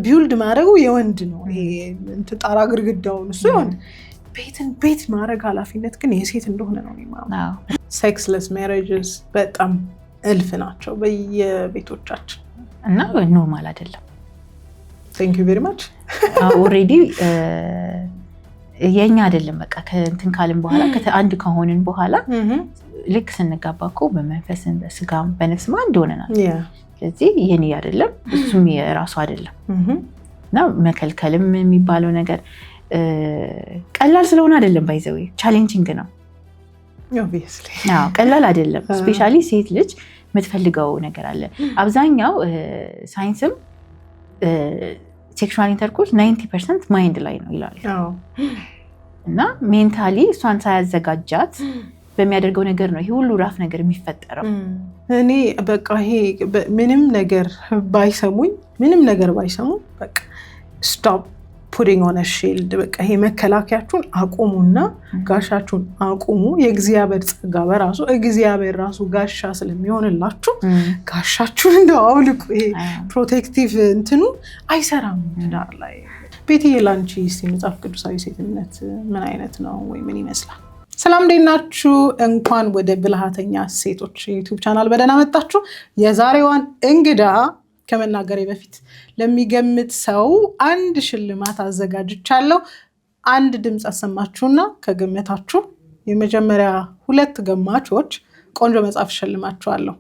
ቢውልድ ማድረጉ የወንድ ነው። ይሄ እንትን ጣራ ግድግዳውን እሱ የወንድ ቤት ማድረግ ኃላፊነት ግን የሴት እንደሆነ ነው የሚማረው። ሴክስለስ ሜሬጅስ በጣም እልፍ ናቸው በየቤቶቻችን እና ኖርማል አይደለም። ቴንክ ዩ ቬሪ ማች። ኦልሬዲ የኛ አይደለም በቃ ከእንትን ካልን በኋላ አንድ ከሆንን በኋላ ልክ ስንጋባ እኮ በመንፈስም በስጋም በነፍስም አንድ ሆነናል። ስለዚህ የኔ አይደለም እሱም የራሱ አይደለም እና መከልከልም የሚባለው ነገር ቀላል ስለሆነ አይደለም። ባይዘው ቻሌንጂንግ ነው። ኦብቪየስሊ ቀላል አይደለም። ስፔሻሊ ሴት ልጅ የምትፈልገው ነገር አለ። አብዛኛው ሳይንስም ሴክሹዋል ኢንተርኮርስ 90% ማይንድ ላይ ነው ይላል እና ሜንታሊ እሷን ሳያዘጋጃት በሚያደርገው ነገር ነው ይሄ ሁሉ ራፍ ነገር የሚፈጠረው። እኔ በቃ ይሄ ምንም ነገር ባይሰሙኝ በቃ ስቶፕ ፑቲንግ ኦን አ ሺልድ። በቃ ይሄ መከላከያችሁን አቁሙና ጋሻችሁን አቁሙ። የእግዚአብሔር ጸጋ በራሱ እግዚአብሔር ራሱ ጋሻ ስለሚሆንላችሁ ጋሻችሁን እንደው አውልቁ። ይሄ ፕሮቴክቲቭ እንትኑ አይሰራም ትዳር ላይ። ቤትዬ ላንቺ እስቲ መጽሐፍ ቅዱሳዊ ሴትነት ምን አይነት ነው ወይ ምን ይመስላል? ሰላም እንዴት ናችሁ? እንኳን ወደ ብልሃተኛ ሴቶች ዩቲዩብ ቻናል በደህና መጣችሁ። የዛሬዋን እንግዳ ከመናገሬ በፊት ለሚገምት ሰው አንድ ሽልማት አዘጋጅቻለሁ። አንድ ድምፅ አሰማችሁና ከገመታችሁ የመጀመሪያ 2 ገማቾች ቆንጆ መጽሐፍ ሸልማችኋለሁ።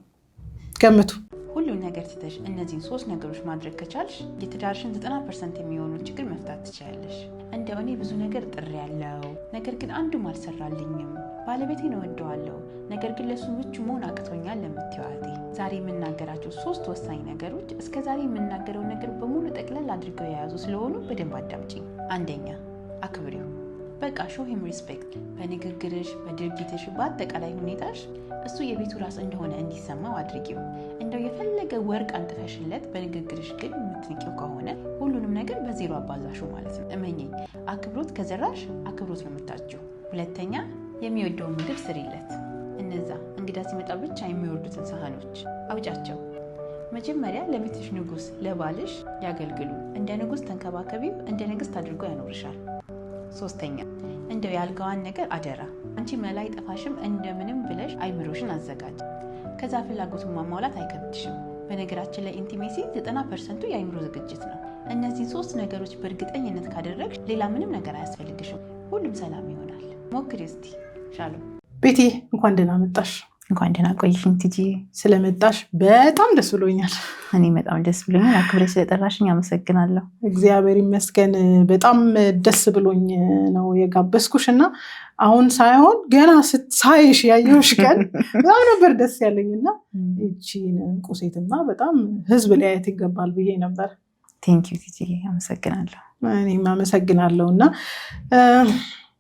ገምቱ። ሁሉን ነገር ትተሽ እነዚህን 3 ነገሮች ማድረግ ከቻልሽ የትዳርሽን 90% የሚሆኑ ችግር መፍታት ትችያለሽ። እንደው እኔ ብዙ ነገር ጥሬያለሁ፣ ነገር ግን አንዱም አልሰራልኝም። ባለቤቴን እወደዋለሁ፣ ነገር ግን ለሱ ምቹ መሆን አቅቶኛል ለምትይው እህቴ ዛሬ የምናገራቸው 3 ወሳኝ ነገሮች እስከዛሬ የምናገረው ነገር በሙሉ ጠቅለል አድርገው የያዙ ስለሆኑ በደንብ አዳምጪኝ። አንደኛ፣ አክብሪው። በቃ show him respect። በንግግርሽ፣ በድርጊትሽ፣ በአጠቃላይ ሁኔታሽ እሱ የቤቱ ራስ እንደሆነ እንዲሰማው አድርጊው። እንደው የፈለገ ወርቅ አንጥፈሽለት በንግግርሽ ግን የምትንቂው ከሆነ ሁሉንም ነገር በዜሮ አባዛሽው ማለት ነው። እመኚኝ፣ አክብሮት ከዘራሽ አክብሮት ነው የምታጭው። ሁለተኛ፣ የሚወደውን ምግብ ስሪለት። እነዛ እንግዳ ሲመጣ ብቻ የሚወርዱትን ሳህኖች አውጫቸው። መጀመሪያ ለቤትሽ ንጉስ ለባልሽ ያገልግሉ። እንደ ንጉስ ተንከባከቢው፣ እንደ ንግስት አድርጎ ያኖርሻል። ሶስተኛ፣ እንደው ያልጋዋን ነገር አደራ። አንቺ መላ አይጠፋሽም፣ እንደምንም ብለሽ አይምሮሽን አዘጋጅ። ከዛ ፍላጎቱን ማሟላት አይከብድሽም። በነገራችን ላይ ኢንቲሜሲ 90% የአይምሮ ዝግጅት ነው። እነዚህ 3 ነገሮች በእርግጠኝነት ካደረግሽ ሌላ ምንም ነገር አያስፈልግሽም። ሁሉም ሰላም ይሆናል። ሞክሪ እስቲ። ሻሎም። ቤቲ እንኳን ደህና መጣሽ። እንኳን ደህና ቆይሽኝ ቲጂ። ስለመጣሽ በጣም ደስ ብሎኛል። እኔ በጣም ደስ ብሎኛል። አክብረሽ ስለጠራሽኝ አመሰግናለሁ። እግዚአብሔር ይመስገን። በጣም ደስ ብሎኝ ነው የጋበዝኩሽ እና አሁን ሳይሆን ገና ሳይሽ ያየሁሽ ቀን በጣም ነበር ደስ ያለኝና እቺን እንቁ ሴትማ በጣም ህዝብ ሊያየት ይገባል ብዬ ነበር። ቴንክ ዩ ቲጂ፣ አመሰግናለሁ። እኔም አመሰግናለሁ። እና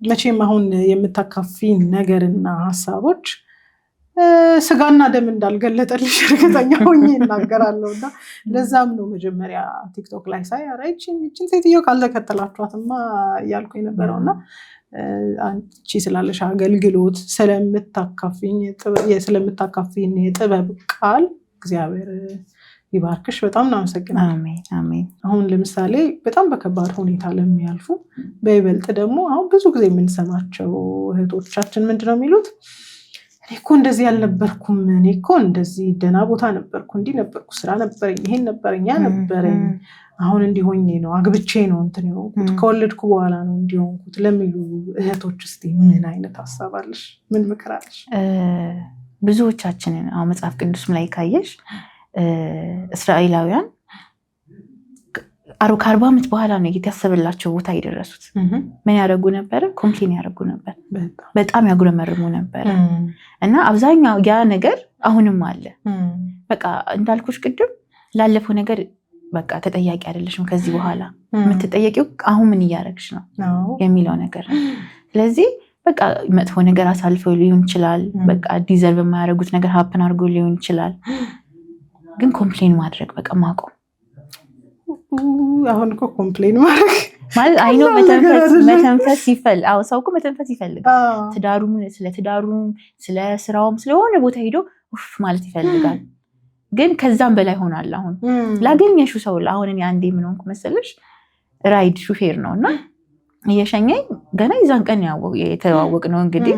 መቼም አሁን የምታካፊን ነገርና ሀሳቦች ስጋና ደም እንዳልገለጠልሽ እርግጠኛ ሆኜ እናገራለሁ። እና ለዛም ነው መጀመሪያ ቲክቶክ ላይ ሳይ ኧረ ይህችን ሴትዮ ካልተከተላችኋትማ እያልኩ የነበረውና አንቺ ስላለሽ አገልግሎት ስለምታካፊን የጥበብ ቃል እግዚአብሔር ይባርክሽ። በጣም እናመሰግናለን። አሜን። አሁን ለምሳሌ በጣም በከባድ ሁኔታ ለሚያልፉ በይበልጥ ደግሞ አሁን ብዙ ጊዜ የምንሰማቸው እህቶቻችን ምንድነው የሚሉት? እኔ እኮ እንደዚህ ያልነበርኩም፣ እኔ እኮ እንደዚህ ደህና ቦታ ነበርኩ፣ እንዲህ ነበርኩ፣ ስራ ነበረኝ፣ ይሄን ነበረኝ፣ ያ ነበረኝ፣ አሁን እንዲሆኜ ነው አግብቼ ነው እንትን የሆንኩት፣ ከወለድኩ በኋላ ነው እንዲሆንኩት ለሚሉ እህቶች እስቲ ምን አይነት ሀሳብ አለሽ? ምን ምክር አለሽ? ብዙዎቻችንን አሁን መጽሐፍ ቅዱስም ላይ ካየሽ እስራኤላውያን ከ40 ዓመት በኋላ ነው የታሰበላቸው ቦታ የደረሱት። ምን ያደርጉ ነበር? ኮምፕሌን ያደርጉ ነበር፣ በጣም ያጉረመርሙ ነበር። እና አብዛኛው ያ ነገር አሁንም አለ። በቃ እንዳልኩሽ ቅድም ላለፈው ነገር በቃ ተጠያቂ አይደለሽም። ከዚህ በኋላ የምትጠየቂው አሁን ምን እያደረግሽ ነው የሚለው ነገር። ስለዚህ በቃ መጥፎ ነገር አሳልፈው ሊሆን ይችላል። በቃ ዲዘርቭ የማያደርጉት ነገር ሀፕን አድርጎ ሊሆን ይችላል። ግን ኮምፕሌን ማድረግ በቃ ማቆም። አሁን እኮ ኮምፕሌን ማድረግ ማለት አይኖ መተንፈስ ይፈልጋል። አዎ ሰው እኮ መተንፈስ ይፈልጋል። ስለ ትዳሩም ስለ ስራውም ስለሆነ ቦታ ሄዶ ኡፍ ማለት ይፈልጋል። ግን ከዛም በላይ ሆናል። አሁን ላገኘሽው ሰው አሁን እኔ አንዴ ምን ሆንኩ መሰለሽ ራይድ ሹፌር ነውና እየሸኘኝ ገና ይዛን ቀን የተዋወቅ ነው እንግዲህ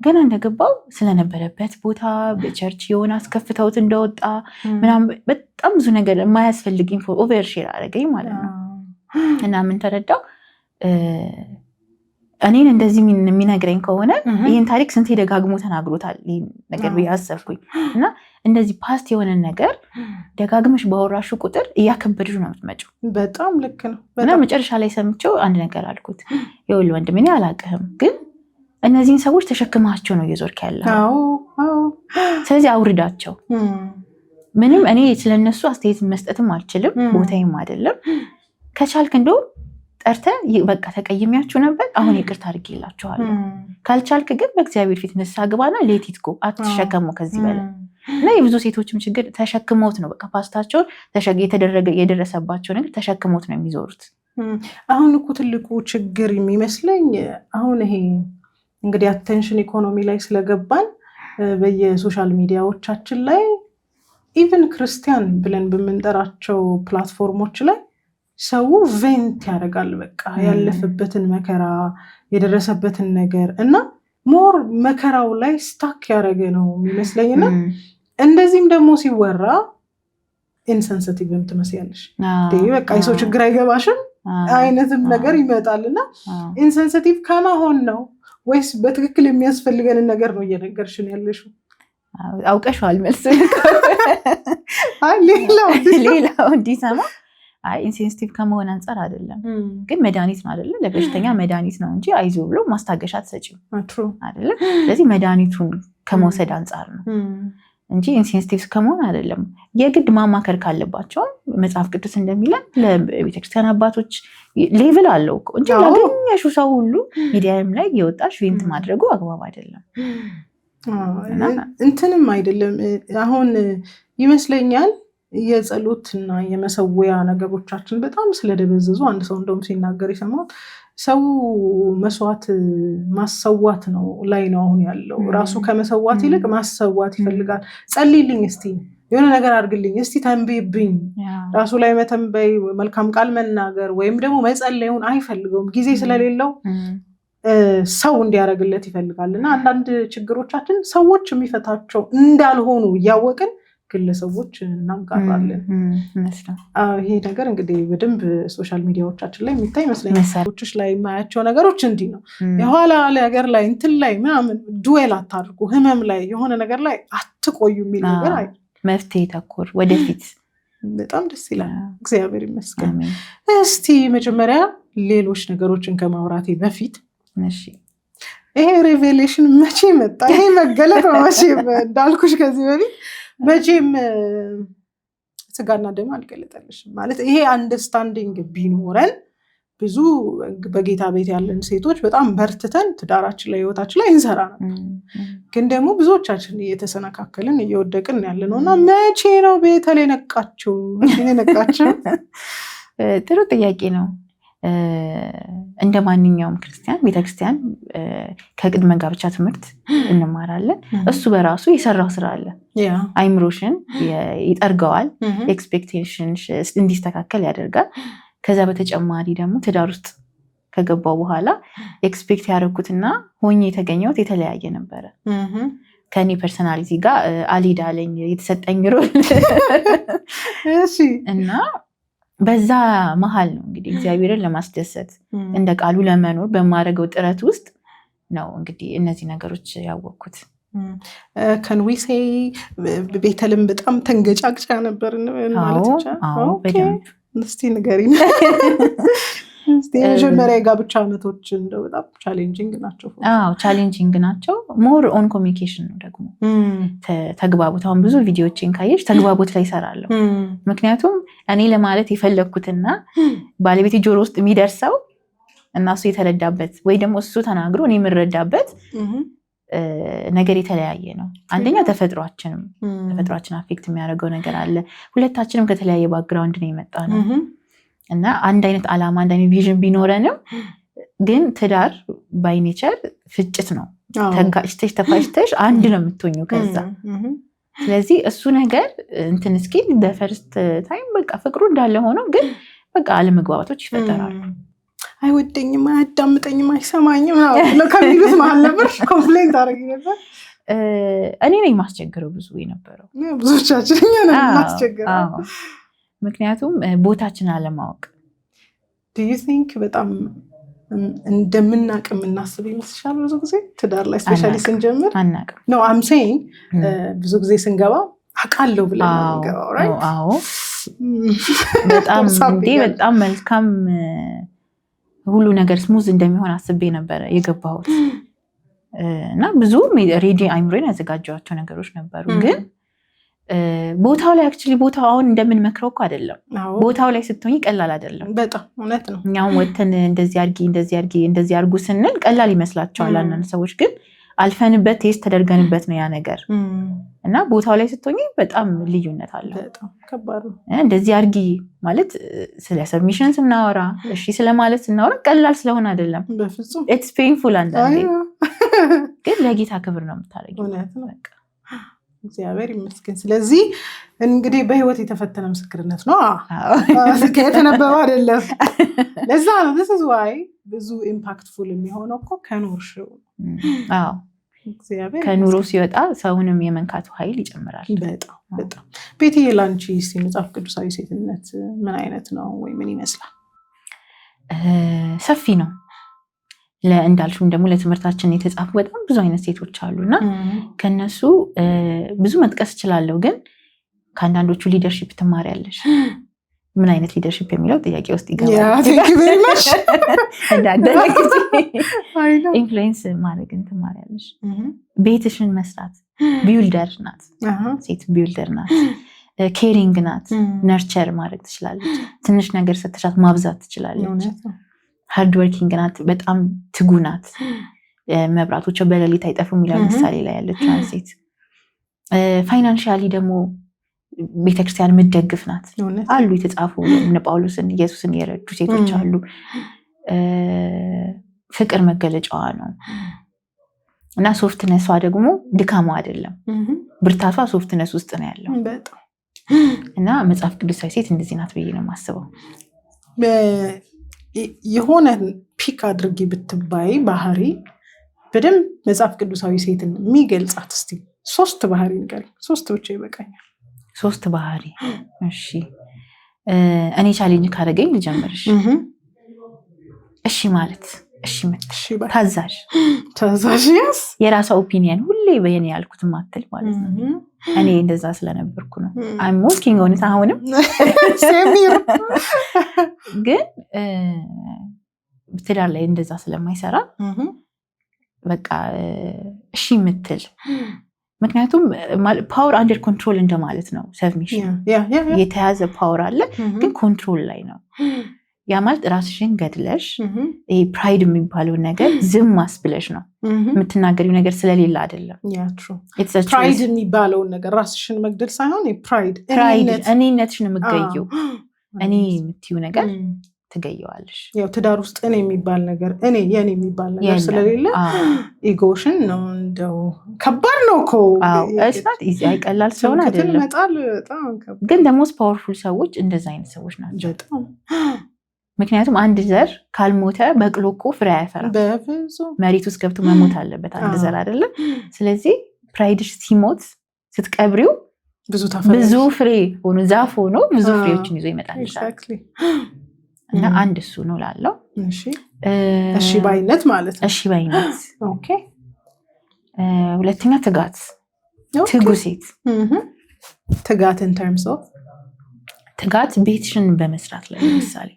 ገና እንደገባው ስለነበረበት ቦታ በቸርች የሆነ አስከፍተውት እንደወጣ ምናምን በጣም ብዙ ነገር የማያስፈልግ ኢንፎ ኦቨር ሼር አደረገኝ ማለት ነው። እና ምን ተረዳው እኔን እንደዚህ የሚነግረኝ ከሆነ ይህን ታሪክ ስንቴ ደጋግሞ ተናግሮታል ይህን ነገር ብዬ አሰብኩኝ። እና እንደዚህ ፓስት የሆነን ነገር ደጋግመሽ ባወራሹ ቁጥር እያከበድሽ ነው የምትመጪው። በጣም ልክ ነው። እና መጨረሻ ላይ ሰምቼው አንድ ነገር አልኩት፣ ይኸውልህ ወንድም እኔ አላውቅህም፣ ግን እነዚህን ሰዎች ተሸክማቸው ነው እየዞርክ ያለው። ስለዚህ አውርዳቸው። ምንም እኔ ስለነሱ አስተያየት መስጠትም አልችልም፣ ቦታዬም አይደለም። ከቻልክ እንደው ጠርተህ በቃ ተቀይሜያችሁ ነበር አሁን ይቅርታ አድርጌላችኋለሁ፣ ካልቻልክ ግን በእግዚአብሔር ፊት ንስሐ ግባና ሌቲት ጎ አትሸከሙ ከዚህ በላይ። እና የብዙ ሴቶችም ችግር ተሸክመውት ነው በቃ ፓስታቸውን የደረሰባቸው ነገር ተሸክመውት ነው የሚዞሩት። አሁን እኮ ትልቁ ችግር የሚመስለኝ አሁን ይሄ እንግዲህ አቴንሽን ኢኮኖሚ ላይ ስለገባን በየሶሻል ሚዲያዎቻችን ላይ ኢቨን ክርስቲያን ብለን በምንጠራቸው ፕላትፎርሞች ላይ ሰው ቬንት ያደርጋል በቃ ያለፈበትን መከራ የደረሰበትን ነገር እና ሞር መከራው ላይ ስታክ ያደረገ ነው የሚመስለኝና እንደዚህም ደግሞ ሲወራ ኢንሰንሲቲቭም ትመስያለሽ። በቃ የሰው ችግር አይገባሽም አይነትም ነገር ይመጣልና ኢንሰንሲቲቭ ከመሆን ነው ወይስ በትክክል የሚያስፈልገንን ነገር ነው እየነገርሽን ያለሽው? አውቀሽዋል መልስ ሌላው እንዲሰማ ኢንሴንሲቲቭ ከመሆን አንጻር አይደለም፣ ግን መድኃኒት ነው አይደለ? ለበሽተኛ መድኃኒት ነው እንጂ አይዞ ብሎ ማስታገሻ አትሰጪም አይደለ? ስለዚህ መድኃኒቱን ከመውሰድ አንጻር ነው እንጂ ኢንሴንሲቲቭ ከመሆን አይደለም። የግድ ማማከር ካለባቸውም መጽሐፍ ቅዱስ እንደሚለን ለቤተክርስቲያን አባቶች ሌቭል አለው እንጂ ላገኘሽው ሰው ሁሉ ሚዲያም ላይ የወጣሽ ቬንት ማድረጉ አግባብ አይደለም። እንትንም አይደለም አሁን ይመስለኛል የጸሎትና የመሰዊያ ነገሮቻችን በጣም ስለደበዘዙ አንድ ሰው እንደውም ሲናገር የሰማሁት ሰው መስዋዕት ማሰዋት ነው ላይ ነው አሁን ያለው። ራሱ ከመሰዋት ይልቅ ማሰዋት ይፈልጋል። ጸልይልኝ እስቲ የሆነ ነገር አድርግልኝ እስቲ ተንብይብኝ። ራሱ ላይ መተንበይ መልካም ቃል መናገር ወይም ደግሞ መጸለዩን አይፈልገውም። ጊዜ ስለሌለው ሰው እንዲያደርግለት ይፈልጋል። እና አንዳንድ ችግሮቻችን ሰዎች የሚፈታቸው እንዳልሆኑ እያወቅን ግለሰቦች እናጋራለን። ይሄ ነገር እንግዲህ በደንብ ሶሻል ሚዲያዎቻችን ላይ የሚታይ ይመስለኛል። ሰዎች ላይ የማያቸው ነገሮች እንዲህ ነው። የኋላ ነገር ላይ እንትን ላይ ምናምን ዱዌል አታድርጉ፣ ህመም ላይ የሆነ ነገር ላይ አትቆዩ የሚል ነገር አይ መፍትሄ ተኮር ወደፊት በጣም ደስ ይላል። እግዚአብሔር ይመስገን። እስቲ መጀመሪያ ሌሎች ነገሮችን ከማውራቴ በፊት ይሄ ሬቬሌሽን መቼ መጣ? ይሄ መገለጥ መቼ እንዳልኩሽ ከዚህ በፊት መቼም ስጋና ደም አልገለጠልሽም ማለት ይሄ አንደርስታንዲንግ ቢኖረን ብዙ በጌታ ቤት ያለን ሴቶች በጣም በርትተን ትዳራችን ላይ ህይወታችን ላይ እንሰራ ነበር። ግን ደግሞ ብዙዎቻችን እየተሰነካከልን እየወደቅን ያለ ነው እና መቼ ነው ቤተልሔም ነቃችሁ? ጥሩ ጥያቄ ነው። እንደ ማንኛውም ክርስቲያን ቤተክርስቲያን ከቅድመ ጋብቻ ትምህርት እንማራለን። እሱ በራሱ የሰራው ስራ አለ። አይምሮሽን ይጠርገዋል፣ ኤክስፔክቴሽን እንዲስተካከል ያደርጋል። ከዛ በተጨማሪ ደግሞ ትዳር ውስጥ ከገባው በኋላ ኤክስፔክት ያደረኩትና ሆኜ የተገኘሁት የተለያየ ነበረ። ከኔ ፐርሰናሊቲ ጋር አልሄዳለኝ የተሰጠኝ ሮል እና በዛ መሀል ነው እንግዲህ እግዚአብሔርን ለማስደሰት እንደ ቃሉ ለመኖር በማድረገው ጥረት ውስጥ ነው እንግዲህ እነዚህ ነገሮች ያወቅኩት። ከንዊሴ ቤተልሔም በጣም ተንገጫግጫ ነበር ማለት ይቻላል? እስቲ ንገሪኝ። የመጀመሪያ የጋብቻ ዓመቶች እንደው በጣም ቻሌንጂንግ ናቸው። ቻሌንጂንግ ናቸው። ሞር ኦን ኮሚኒኬሽን ነው ደግሞ ተግባቦት። አሁን ብዙ ቪዲዮዎችን ካየሽ ተግባቦት ላይ ይሰራለሁ። ምክንያቱም እኔ ለማለት የፈለግኩትና ባለቤቴ ጆሮ ውስጥ የሚደርሰው እና እሱ የተረዳበት ወይ ደግሞ እሱ ተናግሮ እኔ የምረዳበት ነገር የተለያየ ነው። አንደኛ ተፈጥሯችን አፌክት የሚያደርገው ነገር አለ። ሁለታችንም ከተለያየ ባክግራውንድ ነው የመጣ ነው እና አንድ አይነት ዓላማ አንድ አይነት ቪዥን ቢኖረንም ግን ትዳር ባይ ኔቸር ፍጭት ነው። ተጋጭተሽ ተፋጭተሽ አንድ ነው የምትሆኙ ከዛ ስለዚህ እሱ ነገር እንትን እስኪል በፈርስት ታይም በቃ ፍቅሩ እንዳለ ሆኖ ግን በቃ አለመግባባቶች ይፈጠራሉ። አይወደኝም፣ አያዳምጠኝም፣ አይሰማኝም ነው ከሚሉት መሀል ነበር ኮምፕሌንት አደረግ ነበር። እኔ ነኝ ማስቸግረው ብዙ የነበረው ብዙዎቻችን እኛ ነን ማስቸግረው። ምክንያቱም ቦታችን አለማወቅ። ዱ ዩ ቲንክ በጣም እንደምናቅ የምናስብ ይመስልሻል? ብዙ ጊዜ ትዳር ላይ ስፔሻሊ ስንጀምር አናቅም ነው አም ሴይንግ ብዙ ጊዜ ስንገባ አውቃለሁ ብለን ነው የምንገባው። ራይት? አዎ በጣም እንዴ በጣም መልካም ሁሉ ነገር ስሙዝ እንደሚሆን አስቤ ነበረ የገባሁት እና ብዙ ሬዲ አይምሮን ያዘጋጀዋቸው ነገሮች ነበሩ። ግን ቦታው ላይ አክቹሊ ቦታው አሁን እንደምንመክረው እኮ አይደለም። ቦታው ላይ ስትሆኝ ቀላል አይደለም። በጣም እውነት ነው። እኛም ወተን እንደዚህ አድርጊ እንደዚህ አድርጊ እንደዚህ አድርጉ ስንል ቀላል ይመስላቸዋል አንዳንድ ሰዎች። ግን አልፈንበት ቴስት ተደርገንበት ነው ያ ነገር እና ቦታው ላይ ስትሆኝ በጣም ልዩነት አለው። በጣም ከባድ ነው። እንደዚህ አድርጊ ማለት ስለ ሰብሚሽን ስናወራ እሺ ስለማለት ስናወራ ቀላል ስለሆነ አይደለም። በፍጹም ኢትስ ፔንፉል አንዳንዴ። ግን ለጌታ ክብር ነው የምታደርጊው። እውነት ነው። እግዚአብሔር ይመስገን። ስለዚህ እንግዲህ በህይወት የተፈተነ ምስክርነት ነው። የተነበበ አይደለም። ለዛ ነው this is why ብዙ ኢምፓክትፉል የሚሆነው እኮ ከኖርሽው። አዎ ከኑሮ ሲወጣ ሰውንም የመንካቱ ኃይል ይጨምራል። በጣም በጣም። ቤትዬ ላንቺ እስቲ መጽሐፍ ቅዱሳዊ ሴትነት ምን አይነት ነው ወይ ምን ይመስላል? ሰፊ ነው። እንዳልሽም ደግሞ ለትምህርታችን የተጻፉ በጣም ብዙ አይነት ሴቶች አሉና ከነሱ ብዙ መጥቀስ እችላለሁ። ግን ከአንዳንዶቹ ሊደርሺፕ ትማሪያለሽ። ምን አይነት ሊደርሺፕ የሚለው ጥያቄ ውስጥ ይገባል። ኢንፍሉዌንስ ማድረግን ትማሪያለሽ። ቤትሽን መስራት። ቢውልደር ናት ሴት፣ ቢውልደር ናት። ኬሪንግ ናት። ነርቸር ማድረግ ትችላለች። ትንሽ ነገር ሰተሻት ማብዛት ትችላለች። ሃርድ ወርኪንግ ናት። በጣም ትጉ ናት። መብራቶች በሌሊት አይጠፉም የሚለው ምሳሌ ላይ ያለችው ሴት። ፋይናንሻሊ ደግሞ ቤተክርስቲያን የምትደግፍ ናት። አሉ የተጻፉ እነ ጳውሎስን ኢየሱስን የረዱ ሴቶች አሉ። ፍቅር መገለጫዋ ነው እና ሶፍትነሷ ደግሞ ድካሟ አይደለም፣ ብርታቷ ሶፍትነስ ውስጥ ነው ያለው እና መጽሐፍ ቅዱሳዊ ሴት እንደዚህ ናት ብዬ ነው የማስበው። የሆነ ፒክ አድርጊ ብትባይ ባህሪ በደንብ መጽሐፍ ቅዱሳዊ ሴትን የሚገልጻት እስቲ 3 ባህሪ ንገሪኝ። 3 ብቻ ይበቃኛል። 3 ባህሪ። እሺ እኔ ቻሌንጅ ካደረገኝ ልጀምርሽ። እሺ ማለት እሺ ምትሽ ታዛዥ ያስ የራሷ ኦፒኒየን ሁሌ በየኔ ያልኩት ማትል ማለት ነው። እኔ እንደዛ ስለነበርኩ ነው። I'm working on it አሁንም ግን ትዳር ላይ እንደዛ ስለማይሰራ በቃ እሺ ምትል። ምክንያቱም ፓወር አንደር ኮንትሮል እንደማለት ነው። ሰብሚሽን የተያዘ ፓወር አለ ግን ኮንትሮል ላይ ነው። ያ ማለት ራስሽን ገድለሽ ይሄ ፕራይድ የሚባለው ነገር ዝም ማስብለሽ ነው። የምትናገሪው ነገር ስለሌለ አይደለም። ፕራይድ የሚባለውን ነገር ራስሽን መግደል ሳይሆን ፕራይድ እኔነትሽን የምትገይው እኔ የምትይው ነገር ትገየዋለሽ። ያው ትዳር ውስጥ እኔ የሚባል ነገር የኔ የሚባል ነገር ስለሌለ ኢጎሽን ነው። እንደው ከባድ ነው እኮ እስናት አይቀላል ስለሆነ አይደለም። ግን ደግሞ ፓወርፉል ሰዎች እንደዛ አይነት ሰዎች ናቸው። ምክንያቱም አንድ ዘር ካልሞተ በቅሎ እኮ ፍሬ አያፈራም። መሬት ውስጥ ገብቶ መሞት አለበት አንድ ዘር አይደለም። ስለዚህ ፕራይድሽ ሲሞት ስትቀብሪው ብዙ ፍሬ ሆኖ ዛፍ ሆኖ ብዙ ፍሬዎችን ይዞ ይመጣልሻል። እና አንድ እሱ ነው ላለው። እሺ ባይነት ማለት ነው። እሺ ባይነት። ኦኬ። ሁለተኛ ትጋት፣ ትጉ ሴት። ትጋት in terms of ትጋት ቤትሽን በመስራት ላይ ለምሳሌ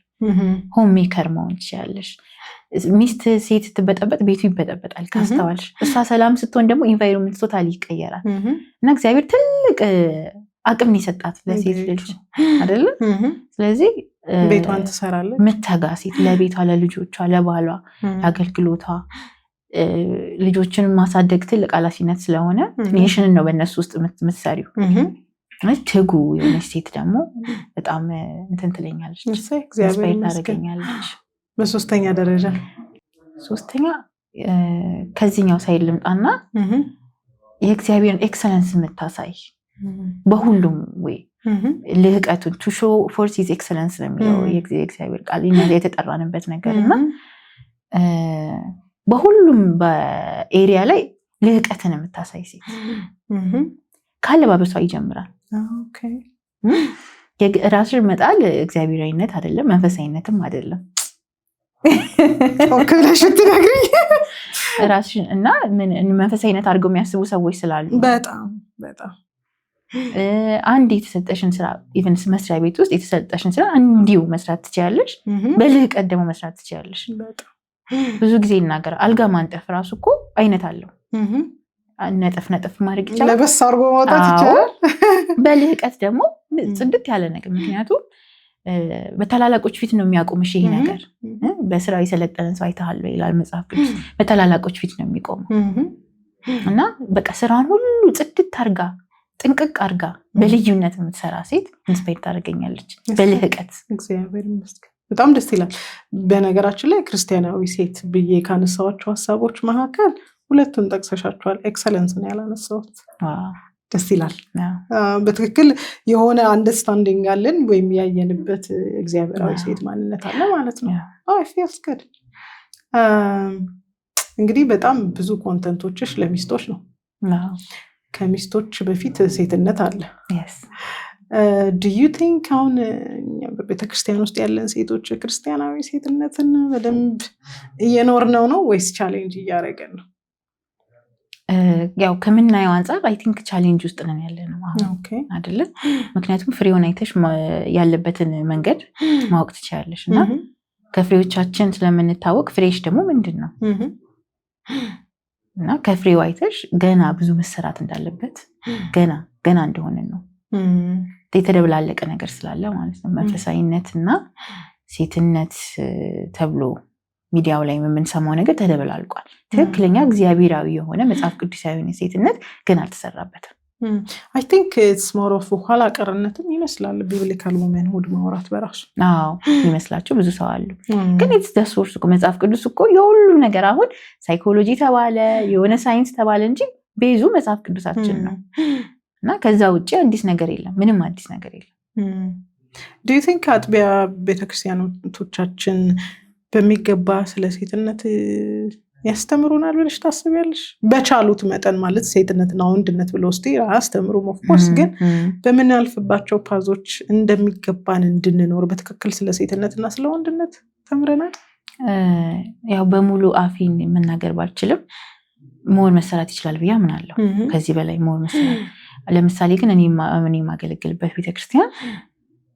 ሆም ሜከር መሆን ትችላለሽ። ሚስት ሴት ስትበጠበጥ ቤቱ ይበጠበጣል ካስተዋልሽ። እሷ ሰላም ስትሆን ደግሞ ኢንቫይሮንመንት ቶታሊ ይቀየራል። እና እግዚአብሔር ትልቅ አቅም የሰጣት ለሴት ልጅ አይደለ? ስለዚህ ቤቷን ትሰራለች። ምትተጋ ሴት ለቤቷ፣ ለልጆቿ፣ ለባሏ፣ ለአገልግሎቷ። ልጆችን ማሳደግ ትልቅ ኃላፊነት ስለሆነ ኔሽንን ነው በእነሱ ውስጥ የምትሰሪው። ትጉ የሆነች ሴት ደግሞ በጣም እንትን ትለኛለች፣ ኢንስፓየር ታደርገኛለች። በሶስተኛ ደረጃ ከዚህኛው ሳይድ ልምጣና የእግዚአብሔርን ኤክሰለንስ የምታሳይ በሁሉም ወይ ልህቀቱን to show forth his excellence ነው የሚለው የእግዚአብሔር ቃል እኛ የተጠራንበት ነገርና በሁሉም በኤሪያ ላይ ልህቀትን የምታሳይ ሴት ካለባበሷ ይጀምራል። ኦኬ ራስሽን መጣል እግዚአብሔራዊነት አይደለም፣ መንፈሳዊነትም አይደለም። ኦኬ ለሽትነግሪ ራስሽን እና ምን መንፈሳዊነት አድርገው የሚያስቡ ሰዎች ስላሉ በጣም አንድ የተሰጠሽን ስራ ኢቨን መስሪያ ቤት ውስጥ የተሰጠሽን ስራ እንዲሁ መስራት ትችያለሽ፣ በልህቀት ደግሞ መስራት ትችያለሽ። ብዙ ጊዜ ይናገራል አልጋ ማንጠፍ ራሱ እኮ አይነት አለው። ነጠፍ ማድረግ ይቻላል፣ ለበስ አድርጎ ማውጣት ይቻላል። በልህቀት ደግሞ ጽድት ያለ ነገር ምክንያቱም በተላላቆች ፊት ነው የሚያቆምሽ ይሄ ነገር። በስራው የሰለጠነን ሰው አይተሃል ይላል መጽሐፍ ቅዱስ። በተላላቆች ፊት ነው የሚቆመው እና በቃ ስራውን ሁሉ ጽድት አድርጋ ጥንቅቅ አድርጋ በልዩነት የምትሰራ ሴት ኢንስፓየር ታደርገኛለች በልህቀት። እግዚአብሔር ይመስገን በጣም ደስ ይላል። በነገራችን ላይ ክርስቲያናዊ ሴት ብዬ ካነሳኋቸው ሀሳቦች መካከል ሁለቱን ጠቅሰሻቸዋል። ኤክሰለንስ ነው ያላነሳሁት። ደስ ይላል። በትክክል የሆነ አንደርስታንዲንግ አለን ወይም ያየንበት እግዚአብሔራዊ ሴት ማንነት አለ ማለት ነው። ፊያስከድ እንግዲህ በጣም ብዙ ኮንተንቶችሽ ለሚስቶች ነው። ከሚስቶች በፊት ሴትነት አለ። ዱ ዩ ቲንክ አሁን በቤተክርስቲያን ውስጥ ያለን ሴቶች ክርስቲያናዊ ሴትነትን በደንብ እየኖርነው ነው ወይስ ቻሌንጅ እያደረገን ነው? ያው ከምናየው አንጻር አይ ቲንክ ቻሌንጅ ውስጥ ነን ያለ ነው አሁን አይደለ? ምክንያቱም ፍሬውን አይተሽ ያለበትን መንገድ ማወቅ ትችላለሽ እና ከፍሬዎቻችን ስለምንታወቅ ፍሬሽ ደግሞ ምንድን ነው እና ከፍሬው አይተሽ ገና ብዙ መሰራት እንዳለበት ገና እንደሆነ ነው የተደብላለቀ ነገር ስላለ ማለት ነው። መንፈሳዊነት እና ሴትነት ተብሎ ሚዲያው ላይ የምንሰማው ነገር ተደበላልቋል። ትክክለኛ እግዚአብሔራዊ የሆነ መጽሐፍ ቅዱሳዊ ሴትነት ግን አልተሰራበትም። አይ ቲንክ ኢትስ ሞር ኦፍ ኋላ ቀርነትም ይመስላል። ቢብሊካል ውመንሁድ ማውራት በራሱ ይመስላቸው ብዙ ሰው አሉ። ግን ኢትስ ዘ ሶርስ እኮ መጽሐፍ ቅዱስ እኮ የሁሉ ነገር አሁን ሳይኮሎጂ ተባለ የሆነ ሳይንስ ተባለ እንጂ ቤዙ መጽሐፍ ቅዱሳችን ነው እና ከዛ ውጭ አዲስ ነገር የለም፣ ምንም አዲስ ነገር የለም። ዱ ዩ ቲንክ አጥቢያ ቤተክርስቲያኖቻችን በሚገባ ስለ ሴትነት ያስተምሩናል ብለሽ ታስቢያለሽ? በቻሉት መጠን ማለት ሴትነትና ወንድነት ብለው ውስጥ አያስተምሩም ኦፍኮርስ፣ ግን በምናልፍባቸው ፓዞች እንደሚገባን እንድንኖር በትክክል ስለ ሴትነትና ስለ ወንድነት ተምረናል? ያው በሙሉ አፌን መናገር ባልችልም ሞር መሰራት ይችላል ብዬ አምናለሁ። ከዚህ በላይ ሞር መሰራት ለምሳሌ ግን እኔ የማገለግልበት ቤተክርስቲያን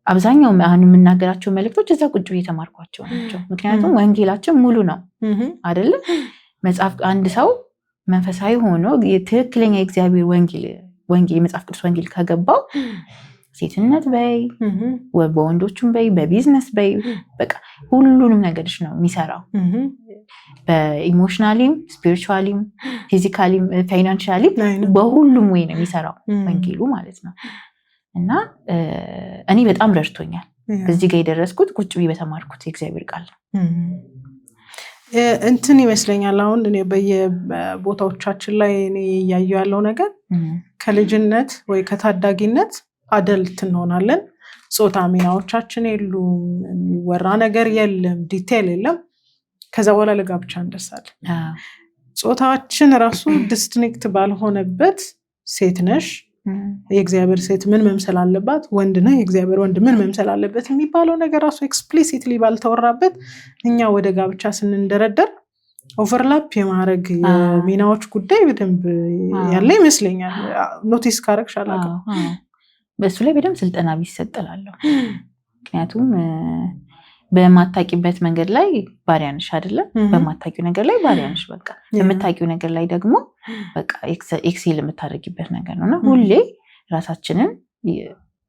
አብዛኛው አሁን የምናገራቸው መልእክቶች እዛ ቁጭ እየተማርኳቸው ናቸው። ምክንያቱም ወንጌላችን ሙሉ ነው አይደለ? መጽሐፍ አንድ ሰው መንፈሳዊ ሆኖ ትክክለኛ የእግዚአብሔር ወንጌል የመጽሐፍ ቅዱስ ወንጌል ከገባው ሴትነት በይ በወንዶቹም በይ በቢዝነስ በይ በቃ ሁሉንም ነገርሽ ነው የሚሰራው። በኢሞሽናሊም ስፒሪቹዋሊም ፊዚካሊም ፋይናንሻሊም በሁሉም ወይ ነው የሚሰራው ወንጌሉ ማለት ነው። እና እኔ በጣም ረድቶኛል እዚህ ጋር የደረስኩት ቁጭ ብዬ በተማርኩት የእግዚአብሔር ቃል ነው። እንትን ይመስለኛል አሁን እኔ በየቦታዎቻችን ላይ እኔ እያየሁ ያለው ነገር ከልጅነት ወይ ከታዳጊነት አደልት እንሆናለን። ጾታ ሚናዎቻችን የሉም፣ የሚወራ ነገር የለም፣ ዲቴል የለም። ከዛ በኋላ ለጋብቻ እንደርሳለን። ጾታችን ራሱ ዲስቲንክት ባልሆነበት ሴት ነሽ የእግዚአብሔር ሴት ምን መምሰል አለባት፣ ወንድ ነህ የእግዚአብሔር ወንድ ምን መምሰል አለበት የሚባለው ነገር ራሱ ኤክስፕሊሲትሊ ባልተወራበት እኛ ወደ ጋብቻ ስንንደረደር ኦቨርላፕ የማድረግ የሚናዎች ጉዳይ በደንብ ያለ ይመስለኛል። ኖቲስ ካረግሽ አላውቅም። በሱ ላይ በደንብ ስልጠና ቢሰጥላለሁ። ምክንያቱም በማታቂበት መንገድ ላይ ባሪያ ነሽ አይደለም፣ በማታቂው ነገር ላይ ባሪያ ነሽ። በቃ በምታቂው ነገር ላይ ደግሞ በቃ ኤክሴል የምታደርጊበት ነገር ነውና ሁሌ ራሳችንን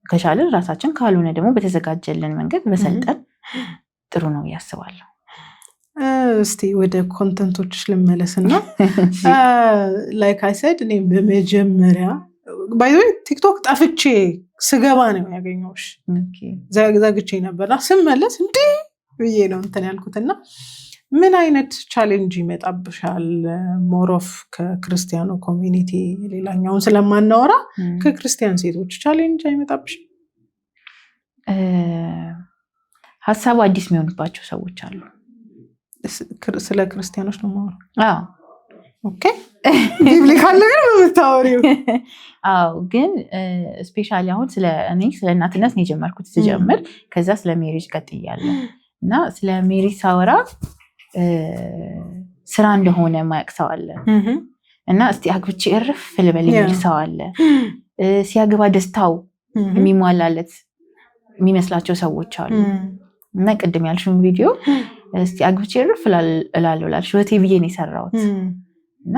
ከቻለን ራሳችን ካልሆነ ደግሞ በተዘጋጀልን መንገድ በሰልጠን ጥሩ ነው ያስባለሁ። እስቲ ወደ ኮንተንቶችሽ ልመለስና ላይክ አይ ሰድ እኔ በመጀመሪያ ባይ ዘ ወይ ቲክቶክ ጠፍቼ ስገባ ነው ያገኘሁሽ። ዘግቼ ነበርና ስመለስ እንዴ ብዬ ነው እንትን ያልኩትና ምን አይነት ቻሌንጅ ይመጣብሻል? ሞሮፍ ከክርስቲያኑ ኮሚኒቲ ሌላኛውን ስለማናወራ ከክርስቲያን ሴቶች ቻሌንጅ አይመጣብሽም? ሀሳቡ አዲስ የሚሆንባቸው ሰዎች አሉ። ስለ ክርስቲያኖች ነው ማወራ? አዎ ኦኬ ቢብሊካል ነገር ነው የምታወሪው? አዎ ግን ስፔሻሊ አሁን ስለ እናትነት ነው የጀመርኩት። ስጀምር ከዛ ስለ ሜሪጅ ቀጥያለሁ እና ስለ ሜሪጅ ሳወራ ስራ እንደሆነ ማያውቅ ሰው አለ እና እስቲ አግብቼ እርፍ ልበል የሚል ሰው አለ። ሲያገባ ደስታው የሚሟላለት የሚመስላቸው ሰዎች አሉ እና ቅድም ያልሽውን ቪዲዮ እስቲ አግብቼ እርፍ እላለሁ ላልሽ ህይወቴ ብዬ ነው የሰራሁት እና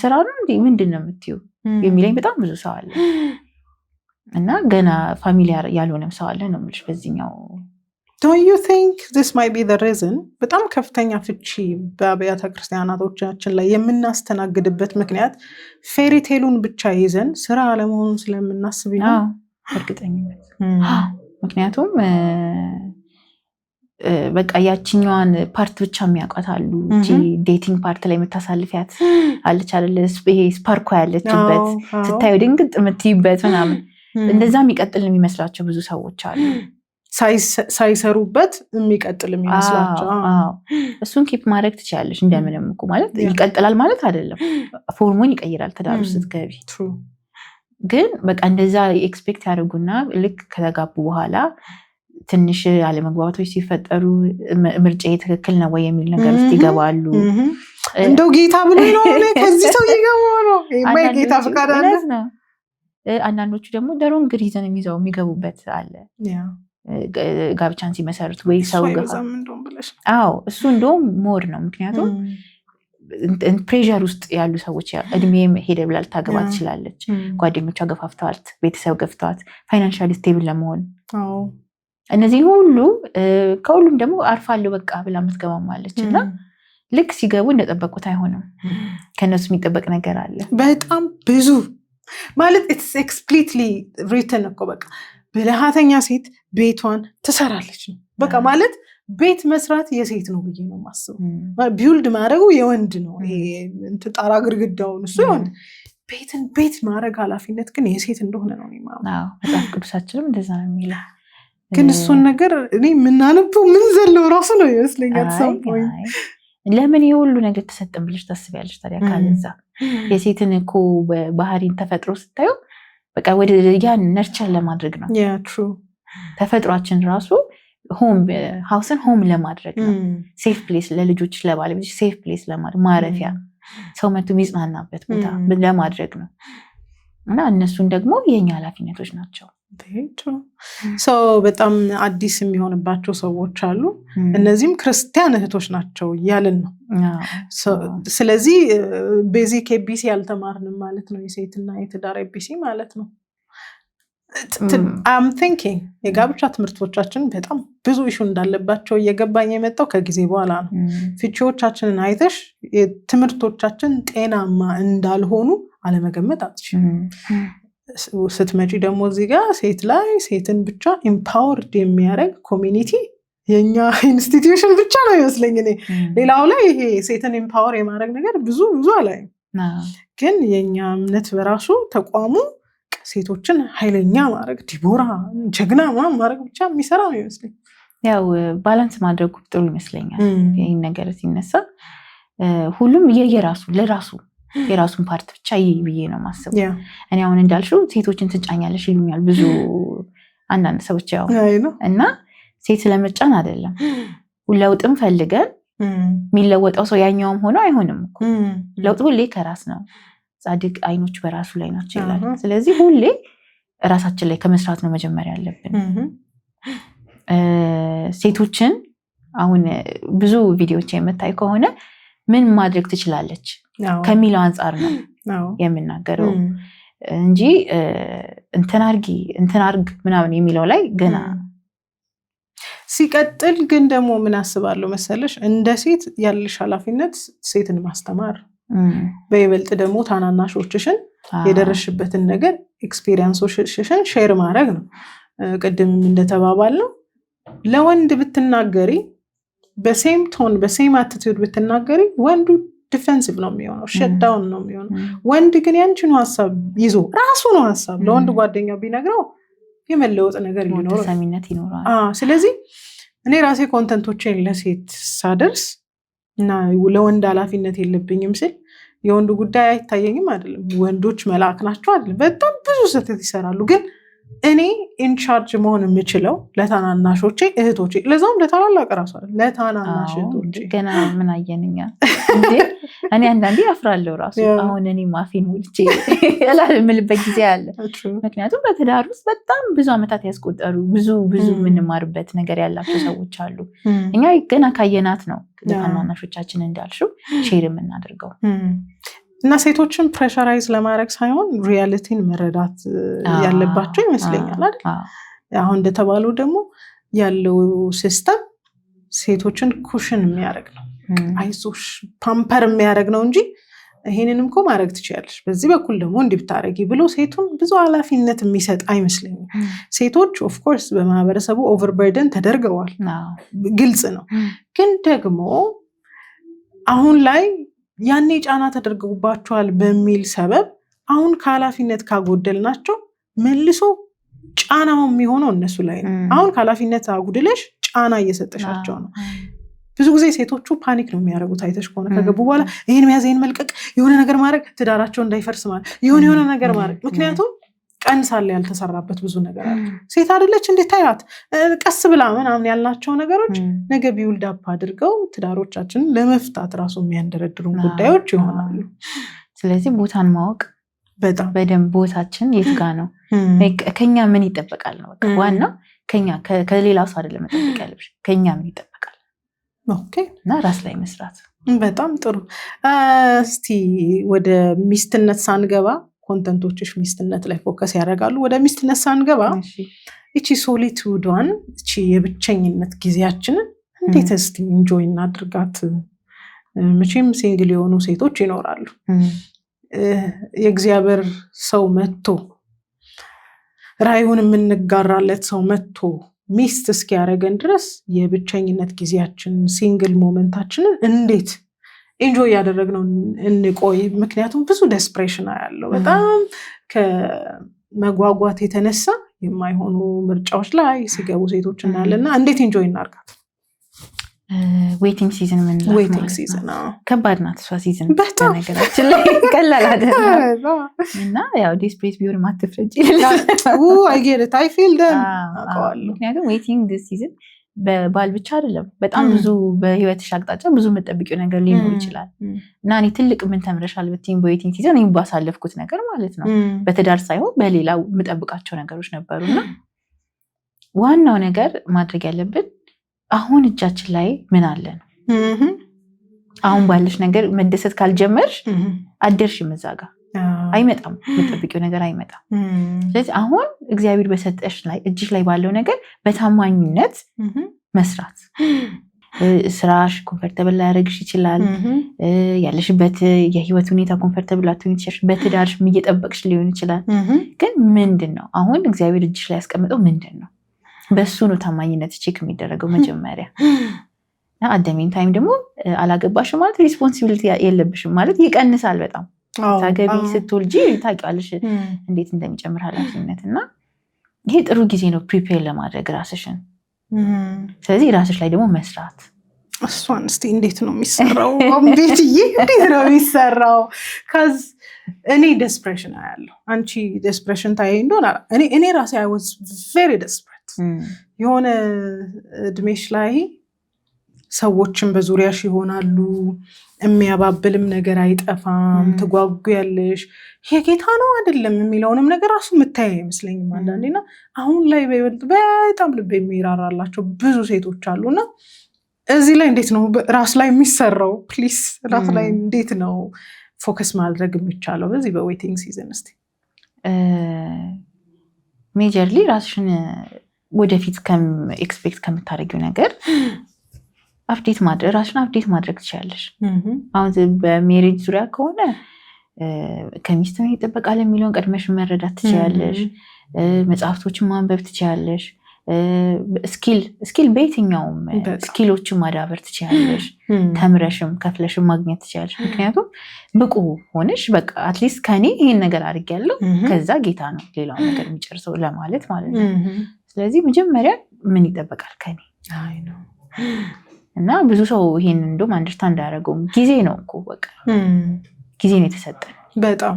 ስራ ነው እንዴ ምንድን ነው የምትይው የሚለኝ በጣም ብዙ ሰው አለ እና ገና ፋሚሊያር ያልሆነም ሰው አለ ነው የምልሽ በዚህኛው። Don't you think this might be the reason? በጣም ከፍተኛ ፍቺ በአብያተ ክርስቲያናቶቻችን ላይ የምናስተናግድበት ምክንያት ፌሪቴሉን ብቻ ይዘን ስራ አለመሆኑን ስለምናስብ ነው። እርግጠኝነት ምክንያቱም በቃ ያችኛዋን ፓርት ብቻ የሚያውቋት አሉ። ዴቲንግ ፓርት ላይ የምታሳልፊያት አለች አይደለ? ይሄ ስፓርኳ ያለችበት ስታዩ ድንግጥ የምትይበት ምናምን እንደዛ የሚቀጥል የሚመስላቸው ብዙ ሰዎች አሉ። ሳይሰሩበት የሚቀጥል የሚመስላቸው። እሱን ኪፕ ማድረግ ትችላለሽ እንደምንም እኮ ማለት ይቀጥላል ማለት አይደለም። ፎርሙን ይቀይራል ትዳር ውስጥ ስትገቢ። ግን በቃ እንደዛ ኤክስፔክት ያደርጉና ልክ ከተጋቡ በኋላ ትንሽ አለመግባባቶች ሲፈጠሩ ምርጫ ትክክል ነው ወይ የሚል ነገር ውስጥ ይገባሉ። እንደው ጌታ ብሎ ነው ከዚህ ሰው ይገባው ነው ጌታ ፈቃድ አለ። አንዳንዶቹ ደግሞ ደሮን ግሪዘን የሚይዘው የሚገቡበት አለ። ጋብቻን ሲመሰርቱ ወይ ሰው እሱ እንደውም ሞር ነው። ምክንያቱም ፕሬዠር ውስጥ ያሉ ሰዎች እድሜም ሄደ ብላ ልታገባ ትችላለች። ጓደኞቿ ገፋፍተዋት፣ ቤተሰብ ገፍተዋት ፋይናንሻሊ ስቴብል ለመሆን እነዚህን ሁሉ ከሁሉም ደግሞ አርፋለሁ በቃ ብላ የምትገባማለች እና ልክ ሲገቡ እንደጠበቁት አይሆንም። ከነሱ የሚጠበቅ ነገር አለ በጣም ብዙ ማለት ኢትስ ኤክስፕሊትሊ ሪትን እኮ በቃ ብልሃተኛ ሴት ቤቷን ትሰራለች ነው በቃ ማለት ቤት መስራት የሴት ነው ብዬ ነው የማስበው። ቢውልድ ማድረጉ የወንድ ነው። ጣራ ግድግዳውን እሱ የወንድ ቤትን ቤት ማድረግ ኃላፊነት ግን የሴት እንደሆነ ነው መጽሐፍ ቅዱሳችንም እንደዛ ነው የሚለው። ግን እሱን ነገር እኔ የምናነበው ምን ዘለው ራሱ ነው ይመስለኛል። ለምን የሁሉ ነገር ተሰጠን ብለሽ ታስቢያለሽ ታዲያ? ካለዛ የሴትን እኮ ባህሪን ተፈጥሮ ስታዩ በቃ ወደ ያን ነርቸር ለማድረግ ነው። ተፈጥሯችን ራሱ ሀውስን ሆም ለማድረግ ነው። ሴፍ ፕሌስ ለልጆች ለባለቤቶች ሴፍ ፕሌስ ለማድረግ ማረፊያ፣ ሰው መቶ የሚጽናናበት ቦታ ለማድረግ ነው እና እነሱን ደግሞ የኛ ኃላፊነቶች ናቸው። በጣም አዲስ የሚሆንባቸው ሰዎች አሉ። እነዚህም ክርስቲያን እህቶች ናቸው እያልን ነው። ስለዚህ ቤዚክ ኤቢሲ ያልተማርንም ማለት ነው። የሴትና የትዳር ኤቢሲ ማለት ነው። አም ቲንኪንግ የጋብቻ ትምህርቶቻችን በጣም ብዙ ኢሹ እንዳለባቸው እየገባኝ የመጣው ከጊዜ በኋላ ነው። ፍቺዎቻችንን አይተሽ ትምህርቶቻችን ጤናማ እንዳልሆኑ አለመገመት አትችልም። ስትመጪ ደግሞ እዚህ ጋር ሴት ላይ ሴትን ብቻ ኢምፓወርድ የሚያደርግ ኮሚኒቲ የኛ ኢንስቲትዩሽን ብቻ ነው ይመስለኝ። እኔ ሌላው ላይ ይሄ ሴትን ኢምፓወር የማድረግ ነገር ብዙ አላይም። ግን የኛ እምነት በራሱ ተቋሙ ሴቶችን ኃይለኛ ማድረግ ዲቦራ ጀግና ማድረግ ብቻ የሚሰራ ነው ይመስለኝ። ያው ባላንስ ማድረጉ ጥሩ ይመስለኛል። ይህን ነገር ሲነሳ ሁሉም ለራሱ የራሱን ፓርት ብቻ ብዬ ነው ማስበው። እኔ አሁን እንዳልሽው ሴቶችን ትጫኛለሽ ይሉኛል ብዙ አንዳንድ ሰዎች ያው እና ሴት ስለመጫን አይደለም ለውጥም ፈልገን የሚለወጠው ሰው ያኛውም ሆኖ አይሆንም እኮ ለውጥ ሁሌ ከራስ ነው። ጻድቅ አይኖች በራሱ ላይ ናቸው ይላል። ስለዚህ ሁሌ ራሳችን ላይ ከመስራት ነው መጀመሪያ ያለብን። ሴቶችን አሁን ብዙ ቪዲዮዎች የምታይ ከሆነ ምን ማድረግ ትችላለች ከሚለው አንጻር ነው የምናገረው እንጂ እንትን አርግ ምናምን የሚለው ላይ ገና። ሲቀጥል ግን ደግሞ ምን አስባለሁ መሰለሽ፣ እንደ ሴት ያለሽ ኃላፊነት ሴትን ማስተማር፣ በይበልጥ ደግሞ ታናናሾችሽን የደረሽበትን ነገር ኤክስፔሪንሶችሽን ሼር ማድረግ ነው። ቅድም እንደተባባል ነው ለወንድ ብትናገሪ በሴም ቶን በሴም አቲቲዩድ ብትናገሪ ወንዱ ዲፌንሲቭ ነው የሚሆነው፣ ሸዳውን ነው የሚሆነው። ወንድ ግን ያንቺን ሀሳብ ይዞ ራሱ ነው ሀሳብ ለወንድ ጓደኛው ቢነግረው የመለወጥ ነገር ይኖራል። ስለዚህ እኔ ራሴ ኮንተንቶቼን ለሴት ሳደርስ እና ለወንድ ኃላፊነት የለብኝም ስል የወንዱ ጉዳይ አይታየኝም አይደለም፣ ወንዶች መልአክ ናቸው አይደለም፣ በጣም ብዙ ስህተት ይሰራሉ። ግን እኔ ኢንቻርጅ መሆን የምችለው ለታናናሾቼ እህቶቼ፣ ለዛውም ለታላላቅ ራሱ አይደል፣ ለታናናሽ እህቶቼ። ገና ምን አየንኛ እንዴ? እኔ አንዳንዴ አፍራለሁ ራሱ። አሁን እኔ ማፊን ውልቼ የምልበት ጊዜ አለ። ምክንያቱም በትዳር ውስጥ በጣም ብዙ ዓመታት ያስቆጠሩ ብዙ የምንማርበት ነገር ያላቸው ሰዎች አሉ። እኛ ገና ካየናት ነው ለታናናሾቻችን እንዳልሽው ሼር የምናደርገው። እና ሴቶችን ፕሬሸራይዝ ለማድረግ ሳይሆን ሪያሊቲን መረዳት ያለባቸው ይመስለኛል አይደል? አሁን እንደተባለው ደግሞ ያለው ሲስተም ሴቶችን ኩሽን የሚያደርግ ነው፣ አይዞሽ ፓምፐር የሚያደርግ ነው እንጂ ይሄንንም እኮ ማድረግ ትችያለሽ፣ በዚህ በኩል ደግሞ እንዲህ ብታረጊ ብሎ ሴቱን ብዙ ኃላፊነት የሚሰጥ አይመስለኝም። ሴቶች ኦፍኮርስ በማህበረሰቡ ኦቨርበርደን ተደርገዋል፣ ግልጽ ነው። ግን ደግሞ አሁን ላይ ያኔ ጫና ተደርገውባቸዋል በሚል ሰበብ አሁን ከኃላፊነት ካጎደልናቸው መልሶ ጫናው የሚሆነው እነሱ ላይ ነው። አሁን ከኃላፊነት አጉድለሽ ጫና እየሰጠሻቸው ነው። ብዙ ጊዜ ሴቶቹ ፓኒክ ነው የሚያደርጉት። አይተሽ ከሆነ ከገቡ በኋላ ይህን መያዝ፣ ይህን መልቀቅ፣ የሆነ ነገር ማድረግ፣ ትዳራቸው እንዳይፈርስ ማለት የሆነ ነገር ማድረግ። ምክንያቱም ቀን ሳለ ያልተሰራበት ብዙ ነገር አለ። ሴት አይደለች እንዴት ታያት ቀስ ብላ ምናምን ያልናቸው ነገሮች ነገ ቢውልድ አፕ አድርገው ትዳሮቻችንን ለመፍታት ራሱ የሚያንደረድሩን ጉዳዮች ይሆናሉ። ስለዚህ ቦታን ማወቅ በደንብ ቦታችን የት ጋ ነው፣ ከኛ ምን ይጠበቃል ነው ዋናው። ከኛ ከሌላው ሰው አይደለም መጠበቅ ያለብሽ፣ ከኛ ምን ይጠበቃል እና ራስ ላይ መስራት። በጣም ጥሩ። እስቲ ወደ ሚስትነት ሳንገባ፣ ኮንተንቶችሽ ሚስትነት ላይ ፎከስ ያደርጋሉ። ወደ ሚስትነት ሳንገባ እቺ ሶሊቱዷን፣ እቺ የብቸኝነት ጊዜያችንን እንዴት እስቲ ኢንጆይ እናድርጋት? መቼም ሲንግል የሆኑ ሴቶች ይኖራሉ። የእግዚአብሔር ሰው መጥቶ ራእዩን የምንጋራለት ሰው መጥቶ ሚስት እስኪያደርገን ድረስ የብቸኝነት ጊዜያችን ሲንግል ሞመንታችንን እንዴት ኢንጆይ ያደረግነው እንቆይ? ምክንያቱም ብዙ ዴስፕሬሽን ያለው በጣም ከመጓጓት የተነሳ የማይሆኑ ምርጫዎች ላይ ሲገቡ ሴቶች እናያለና እንዴት ኢንጆይ እናርጋት? ዌቲንግ ሲዝን ምን ነው? ዌቲንግ ሲዝን ከባድ ናት እሷ ሲዝን። በነገራችን ላይ ቀላል አይደለም እና ያው ዴስፕሬት ቢሆን ማትፍረጅ ይላል። አይ ጌት ኢት አይ ፊል ደም አውቃለሁ። ምክንያቱም ዌቲንግ ሲዝን በባል ብቻ አይደለም፣ በጣም ብዙ በህይወትሽ አቅጣጫ ብዙ የምጠብቂው ነገር ሊኖር ይችላል እና እኔ ትልቅ ምን ተምረሻል ብትይኝ በዌቲንግ ሲዝን እኔ ባሳለፍኩት ነገር ማለት ነው፣ በትዳር ሳይሆን በሌላ የምጠብቃቸው ነገሮች ነበሩና ዋናው ነገር ማድረግ ያለብን አሁን እጃችን ላይ ምን አለ ነው። አሁን ባለሽ ነገር መደሰት ካልጀመርሽ አደርሽም እዛ ጋር አይመጣም፣ የምጠብቂው ነገር አይመጣም። ስለዚህ አሁን እግዚአብሔር በሰጠሽ ላይ እጅሽ ላይ ባለው ነገር በታማኝነት መስራት። ስራሽ ኮንፈርተብል ላያደርግሽ ይችላል። ያለሽበት የህይወት ሁኔታ ኮንፈርተብል ላትሆን ይችላል። በትዳርሽ እየጠበቅሽ ሊሆን ይችላል። ግን ምንድን ነው አሁን እግዚአብሔር እጅሽ ላይ ያስቀምጠው ምንድን ነው? በሱ ነው ታማኝነት ቼክ የሚደረገው መጀመሪያ። አደሜን ታይም ደግሞ አላገባሽም ማለት ሪስፖንሲቢሊቲ የለብሽም ማለት ይቀንሳል በጣም። ታገቢ ስትወልጂ ታውቂዋለሽ እንዴት እንደሚጨምር ኃላፊነት እና ይሄ ጥሩ ጊዜ ነው ፕሪፔር ለማድረግ ራስሽን። ስለዚህ ራስሽ ላይ ደግሞ መስራት። እሷን እስቲ እንዴት ነው የሚሰራው? ቤትዬ እንዴት ነው የሚሰራው? ካዝ እኔ ዴስፕሬሽን አያለሁ። አንቺ ዴስፕሬሽን ታየ እንደሆነ እኔ ራሴ አይ ዋዝ ቬሪ ዴስፕሬት። የሆነ እድሜሽ ላይ ሰዎችን በዙሪያሽ ይሆናሉ፣ የሚያባብልም ነገር አይጠፋም፣ ትጓጉያለሽ። የጌታ ነው አይደለም የሚለውንም ነገር ራሱ የምታይ አይመስለኝም አንዳንዴና አሁን ላይ በይበልጥ በጣም ልብ የሚራራላቸው ብዙ ሴቶች አሉና እዚህ ላይ እንዴት ነው ራስ ላይ የሚሰራው? ፕሊስ ራስ ላይ እንዴት ነው ፎከስ ማድረግ የሚቻለው በዚህ በዌቲንግ ሲዝን? እስቲ ሜጀርሊ ራስሽን ወደፊት ኤክስፔክት ከምታደርጊው ነገር አፕዴት ማድረግ ራስሽን አፕዴት ማድረግ ትችላለሽ። አሁን በሜሬጅ ዙሪያ ከሆነ ከሚስት ምን ይጠበቃል የሚለውን ቀድመሽ መረዳት ትችላለሽ። መጽሐፍቶችን ማንበብ ትችላለሽ። ስኪል በየትኛውም ስኪሎችን ማዳበር ትችላለሽ። ተምረሽም ከፍለሽም ማግኘት ትችላለሽ። ምክንያቱም ብቁ ሆነሽ በቃ አትሊስት ከኔ ይሄን ነገር አድርጌያለሁ ከዛ ጌታ ነው ሌላው ነገር የሚጨርሰው ለማለት ማለት ነው። ስለዚህ መጀመሪያ ምን ይጠበቃል ከኔ እና ብዙ ሰው ይሄን እንደውም አንደርስታንድ አያደርገውም። ጊዜ ነው እኮ በቃ ጊዜ ነው የተሰጠን በጣም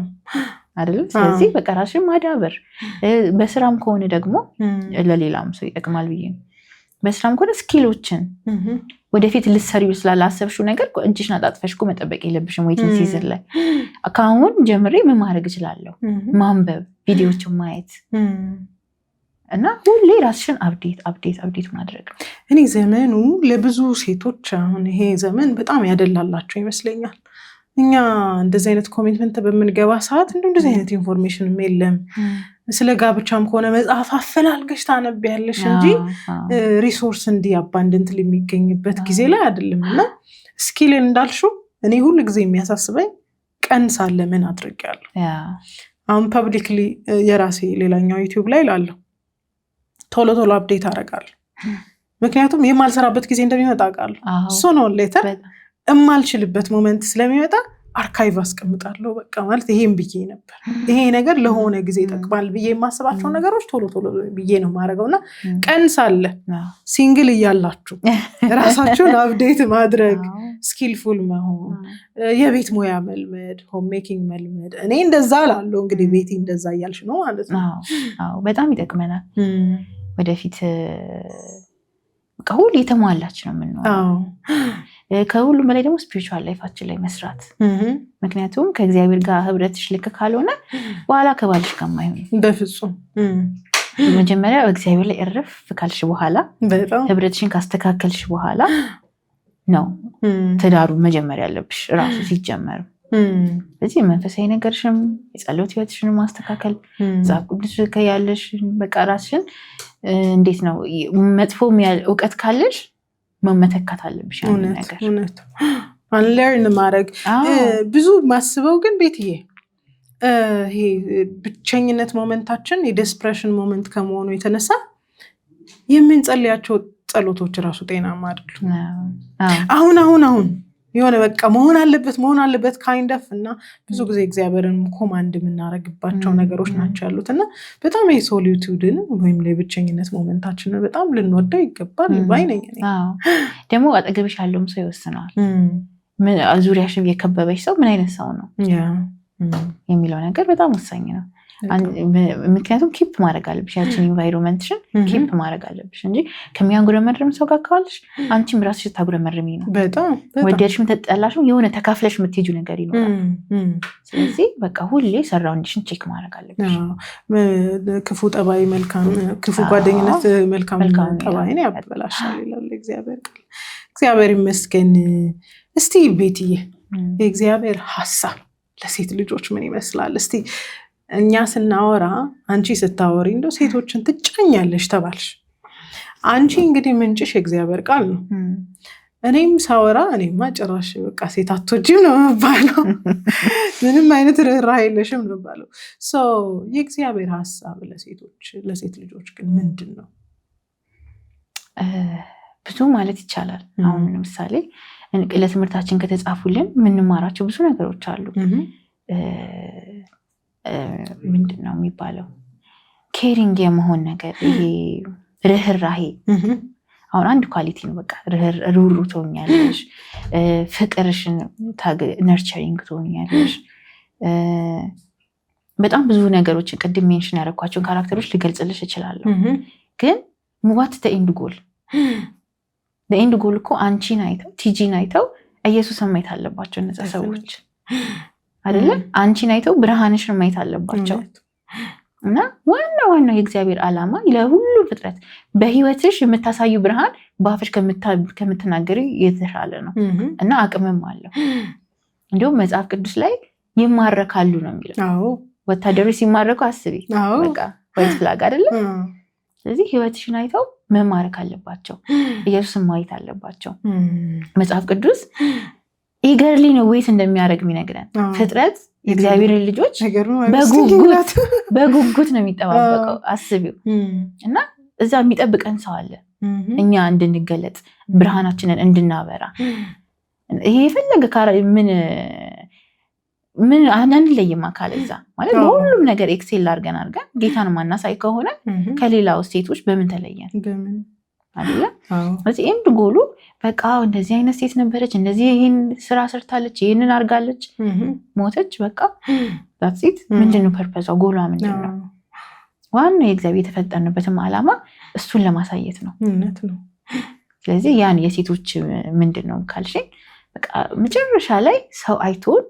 አይደለም። ስለዚህ በቃ ራስሽን ማዳበር በስራም ከሆነ ደግሞ ለሌላም ሰው ይጠቅማል ብዬ ነው። በስራም ከሆነ ስኪሎችን ወደፊት ልትሰሪው ስላላሰብሽው ነገር እጅሽን አጣጥፈሽ እኮ መጠበቅ የለብሽም። ዌይቲንግ ሲዝን ላይ ከአሁን ጀምሬ ምን ማድረግ እችላለሁ? ማንበብ፣ ቪዲዮዎችን ማየት እና ሁሌ ራስሽን አፕዴት ማድረግ ነው። እኔ ዘመኑ ለብዙ ሴቶች አሁን ይሄ ዘመን በጣም ያደላላቸው ይመስለኛል። እኛ እንደዚህ አይነት ኮሚትመንት በምንገባ ሰዓት እንደዚህ አይነት ኢንፎርሜሽንም የለም። ስለ ጋብቻም ከሆነ መጽሐፍ አፈላልገሽ ታነቢያለሽ እንጂ ሪሶርስ እንዲህ አባንደንት የሚገኝበት ጊዜ ላይ አይደለም። እና ስኪልን እንዳልሽው እኔ ሁሉ ጊዜ የሚያሳስበኝ ቀን ሳለ ምን አድርጌያለሁ። አሁን ፐብሊክሊ የራሴ ሌላኛው ዩቲዩብ ላይ ላለሁ ቶሎ አፕዴት አደርጋለሁ። ምክንያቱም የማልሰራበት ጊዜ እንደሚመጣ አውቃለሁ። እሱ ነው ሌተር እማልችልበት ሞመንት ስለሚመጣ አርካይቭ አስቀምጣለሁ። በቃ ማለት ይሄን ብዬ ነበር፣ ይሄ ነገር ለሆነ ጊዜ ይጠቅማል ብዬ የማስባቸው ነገሮች ቶሎ ብዬ ነው የማደርገውና ቀን ሳለ ሲንግል እያላችሁ ራሳችሁን አፕዴት ማድረግ፣ ስኪልፉል መሆን፣ የቤት ሙያ መልመድ፣ ሆም ሜኪንግ መልመድ። እኔ እንደዛ ላለው እንግዲህ ቤቴ እንደዛ እያልሽ ነው ማለት ነው። አዎ በጣም ይጠቅመናል። ወደፊት በቃ ሁሉ የተሟላች ነው የምንሆነው። ከሁሉም በላይ ደግሞ ስፒሪቹዋል ላይፋችን ላይ መስራት። ምክንያቱም ከእግዚአብሔር ጋር ህብረትሽ ልክ ካልሆነ በኋላ ከባልሽ ጋር ማይሆን በፍጹም። መጀመሪያ በእግዚአብሔር ላይ እረፍ ካልሽ በኋላ ህብረትሽን ካስተካከልሽ በኋላ ነው ትዳሩ መጀመሪያ ያለብሽ ራሱ ሲጀመር። ስለዚህ መንፈሳዊ ነገርሽም የጸሎት ህይወትሽን ማስተካከል፣ መጽሐፍ ቅዱስ ያለሽ በቃ ራስሽን እንዴት ነው መጥፎ እውቀት ካለሽ መመተካት አለብሽ። ነገር አንለርን ማድረግ ብዙ ማስበው ግን ቤትዬ ይሄ ብቸኝነት ሞመንታችን የዲስፕሬሽን ሞመንት ከመሆኑ የተነሳ የምንጸልያቸው ጸሎቶች ራሱ ጤናማ አይደሉም። አሁን የሆነ በቃ መሆን አለበት ካይንድ ኦፍ እና ብዙ ጊዜ እግዚአብሔርን ኮማንድ የምናደርግባቸው ነገሮች ናቸው ያሉት እና በጣም የሶሊቱድን ወይም ለብቸኝነት ሞመንታችንን በጣም ልንወደው ይገባል ባይነኝ። ደግሞ አጠገብሽ ያለውም ሰው ይወስነዋል። ዙሪያሽ የከበበሽ ሰው ምን አይነት ሰው ነው የሚለው ነገር በጣም ወሳኝ ነው። ምክንያቱም ኪፕ ማድረግ አለብሽ፣ ያችን ኢንቫይሮንመንትሽን ኪፕ ማድረግ አለብሽ እንጂ ከሚያንጉረመርም ሰው ጋር ካለሽ አንቺም ራስሽ ታጉረመርሚ ነው። ወደድሽም ተጠላሽም የሆነ ተካፍለሽ የምትሄጂው ነገር ይኖራል። ስለዚህ በቃ ሁሌ ሰራውንድሽን ቼክ ማድረግ አለብሽ። ክፉ ጠባይ መልካም፣ ክፉ ጓደኝነት መልካም ጠባይን ያበላሻል ይላል እግዚአብሔር ቃል። እግዚአብሔር ይመስገን። እስቲ ቤትዬ የእግዚአብሔር ሐሳብ ለሴት ልጆች ምን ይመስላል? እስቲ እኛ ስናወራ አንቺ ስታወሪ እንደው ሴቶችን ትጫኛለሽ ተባልሽ። አንቺ እንግዲህ ምንጭሽ የእግዚአብሔር ቃል ነው። እኔም ሳወራ እኔማ ጭራሽ በቃ ሴት አትወጂም ነው የምባለው። ምንም አይነት ርህራሄ የለሽም ነው የምባለው። የእግዚአብሔር ሐሳብ ለሴት ልጆች ግን ምንድን ነው? ብዙ ማለት ይቻላል። አሁን ለምሳሌ ለትምህርታችን ከተጻፉልን የምንማራቸው ብዙ ነገሮች አሉ። ምንድን ነው የሚባለው? ኬሪንግ የመሆን ነገር፣ ይሄ ርህራሄ አሁን አንድ ኳሊቲ ነው። በቃ ሩሩ ትሆኛለሽ፣ ፍቅርሽን ነርቸሪንግ ትሆኛለሽ። በጣም ብዙ ነገሮችን ቅድም ሜንሽን ያደረኳቸውን ካራክተሮች ልገልጽልሽ እችላለሁ። ግን ዋት ኤንድ ጎል ኤንድ ጎል እኮ አንቺን አይተው ቲጂን አይተው ኢየሱስን ማየት አለባቸው እነዛ ሰዎች አይደለም? አንቺን አይተው ብርሃንሽን ማየት አለባቸው። እና ዋናው የእግዚአብሔር ዓላማ ለሁሉ ፍጥረት በህይወትሽ የምታሳዩ ብርሃን በአፍሽ ከምትናገሪ የተሻለ ነው እና አቅምም አለው። እንዲሁም መጽሐፍ ቅዱስ ላይ ይማረካሉ ነው የሚለው። ወታደሮች ሲማረኩ አስቢ፣ በቃ ዋይት ፍላግ አይደለም? ስለዚህ ህይወትሽን አይተው መማረክ አለባቸው፣ ኢየሱስን ማየት አለባቸው። መጽሐፍ ቅዱስ ኢገርሊ ነው ወይት እንደሚያደርግ የሚነግረን። ፍጥረት የእግዚአብሔርን ልጆች በጉጉት ነው የሚጠባበቀው። አስቢው። እና እዛ የሚጠብቀን ሰው አለ እኛ እንድንገለጽ ብርሃናችንን እንድናበራ። ይሄ የፈለገ ምን አንለይም አካል እዛ ማለት ሁሉም ነገር ኤክሴል አድርገን ጌታን ማናሳይ ከሆነ ከሌላው ሴቶች በምን ተለየን አይደለ? ስለዚህ ኤንድ ጎሉ በቃ እንደዚህ አይነት ሴት ነበረች፣ እንደዚህ ይሄን ስራ ሰርታለች፣ ይሄንን አድርጋለች፣ ሞተች፣ በቃ ዛት ሴት ምንድነው ፐርፐዟ? ጎሏ ምንድነው? ዋናው የእግዚአብሔር የተፈጠርንበትም ዓላማ እሱን ለማሳየት ነው። እውነት ነው። ስለዚህ ያን የሴቶች ምንድነው ካልሽኝ በቃ መጨረሻ ላይ ሰው አይቶን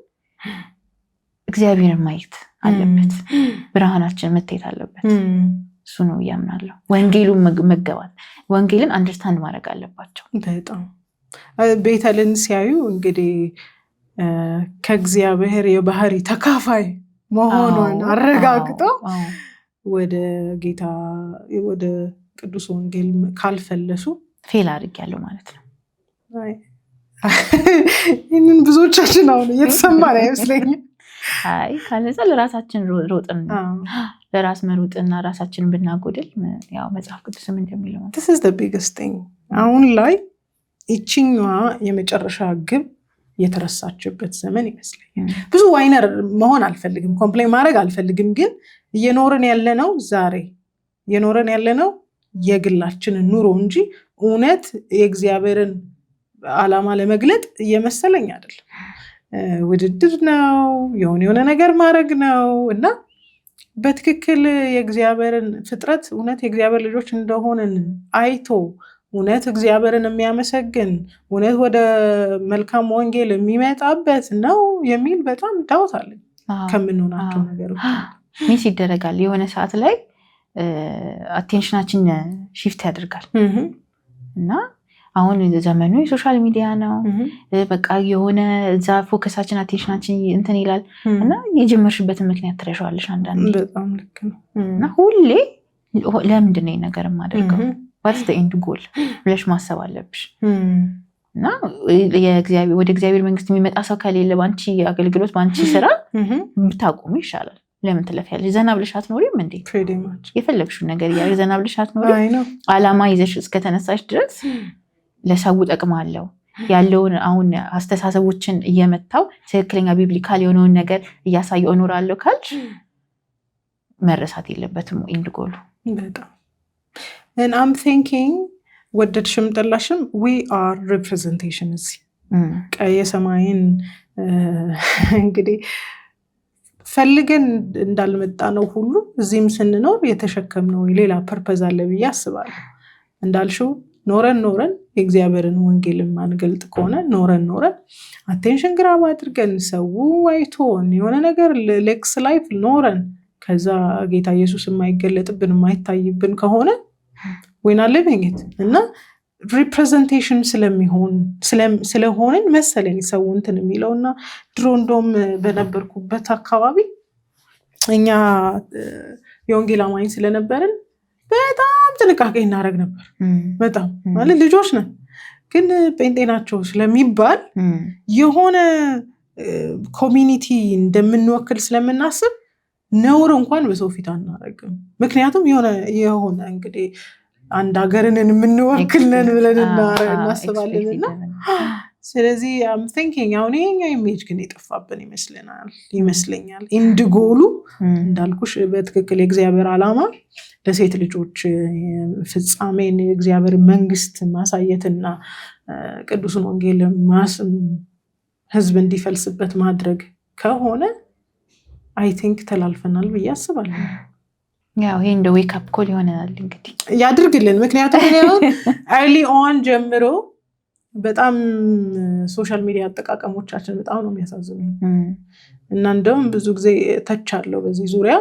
እግዚአብሔርን ማየት አለበት፣ ብርሃናችን መታየት አለበት። እሱ ነው ያምናለሁ። ወንጌሉን መገባት ወንጌልን አንደርስታንድ ማድረግ አለባቸው። በጣም ቤተልን ሲያዩ እንግዲህ ከእግዚአብሔር የባህሪ ተካፋይ መሆኗን አረጋግጠው ወደ ጌታ ወደ ቅዱስ ወንጌል ካልፈለሱ ፌል አድርጊያለሁ ማለት ነው። ይህንን ብዙዎቻችን አሁን እየተሰማን አይመስለኝም። አይ ካለዛ ለራሳችን ሮጥን ለራስ መሮጥና ራሳችንን ብናጎድል ያው መጽሐፍ ቅዱስም እንደሚለው this is the biggest thing። አሁን ላይ ይችኛዋ የመጨረሻ ግብ የተረሳችበት ዘመን ይመስለኛል። ብዙ ዋይነር መሆን አልፈልግም፣ ኮምፕሌን ማድረግ አልፈልግም። ግን እየኖርን ያለነው ዛሬ እየኖርን ያለነው የግላችንን ኑሮ እንጂ እውነት የእግዚአብሔርን ዓላማ ለመግለጥ እየመሰለኝ አይደለም። ውድድር ነው፣ የሆነ ነገር ማድረግ ነው እና በትክክል የእግዚአብሔርን ፍጥረት እውነት የእግዚአብሔር ልጆች እንደሆንን አይቶ እውነት እግዚአብሔርን የሚያመሰግን እውነት ወደ መልካም ወንጌል የሚመጣበት ነው የሚል በጣም ዳውት አለኝ ከምንሆናቸው ነገሮች። ሚስ ይደረጋል የሆነ ሰዓት ላይ አቴንሽናችን ሺፍት ያደርጋል እና አሁን ዘመኑ የሶሻል ሚዲያ ነው። በቃ የሆነ እዛ ፎከሳችን አቴንሽናችን እንትን ይላል እና የጀመርሽበትን ምክንያት ትረሻዋለሽ አንዳንዴ። በጣም ልክ ነው። እና ሁሌ ለምንድን ነው ነገር የማደርገው ዋትስ ዘ ኤንድ ጎል ብለሽ ማሰብ አለብሽ። እና ወደ እግዚአብሔር መንግስት የሚመጣ ሰው ከሌለ በአንቺ አገልግሎት በአንቺ ስራ ብታቆሚ ይሻላል። ለምን ትለፊያለሽ? ዘና ብለሽ አትኖሪም እንዴ? የፈለግሽውን ነገር እያደረግሽ ዘና ብለሽ አትኖሪም? ዓላማ ይዘሽ እስከተነሳሽ ድረስ ለሰው ጠቅማለሁ ያለውን አሁን አስተሳሰቦችን እየመታው ትክክለኛ ቢብሊካል የሆነውን ነገር እያሳየው እኖራለሁ ካልሽ መረሳት የለበትም ኢንድ ጎሉ። በጣም and I'm thinking ወደድሽም ጠላሽም we are representation እዚህ ቀይ ሰማይን እንግዲህ ፈልገን እንዳልመጣ ነው ሁሉ እዚህም ስንኖር የተሸከምነው ሌላ ፐርፐዝ አለ ብዬ አስባለሁ። እንዳልሽው ኖረን የእግዚአብሔርን ወንጌልን ማንገልጥ ከሆነ ኖረን አቴንሽን ግራብ አድርገን ሰው አይቶን የሆነ ነገር ሌክስ ላይፍ ኖረን ከዛ ጌታ ኢየሱስ የማይገለጥብን የማይታይብን ከሆነ ወይና ለበኝት እና ሪፕሬዘንቴሽን ስለሆንን መሰለኝ ሰው እንትን የሚለውና ድሮ እንደውም በነበርኩበት አካባቢ እኛ የወንጌል አማኝ ስለነበርን በጣም ጥንቃቄ እናደርግ ነበር። በጣም ማለት ልጆች ነን ግን ጴንጤ ናቸው ስለሚባል የሆነ ኮሚኒቲ እንደምንወክል ስለምናስብ ነውር እንኳን በሰው ፊት አናደርግም። ምክንያቱም የሆነ እንግዲህ አንድ ሀገርን የምንወክል ነን ብለን እናስባለንና ስለዚህ I'm thinking አሁን ይሄኛው ኢሜጅ ግን የጠፋብን ይመስለኛል። ኢንድ ጎሉ እንዳልኩሽ በትክክል የእግዚአብሔር ዓላማ ለሴት ልጆች ፍጻሜን የእግዚአብሔር መንግስት ማሳየትና ቅዱስን ወንጌል ህዝብ እንዲፈልስበት ማድረግ ከሆነ I think ተላልፈናል ብዬ አስባለሁ። ያው ይሄ እንደ ዌክ አፕ ኮል ይሆናል እንግዲህ ያድርግልን። ምክንያቱም ነው early on ጀምሮ በጣም ሶሻል ሚዲያ አጠቃቀሞቻችን በጣም ነው የሚያሳዝኑኝ እና እንደውም ብዙ ጊዜ ተቻለው በዚህ ዙሪያ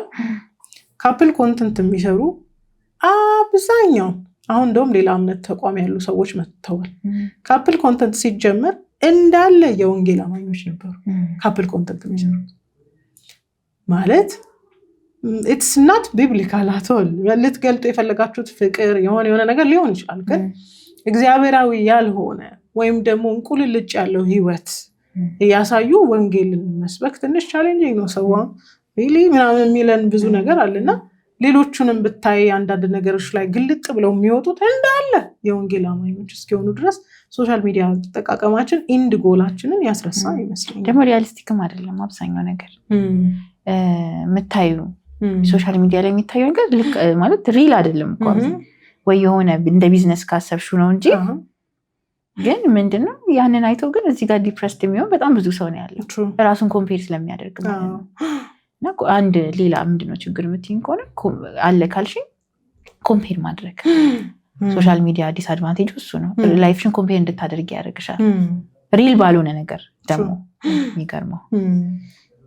ካፕል ኮንተንት የሚሰሩ አብዛኛው አሁን እንደውም ሌላ እምነት ተቋም ያሉ ሰዎች መጥተዋል። ካፕል ኮንተንት ሲጀመር እንዳለ የወንጌል አማኞች ነበሩ ካፕል ኮንተንት የሚሰሩት ማለት it's not biblical at all። ልትገልጡ የፈለጋችሁት ፍቅር የሆነ ነገር ሊሆን ይችላል ግን እግዚአብሔራዊ ያልሆነ ወይም ደግሞ እንቁልልጭ ያለው ህይወት ያሳዩ ወንጌልን መስበክ ትንሽ ቻሌንጂንግ ነው። ሰው really ምናምን የሚለን ብዙ ነገር አለና ሌሎቹንም ብታይ አንዳንድ ነገሮች ላይ ግልጥ ብለው የሚወጡት እንዳለ የወንጌል አማኞች እስኪሆኑ ድረስ ሶሻል ሚዲያ አጠቃቀማችን ኢንድ ጎላችንን ያስረሳ ይመስለኛል። ደግሞ ሪያሊስቲክም አይደለም አብዛኛው ነገር የምታዩ ሶሻል ሚዲያ ላይ የሚታየው ነገር ልክ ማለት ሪል አይደለም እኮ ወይ የሆነ እንደ ቢዝነስ ካሰብሽው ነው እንጂ ግን ምንድነው ያንን አይተው ግን እዚህ ጋር ዲፕረስድ የሚሆን በጣም ብዙ ሰው ነው ያለው ራሱን ኮምፔር ስለሚያደርግ ማለት ነው። እና አንድ ሌላ ምንድነው ችግር የምትይኝ ከሆነ አለ ካልሽኝ ኮምፔር ማድረግ ሶሻል ሚዲያ ዲስአድቫንቴጅ እሱ ነው። ላይፍሽን ኮምፔር እንድታደርጊ ያደርግሻል ሪል ባልሆነ ነገር ደግሞ የሚገርመው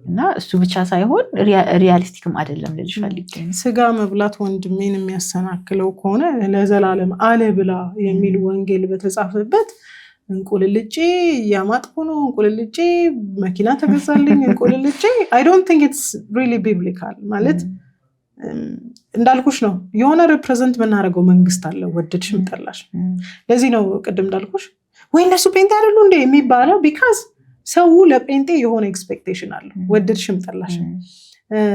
እና እሱ ብቻ ሳይሆን ሪያሊስቲክም አይደለም ልልሽ ፈልጌ ስጋ መብላት ወንድሜን የሚያሰናክለው ከሆነ ለዘላለም አለ ብላ የሚል ወንጌል በተጻፈበት እንቁልልጬ እያማጥኩ ነው እንቁልልጬ መኪና ተገዛልኝ እንቁልልጬ I don't think it's really biblical ማለት እንዳልኩሽ ነው የሆነ ሪፕሬዘንት የምናደርገው መንግስት አለ ወደድሽም ጠላሽ። ለዚህ ነው ቅድም እንዳልኩሽ ወይ እነሱ ፔንት አይደሉ እንደ የሚባለው ቢካዝ ሰው ለፔንቴ የሆነ ኤክስፔክቴሽን አለ ወደድሽም ጠላሽ።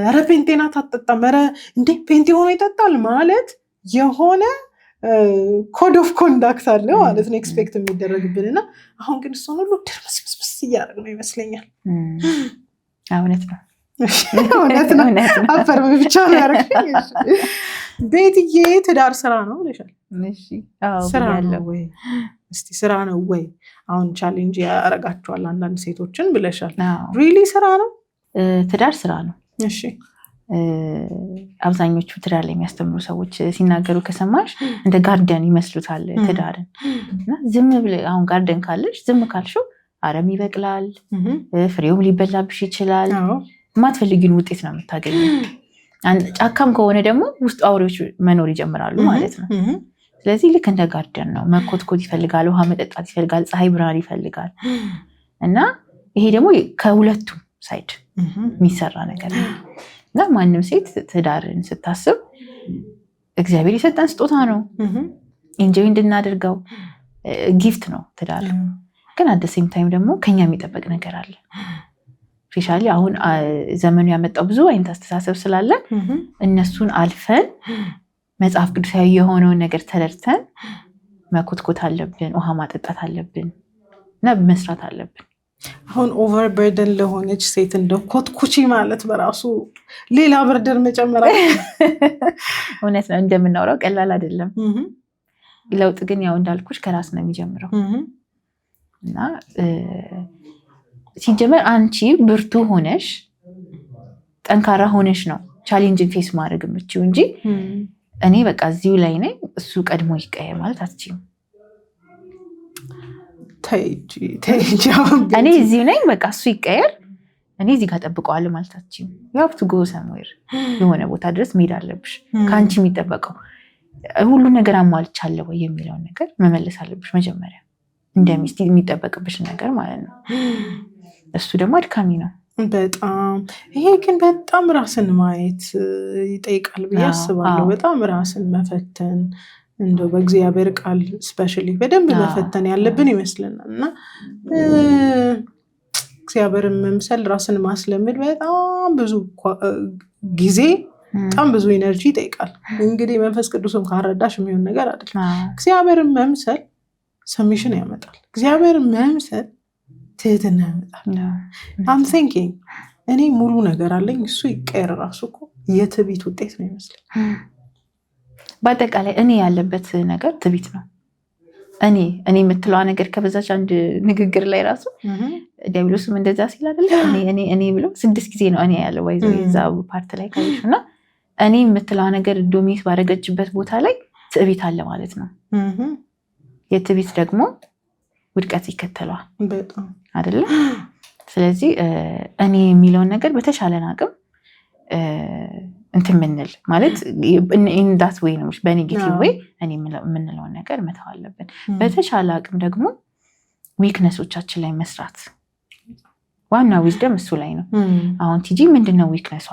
ኧረ ፔንቴና ታጠጣም ኧረ እንዴ ፔንቴ ሆኖ ይጠጣል ማለት የሆነ ኮድ ኦፍ ኮንዳክት አለ ማለት ነው ኤክስፔክት የሚደረግብንና አሁን ግን እሱን ሁሉ ድርምስምስ እያደረግ ነው ይመስለኛል። እውነት ነው እውነት ነው አፈርም ብቻ ነው ያደረግሽኝ። ቤትዬ ትዳር ስራ ነው ብለሻል። ስራ ነው ወይ እስቲ ስራ ነው ወይ አሁን ቻሌንጅ ያረጋቸዋል አንዳንድ ሴቶችን ብለሻል። ሪሊ ስራ ነው ትዳር ስራ ነው። እሺ አብዛኞቹ ትዳር ላይ የሚያስተምሩ ሰዎች ሲናገሩ ከሰማሽ እንደ ጋርደን ይመስሉታል ትዳርን እና ዝም ብለሽ አሁን ጋርደን ካለሽ ዝም ካልሽው አረም ይበቅላል ፍሬውም ሊበላብሽ ይችላል የማትፈልጊውን ውጤት ነው የምታገኘው። ጫካም ከሆነ ደግሞ ውስጥ አውሬዎች መኖር ይጀምራሉ ማለት ነው። ስለዚህ ልክ እንደ ጋርደን ነው መኮትኮት ይፈልጋል ውሃ መጠጣት ይፈልጋል ፀሐይ ብርሃን ይፈልጋል እና ይሄ ደግሞ ከሁለቱም ሳይድ የሚሰራ ነገር ነው እና ማንም ሴት ትዳርን ስታስብ እግዚአብሔር የሰጠን ስጦታ ነው ኢንጆይ እንድናደርገው ጊፍት ነው ትዳር። ግን አት ዘ ሴም ታይም ደግሞ ከኛ የሚጠበቅ ነገር አለ። ስፔሻሊ አሁን ዘመኑ ያመጣው ብዙ አይነት አስተሳሰብ ስላለ እነሱን አልፈን መጽሐፍ ቅዱሳዊ የሆነውን ነገር ተረድተን መኮትኮት አለብን ውሃ ማጠጣት አለብን እና መስራት አለብን። አሁን ኦቨር በርደን ለሆነች ሴት እንደው ኮትኩቺ ማለት በራሱ ሌላ በርደን መጨመር እውነት ነው እንደምናወራው ቀላል አይደለም። ለውጥ ግን ያው እንዳልኩሽ ከራስ ነው የሚጀምረው እና ሲጀመር አንቺ ብርቱ ሆነሽ ጠንካራ ሆነሽ ነው ቻሌንጅን ፌስ ማድረግ የምትችይው እንጂ እኔ በቃ እዚሁ ላይ ነኝ እሱ ቀድሞ ይቀየር ማለት አትችይም። እኔ እዚሁ ነኝ በቃ እሱ ይቀየር እኔ እዚህ ጋር ጠብቀዋለሁ ማለት አትችይም። you have to go somewhere የሆነ ቦታ ድረስ መሄድ አለብሽ። ከአንቺ የሚጠበቀው ሁሉ ነገር አሟልቻለሁ ወይ የሚለውን ነገር መመለስ አለብሽ መጀመሪያ እንደ ሚስት የሚጠበቅብሽ ነገር ማለት ነው። እሱ ደግሞ አድካሚ ነው በጣም። ይሄ ግን በጣም ራስን ማየት ይጠይቃል ብዬ አስባለሁ። በጣም ራስን መፈተን እንደው በእግዚአብሔር ቃል ስፔሻሊ በደንብ መፈተን ያለብን ይመስለናል እና እግዚአብሔርን መምሰል ራስን ማስለመድ በጣም ብዙ ጊዜ በጣም ብዙ ኢነርጂ ይጠይቃል። እንግዲህ መንፈስ ቅዱስም ካረዳሽ የሚሆን ነገር አይደለም። እግዚአብሔርን መምሰል ሰሚሽን ያመጣል። እግዚአብሔርን መምሰል ትህትና ያመጣል። I'm thinking እኔ ሙሉ ነገር አለኝ እሱ ይቀየር ራሱ እኮ የትዕቢት ውጤት ነው ይመስለኝ። በአጠቃላይ እኔ ያለበት ነገር ትዕቢት ነው። እኔ የምትለዋ ነገር ከበዛች አንድ ንግግር ላይ ራሱ ዲያብሎስም እንደዛ ሲል አይደለ እኔ ብሎ 6 ጊዜ ነው እኔ ያለው ወይ እዛ ፓርት ላይ ካይሽና እኔ የምትለዋ ነገር ዶሚኔት ባደረገችበት ቦታ ላይ ትዕቢት አለ ማለት ነው። የትዕቢት ደግሞ ውድቀት ይከተለዋል በጣም አይደለ? ስለዚህ እኔ የሚለውን ነገር በተሻለን አቅም እንትን ምንል ማለት ኢንዳት ወይ ነው በኔጌቲቭ ወይ እኔ የምንለውን ነገር መተው አለብን። በተሻለ አቅም ደግሞ ዊክነሶቻችን ላይ መስራት ዋና ዊዝደም እሱ ላይ ነው። አሁን ቲጂ ምንድነው ዊክነሷ?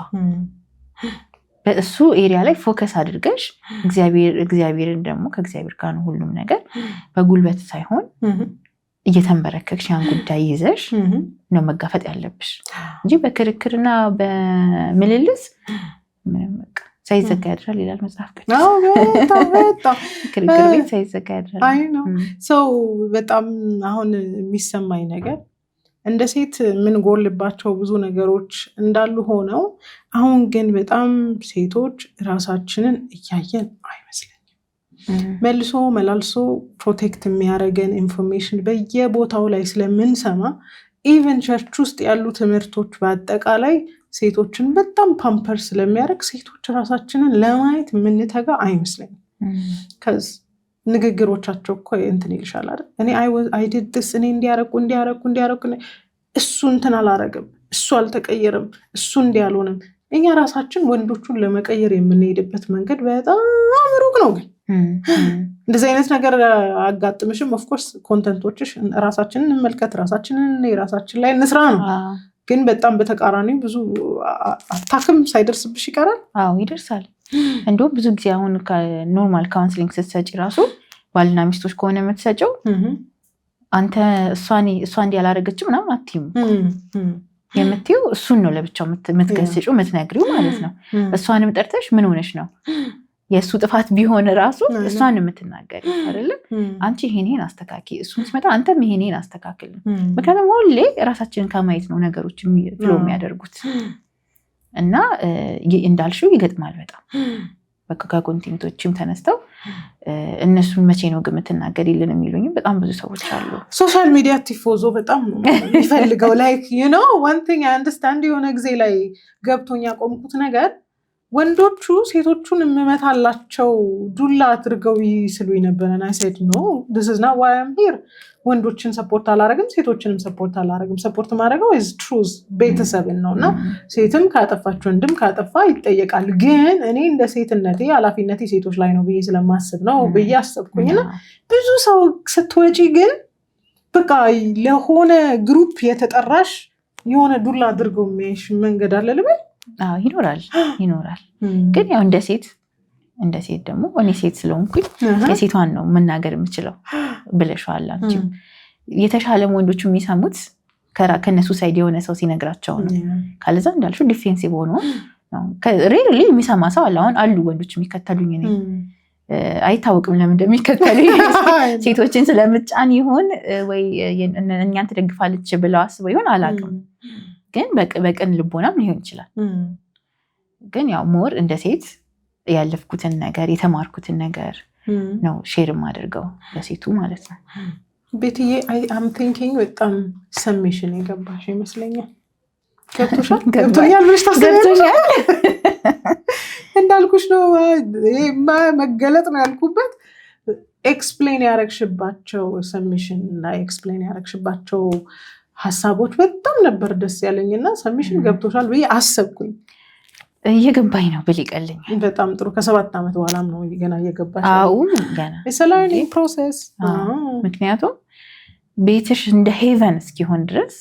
በእሱ ኤሪያ ላይ ፎከስ አድርገሽ እግዚአብሔርን ደግሞ ከእግዚአብሔር ጋር ነው ሁሉም ነገር በጉልበት ሳይሆን እየተንበረከክሽ ያን ጉዳይ ይዘሽ ነው መጋፈጥ ያለብሽ እንጂ በክርክርና በምልልስ ምንም በቃ ሳይዘጋ ያድራል ይላል መጽሐፍ ቅዱስ። አዎ በጣም ክርክር ቤት ሳይዘጋ ያድራል። አይ ነው ሰው በጣም አሁን የሚሰማኝ ነገር እንደ ሴት ምን ጎልባቸው ብዙ ነገሮች እንዳሉ ሆነው አሁን ግን በጣም ሴቶች ራሳችንን እያየን አይመስለኝም። መልሶ መላልሶ ፕሮቴክት የሚያደርገን ኢንፎርሜሽን በየቦታው ላይ ስለምንሰማ ኢቨን ቸርች ውስጥ ያሉ ትምህርቶች በአጠቃላይ ሴቶችን በጣም ፓምፐር ስለሚያደርግ ሴቶች ራሳችንን ለማየት የምንተጋ አይመስለኝም። ከዚ ንግግሮቻቸው እኮ እንትን ይልሻል አይደል? እኔ አይድድስ እኔ እንዲያረኩ እሱ እንትን አላረግም፣ እሱ አልተቀየርም፣ እሱ እንዲያልሆንም እኛ ራሳችን ወንዶቹን ለመቀየር የምንሄድበት መንገድ በጣም ሩቅ ነው። ግን እንደዚህ አይነት ነገር አጋጥምሽም? ኦፍኮርስ ኮንተንቶችሽ ራሳችንን እንመልከት፣ ራሳችንን የራሳችን ላይ እንስራ ነው። ግን በጣም በተቃራኒ ብዙ አታክም ሳይደርስብሽ ይቀራል። አዎ ይደርሳል። እንደውም ብዙ ጊዜ አሁን ኖርማል ካውንስሊንግ ስትሰጪ ራሱ ባልና ሚስቶች ከሆነ የምትሰጪው አንተ እሷ እንዲህ ያላረገችው ምናምን አትይም የምትይው እሱን ነው ለብቻው የምትገስጪው የምትነግሪው ማለት ነው። እሷንም ጠርተሽ ምን ሆነሽ ነው የእሱ ጥፋት ቢሆን ራሱ እሷን የምትናገሪ አይደለ? አንቺ ይሄን አስተካኪ፣ እሱን ሲመጣ አንተም ይሄን አስተካክል። ምክንያቱም ሁሌ ራሳችንን ከማየት ነው ነገሮች ፍሎ የሚያደርጉት እና እንዳልሽው ይገጥማል በጣም በቃ ከኮንቴንቶችም ተነስተው እነሱን መቼ ነው ግን የምትናገሪልን የሚሉኝም በጣም ብዙ ሰዎች አሉ። ሶሻል ሚዲያ ቲፎዞ በጣም የሚፈልገው ላይክ ዋን ቲንግ አይ አንደርስታንድ የሆነ ጊዜ ላይ ገብቶኝ ያቆምኩት ነገር ወንዶቹ ሴቶቹን የምመታላቸው ዱላ አድርገው ይስሉኝ ነበር። እና አይሰድ ኖ this is not why I'm here። ወንዶችን ሰፖርት አላረግም፣ ሴቶችንም ሰፖርት አላረግም። ሰፖርት ማድረገው is truth ቤተሰብን ነው እና ሴትም ካጠፋች ወንድም ካጠፋ ይጠየቃል። ግን እኔ እንደ ሴትነቴ ኃላፊነቴ ሴቶች ላይ ነው ብዬ ስለማስብ ነው ብዬ አሰብኩኝና ብዙ ሰው ስትወጪ ግን በቃ ለሆነ ግሩፕ የተጠራሽ የሆነ ዱላ አድርገው የሚያይሽ መንገድ አለ ልበል። ይኖራል። ግን ያው እንደ ሴት ደግሞ እኔ ሴት ስለሆንኩኝ የሴቷን ነው መናገር የምችለው ብለሽዋል አንቺ። የተሻለም ወንዶቹ የሚሰሙት ከነሱ ሳይድ የሆነ ሰው ሲነግራቸው ነው። ካለዛ እንዳልሽው ዲፌንሲቭ ሆኖ ነው። ሬርሊ የሚሰማ ሰው አለ። አሁን አሉ ወንዶች የሚከተሉኝ እኔ አይታወቅም ለምን እንደሚከተሉኝ ሴቶችን ስለምጫን ይሆን ወይ እኛን ትደግፋለች ብለው አስበው ይሆን አላውቅም። ግን በቅን ልቦናም ሊሆን ይችላል። ግን ያው ሞር እንደ ሴት ያለፍኩትን ነገር የተማርኩትን ነገር ነው ሼር የማደርገው ለሴቱ ማለት ነው። ቤትዬ አም ቲንኪንግ በጣም ሰሚሽን የገባሽ ይመስለኛል። ገብቶኛል ብለሽ ታስቢያለሽ? እንዳልኩሽ ነው መገለጥ ነው ያልኩበት። ኤክስፕሌን ያረግሽባቸው ሰሚሽን ላይ ኤክስፕሌን ያረግሽባቸው ሀሳቦች በጣም ነበር ደስ ያለኝና ሰሚሽን ገብቶሻል ብዬ አሰብኩኝ። እየገባኝ ነው ብል ይቀልኝ። በጣም ጥሩ። ከ7 ዓመት በኋላም ነው ገና እየገባሽ? አዎ ገና የሰላርኒንግ ፕሮሰስ። ምክንያቱም ቤትሽ እንደ ሄቨን እስኪሆን ድረስ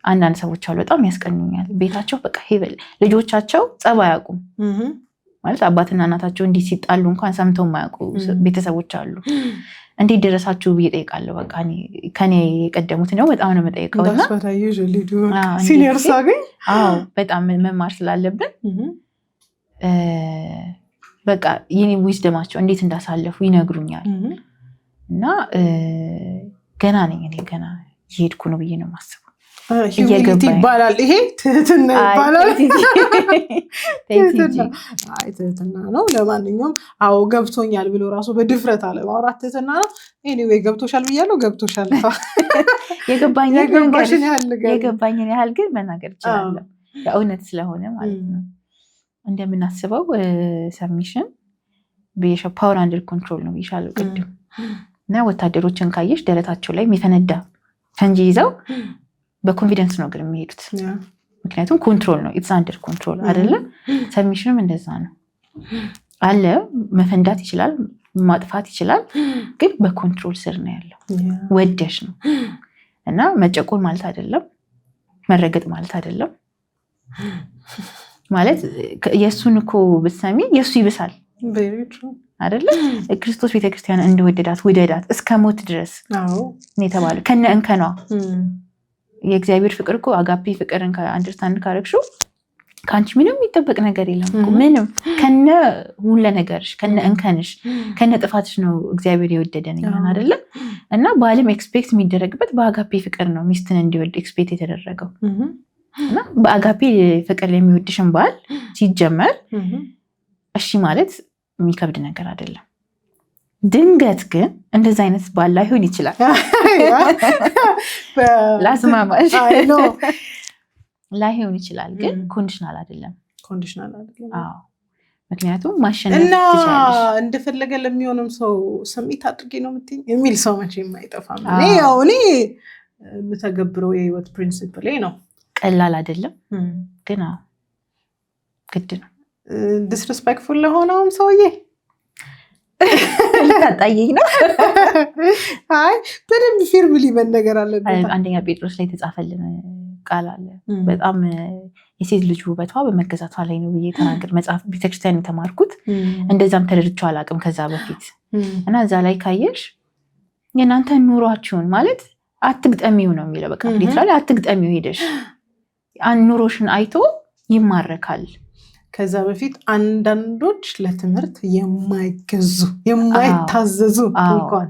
አንዳንድ ሰዎች አሉ በጣም ያስቀኑኛል። ቤታቸው በቃ ሄቨን፣ ልጆቻቸው ጸብ አያውቁም ማለት አባትና እናታቸው እንዲህ ሲጣሉ እንኳን ሰምተው የማያውቁ ቤተሰቦች አሉ። እንዴት ደረሳችሁ ብዬ እጠይቃለሁ። በቃ ከኔ የቀደሙት ነው በጣም ነው የምጠይቀውና ሲኒየር ሳገኝ በጣም መማር ስላለብን በቃ የኔ ዊዝደማቸው እንዴት እንዳሳለፉ ይነግሩኛል። እና ገና ነኝ እኔ ገና እየሄድኩ ነው ብዬ ነው የማስበው። ሂዩሚሊቲ ይባላል ይሄ ትህትና ይባላል። ትህትና ነው። ለማንኛውም አዎ ገብቶኛል ብሎ ራሱ በድፍረት አለ ማውራት ትህትና ነው። ኤኒዌይ ገብቶሻል ብያለሁ። ገብቶሻል። የገባኝን ያህል ግን መናገር እችላለሁ የእውነት ስለሆነ ማለት ነው። እንደምናስበው ሰብሚሽን ፓወር አንደር ኮንትሮል ነው ይሻለው ቅድም። እና ወታደሮችን ካየሽ ደረታቸው ላይ የሚፈነዳ ፈንጂ ይዘው በኮንፊደንስ ነው ግን የሚሄዱት። ምክንያቱም ኮንትሮል ነው፣ ኢትስ አንደር ኮንትሮል አይደለም። ሰብሚሽንም እንደዛ ነው አለ። መፈንዳት ይችላል፣ ማጥፋት ይችላል፣ ግን በኮንትሮል ስር ነው ያለው። ወደሽ ነው እና መጨቆን ማለት አይደለም፣ መረገጥ ማለት አይደለም። ማለት የእሱን እኮ ብትሰሚ የእሱ ይብሳል አይደለም። ክርስቶስ ቤተክርስቲያን እንደወደዳት ውደዳት እስከ ሞት ድረስ የተባለ ከነ እንከኗ። የእግዚአብሔር ፍቅር እኮ አጋፔ ፍቅርን አንደርስታንድ ካረግሽው ከአንቺ ምንም የሚጠበቅ ነገር የለም እኮ ምንም። ከነ ሁለ ነገርሽ ከነ እንከንሽ ከነ ጥፋትሽ ነው እግዚአብሔር የወደደን እኛን አይደለ? እና ባልም ኤክስፔክት የሚደረግበት በአጋፔ ፍቅር ነው ሚስትን እንዲወድ ኤክስፔክት የተደረገው። እና በአጋፔ ፍቅር የሚወድሽን ባል ሲጀመር እሺ ማለት የሚከብድ ነገር አይደለም። ድንገት ግን እንደዚህ አይነት ባል ላይሆን ይችላል። ላስማማሽ ላይሆን ይችላል፣ ግን ኮንዲሽናል አይደለም። ምክንያቱም ማሸነፍ ትችላለሽ። እንደፈለገ ለሚሆንም ሰው ስሜት አድርጌ ነው የምትይኝ የሚል ሰው መቼም አይጠፋም። እኔ የምተገብረው የህይወት ፕሪንሲፕል ነው። ቀላል አይደለም፣ ግን ግድ ነው። ዲስሪስፔክትፉል ለሆነውም ሰውዬ ልታጣየኝ ነው። አይ በደንብ ፊርምሊ መነገር አለበት። አንደኛ ጴጥሮስ ላይ የተጻፈልን ቃል አለ። በጣም የሴት ልጅ ውበቷ በመገዛቷ ላይ ነው ብዬ ተናገር መጽሐፍ ቤተክርስቲያን የተማርኩት እንደዛም ተደርቻው አላውቅም ከዛ በፊት። እና እዛ ላይ ካየሽ የእናንተ ኑሯችሁን ማለት አትግጠሚው ነው የሚለው። በቃ ሊትራሊ አትግጠሚው፣ ሄደሽ ኑሮሽን አይቶ ይማረካል። ከዛ በፊት አንዳንዶች ለትምህርት የማይገዙ የማይታዘዙ እንኳን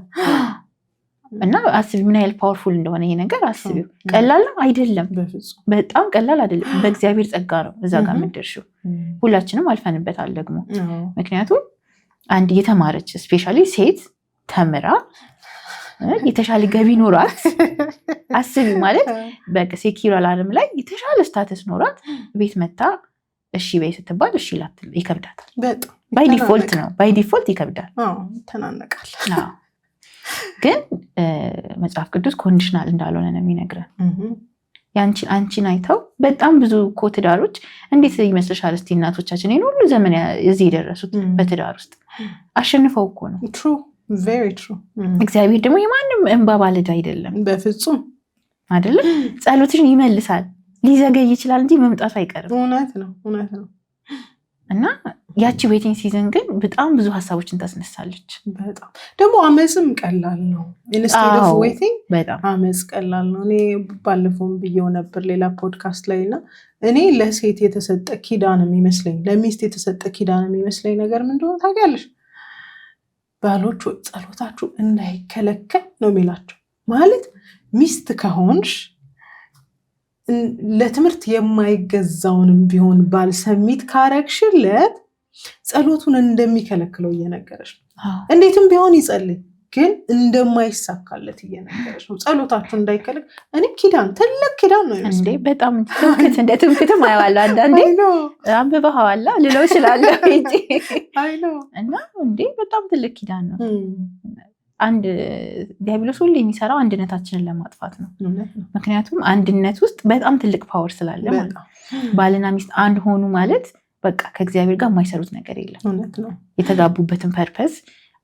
እና አስቢ ምን ያህል ፓወርፉል እንደሆነ ይሄ ነገር አስቢው። ቀላል አይደለም፣ በጣም ቀላል አይደለም። በእግዚአብሔር ጸጋ ነው እዛ ጋር የምትደርሺው። ሁላችንም አልፈንበታል ደግሞ። ምክንያቱም አንድ የተማረች ስፔሻሊ ሴት ተምራ የተሻለ ገቢ ኖራት አስቢ ማለት በቃ ሴኪራል ዓለም ላይ የተሻለ ስታተስ ኖራት ቤት መታ እሺ በይ ስትባል እሺ ላትል ይከብዳታል። ባይ ዲፎልት ነው፣ ባይ ዲፎልት ይከብዳል፣ ተናነቃል። ግን መጽሐፍ ቅዱስ ኮንዲሽናል እንዳልሆነ ነው የሚነግረን። አንቺን አይተው በጣም ብዙ እኮ ትዳሮች እንዴት ይመስልሻል? እስቲ እናቶቻችን ይህን ሁሉ ዘመን እዚህ የደረሱት በትዳር ውስጥ አሸንፈው እኮ ነው። እግዚአብሔር ደግሞ የማንም እንባ ባለዕዳ አይደለም፣ በፍጹም አይደለም። ጸሎትሽን ይመልሳል። ሊዘገይ ይችላል እንጂ መምጣቱ አይቀርም። እውነት ነው። እና ያቺ ዌቲንግ ሲዝን ግን በጣም ብዙ ሀሳቦችን ታስነሳለች። በጣም ደግሞ አመፅም ቀላል ነው። ኢንስቴድ ኦፍ ዌቲንግ አመፅ ቀላል ነው። እኔ ባለፈውም ብዬው ነበር ሌላ ፖድካስት ላይ እና እኔ ለሴት የተሰጠ ኪዳን የሚመስለኝ ለሚስት የተሰጠ ኪዳን የሚመስለኝ ነገር ምን እንደሆነ ታውቂያለሽ? ባሎች ጸሎታችሁ እንዳይከለከል ነው የሚላቸው። ማለት ሚስት ከሆንሽ ለትምህርት የማይገዛውንም ቢሆን ባል ሰሚት ካረግሽለት ጸሎቱን እንደሚከለክለው እየነገረሽ ነው። እንዴትም ቢሆን ይጸልይ፣ ግን እንደማይሳካለት እየነገረሽ ነው። ጸሎታችሁ እንዳይከለክ እኔ ኪዳን ትልቅ ኪዳን ነው እንዴ! በጣም ትምክት እንደ ትምክትም አየዋለሁ አንዳንዴ። አንብበኸዋላ ልለው እችላለሁ እንጂ እና እንዴ በጣም ትልቅ ኪዳን ነው። አንድ ዲያብሎስ ሁሉ የሚሰራው አንድነታችንን ለማጥፋት ነው። ምክንያቱም አንድነት ውስጥ በጣም ትልቅ ፓወር ስላለ ማለት ነው። ባልና ሚስት አንድ ሆኑ ማለት በቃ ከእግዚአብሔር ጋር የማይሰሩት ነገር የለም። የተጋቡበትን ፐርፐስ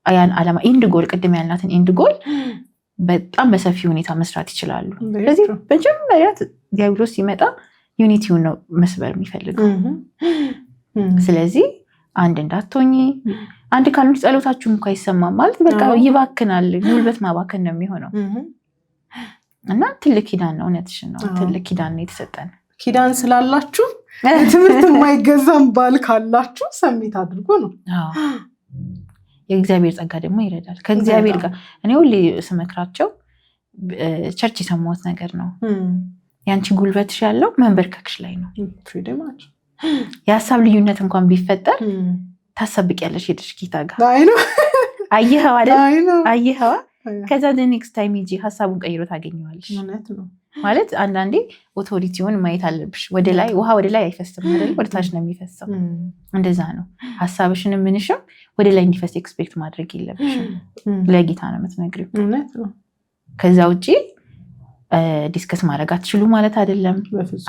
ያን ዓላማ ኢንድ ጎል ቅድም ያልናትን ኢንድ ጎል በጣም በሰፊ ሁኔታ መስራት ይችላሉ። ስለዚህ መጀመሪያ ዲያብሎስ ሲመጣ ዩኒቲውን ነው መስበር የሚፈልገው። ስለዚህ አንድ እንዳትሆኚ አንድ ካልሆንሽ ጸሎታችሁም እንኳ አይሰማም ማለት በቃ ይባክናል። ጉልበት ማባከን ነው የሚሆነው። እና ትልቅ ኪዳን ነው። እውነትሽን ነው። ትልቅ ኪዳን ነው የተሰጠን። ኪዳን ስላላችሁ ትምህርት የማይገዛም ባል ካላችሁ ሰሚት አድርጎ ነው። የእግዚአብሔር ጸጋ ደግሞ ይረዳል። ከእግዚአብሔር ጋር እኔ ሁሌ ስመክራቸው ቸርች የሰማሁት ነገር ነው። ያንቺ ጉልበትሽ ያለው መንበርከክሽ ላይ ነው። የሀሳብ ልዩነት እንኳን ቢፈጠር ታሰብቂያለሽ ሄደሽ ጌታ ጋር አየኸው አይደል? አየኸዋ ከዛ ኔክስት ታይም ሂጂ ሀሳቡን ቀይሮ ታገኘዋለሽ ማለት። አንዳንዴ ኦቶሪቲውን ማየት አለብሽ። ወደ ላይ ውሃ ወደ ላይ አይፈስም አይደል? ወደ ታች ነው የሚፈሰው። እንደዛ ነው። ሀሳብሽን ምንሽም ወደ ላይ እንዲፈስ ኤክስፔክት ማድረግ የለብሽም። ለጌታ ነው የምትነግሪው። ከዛ ውጪ ዲስከስ ማድረግ አትችሉ ማለት አይደለም።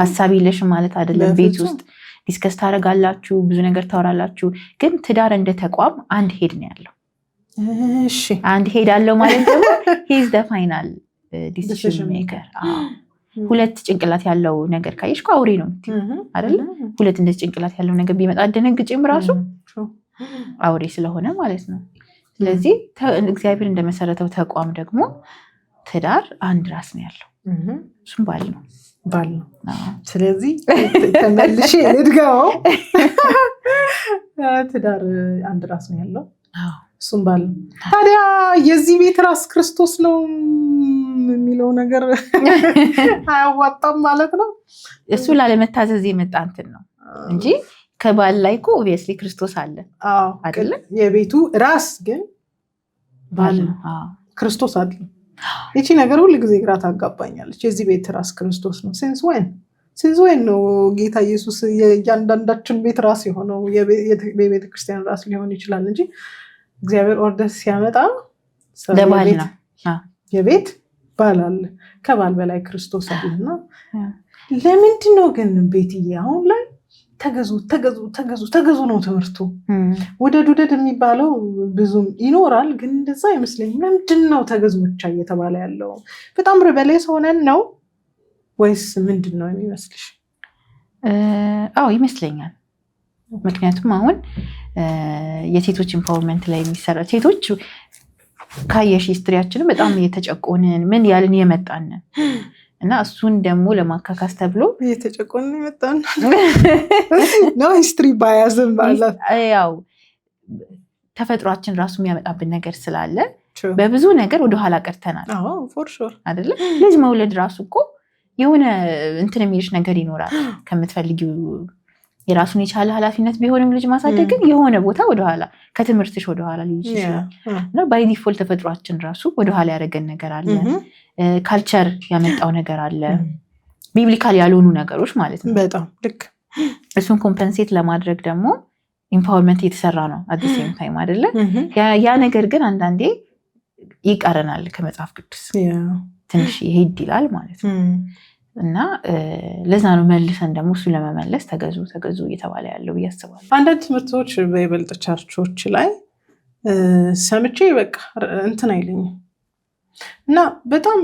ሀሳብ የለሽም ማለት አይደለም። ቤት ውስጥ ዲስከስ ታደርጋላችሁ፣ ብዙ ነገር ታወራላችሁ። ግን ትዳር እንደ ተቋም አንድ ሄድ ነው ያለው። አንድ ሄድ አለው ማለት ደግሞ ሂዝ ዘ ፋይናል ዲሲዥን ሜከር። ሁለት ጭንቅላት ያለው ነገር ካየሽ እኮ አውሬ ነው አይደል? ሁለት እንደዚህ ጭንቅላት ያለው ነገር ቢመጣ አደነግጭም ራሱ አውሬ ስለሆነ ማለት ነው። ስለዚህ እግዚአብሔር እንደመሰረተው ተቋም ደግሞ ትዳር አንድ ራስ ነው ያለው። እሱም ባል ነው። ስለዚህ ተመልሼ ልድጋው ትዳር አንድ ራስ ነው ያለው፣ እሱም ባል ነው። ታዲያ የዚህ ቤት ራስ ክርስቶስ ነው የሚለው ነገር አያዋጣም ማለት ነው። እሱ ላለመታዘዝ የመጣ እንትን ነው እንጂ ከባል ላይ እኮ ኦብቪየስሊ ክርስቶስ አለ አይደለ? የቤቱ ራስ ግን ባል ነው፣ ክርስቶስ አለ። ይቺ ነገር ሁሉ ጊዜ ግራ ታጋባኛለች። የዚህ ቤት ራስ ክርስቶስ ነው። ሲንስ ወይን ነው ጌታ ኢየሱስ የእያንዳንዳችን ቤት ራስ የሆነው? የቤተ ክርስቲያን ራስ ሊሆን ይችላል እንጂ እግዚአብሔር ኦርደር ሲያመጣ ለባል ነው። የቤት ባል አለ፣ ከባል በላይ ክርስቶስ አለና ለምንድን ነው ግን ቤትዬ አሁን ላይ ተገዙ ነው ትምህርቱ? ውደድ የሚባለው ብዙም ይኖራል፣ ግን እንደዛ አይመስለኝም። ለምንድን ነው ተገዙ ብቻ እየተባለ ያለው? በጣም ሪበሌስ ሆነን ነው ወይስ ምንድን ነው የሚመስልሽ? አዎ ይመስለኛል። ምክንያቱም አሁን የሴቶች ኢምፓወርመንት ላይ የሚሰራ ሴቶች ካየሽ ሂስትሪያችንን በጣም እየተጨቆንን ምን ያልን የመጣንን እና እሱን ደግሞ ለማካካስ ተብሎ እየተጨቆንን የመጣን ነው። ሂስትሪ ባያዝም ማለት ያው ተፈጥሯችን ራሱ የሚያመጣብን ነገር ስላለ በብዙ ነገር ወደኋላ ቀርተናል አይደለ? ልጅ መውለድ ራሱ እኮ የሆነ እንትን የሚልሽ ነገር ይኖራል። ከምትፈልጊው የራሱን የቻለ ኃላፊነት ቢሆንም ልጅ ማሳደግ ግን የሆነ ቦታ ወደኋላ ከትምህርትሽ ወደኋላ ልጅ ይችላል እና ባይ ዲፎልት ተፈጥሯችን ራሱ ወደኋላ ያደረገን ነገር አለ። ካልቸር ያመጣው ነገር አለ፣ ቢብሊካል ያልሆኑ ነገሮች ማለት ነው። በጣም ልክ። እሱን ኮምፐንሴት ለማድረግ ደግሞ ኢምፓወርመንት እየተሰራ ነው አት ሴም ታይም አይደለ? ያ ነገር ግን አንዳንዴ ይቀረናል ከመጽሐፍ ቅዱስ ትንሽ ይሄድ ይላል ማለት ነው። እና ለዛ ነው መልሰን ደግሞ እሱ ለመመለስ ተገዙ እየተባለ ያለው ብዬ አስባለሁ። አንዳንድ ትምህርቶች በይበልጥ ቸርቾች ላይ ሰምቼ በቃ እንትን አይለኝም እና በጣም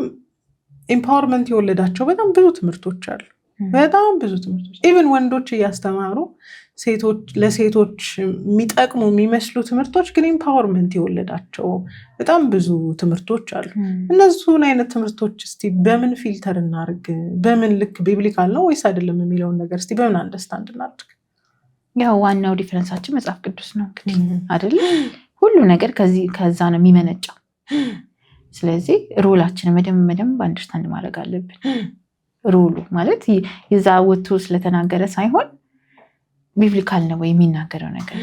ኢምፓወርመንት የወለዳቸው በጣም ብዙ ትምህርቶች አሉ። በጣም ብዙ ትምህርቶች ኢቨን ወንዶች እያስተማሩ ለሴቶች የሚጠቅሙ የሚመስሉ ትምህርቶች ግን ኢምፓወርመንት የወለዳቸው በጣም ብዙ ትምህርቶች አሉ። እነሱን አይነት ትምህርቶች እስቲ በምን ፊልተር እናርግ? በምን ልክ ቢብሊካል ነው ወይስ አይደለም የሚለውን ነገር እስቲ በምን አንደርስታንድ እናድርግ? ያው ዋናው ዲፈረንሳችን መጽሐፍ ቅዱስ ነው እንግዲህ አይደል? ሁሉ ነገር ከዛ ነው የሚመነጨው። ስለዚህ ሩላችንን መደም አንደርስታንድ ማድረግ አለብን። ሩሉ ማለት የዛ ወጥቶ ስለተናገረ ሳይሆን ቢብሊካል ነው ወይ የሚናገረው ነገር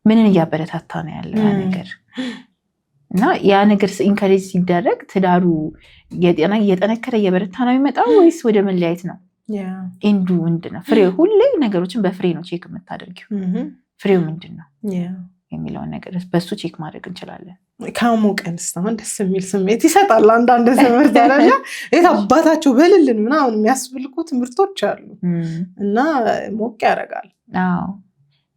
ምንን እያበረታታ ነው ያለው ያ ነገር እና ያ ነገር ኢንካሬጅ ሲደረግ ትዳሩ እየጠነከረ እየበረታ ነው የሚመጣው ወይስ ወደ መለያየት ነው? ኤንዱ ምንድን ነው? ፍሬው ሁሌ ነገሮችን በፍሬ ነው ቼክ የምታደርጊው። ፍሬው ምንድን ነው የሚለውን ነገር በሱ ቼክ ማድረግ እንችላለን። ከሞቀን እስካሁን ደስ የሚል ስሜት ይሰጣል። አንዳንድ ትምህርት አለ የት አባታቸው በልልን ምናምን የሚያስብልቁ ትምህርቶች አሉ እና ሞቅ ያደርጋል።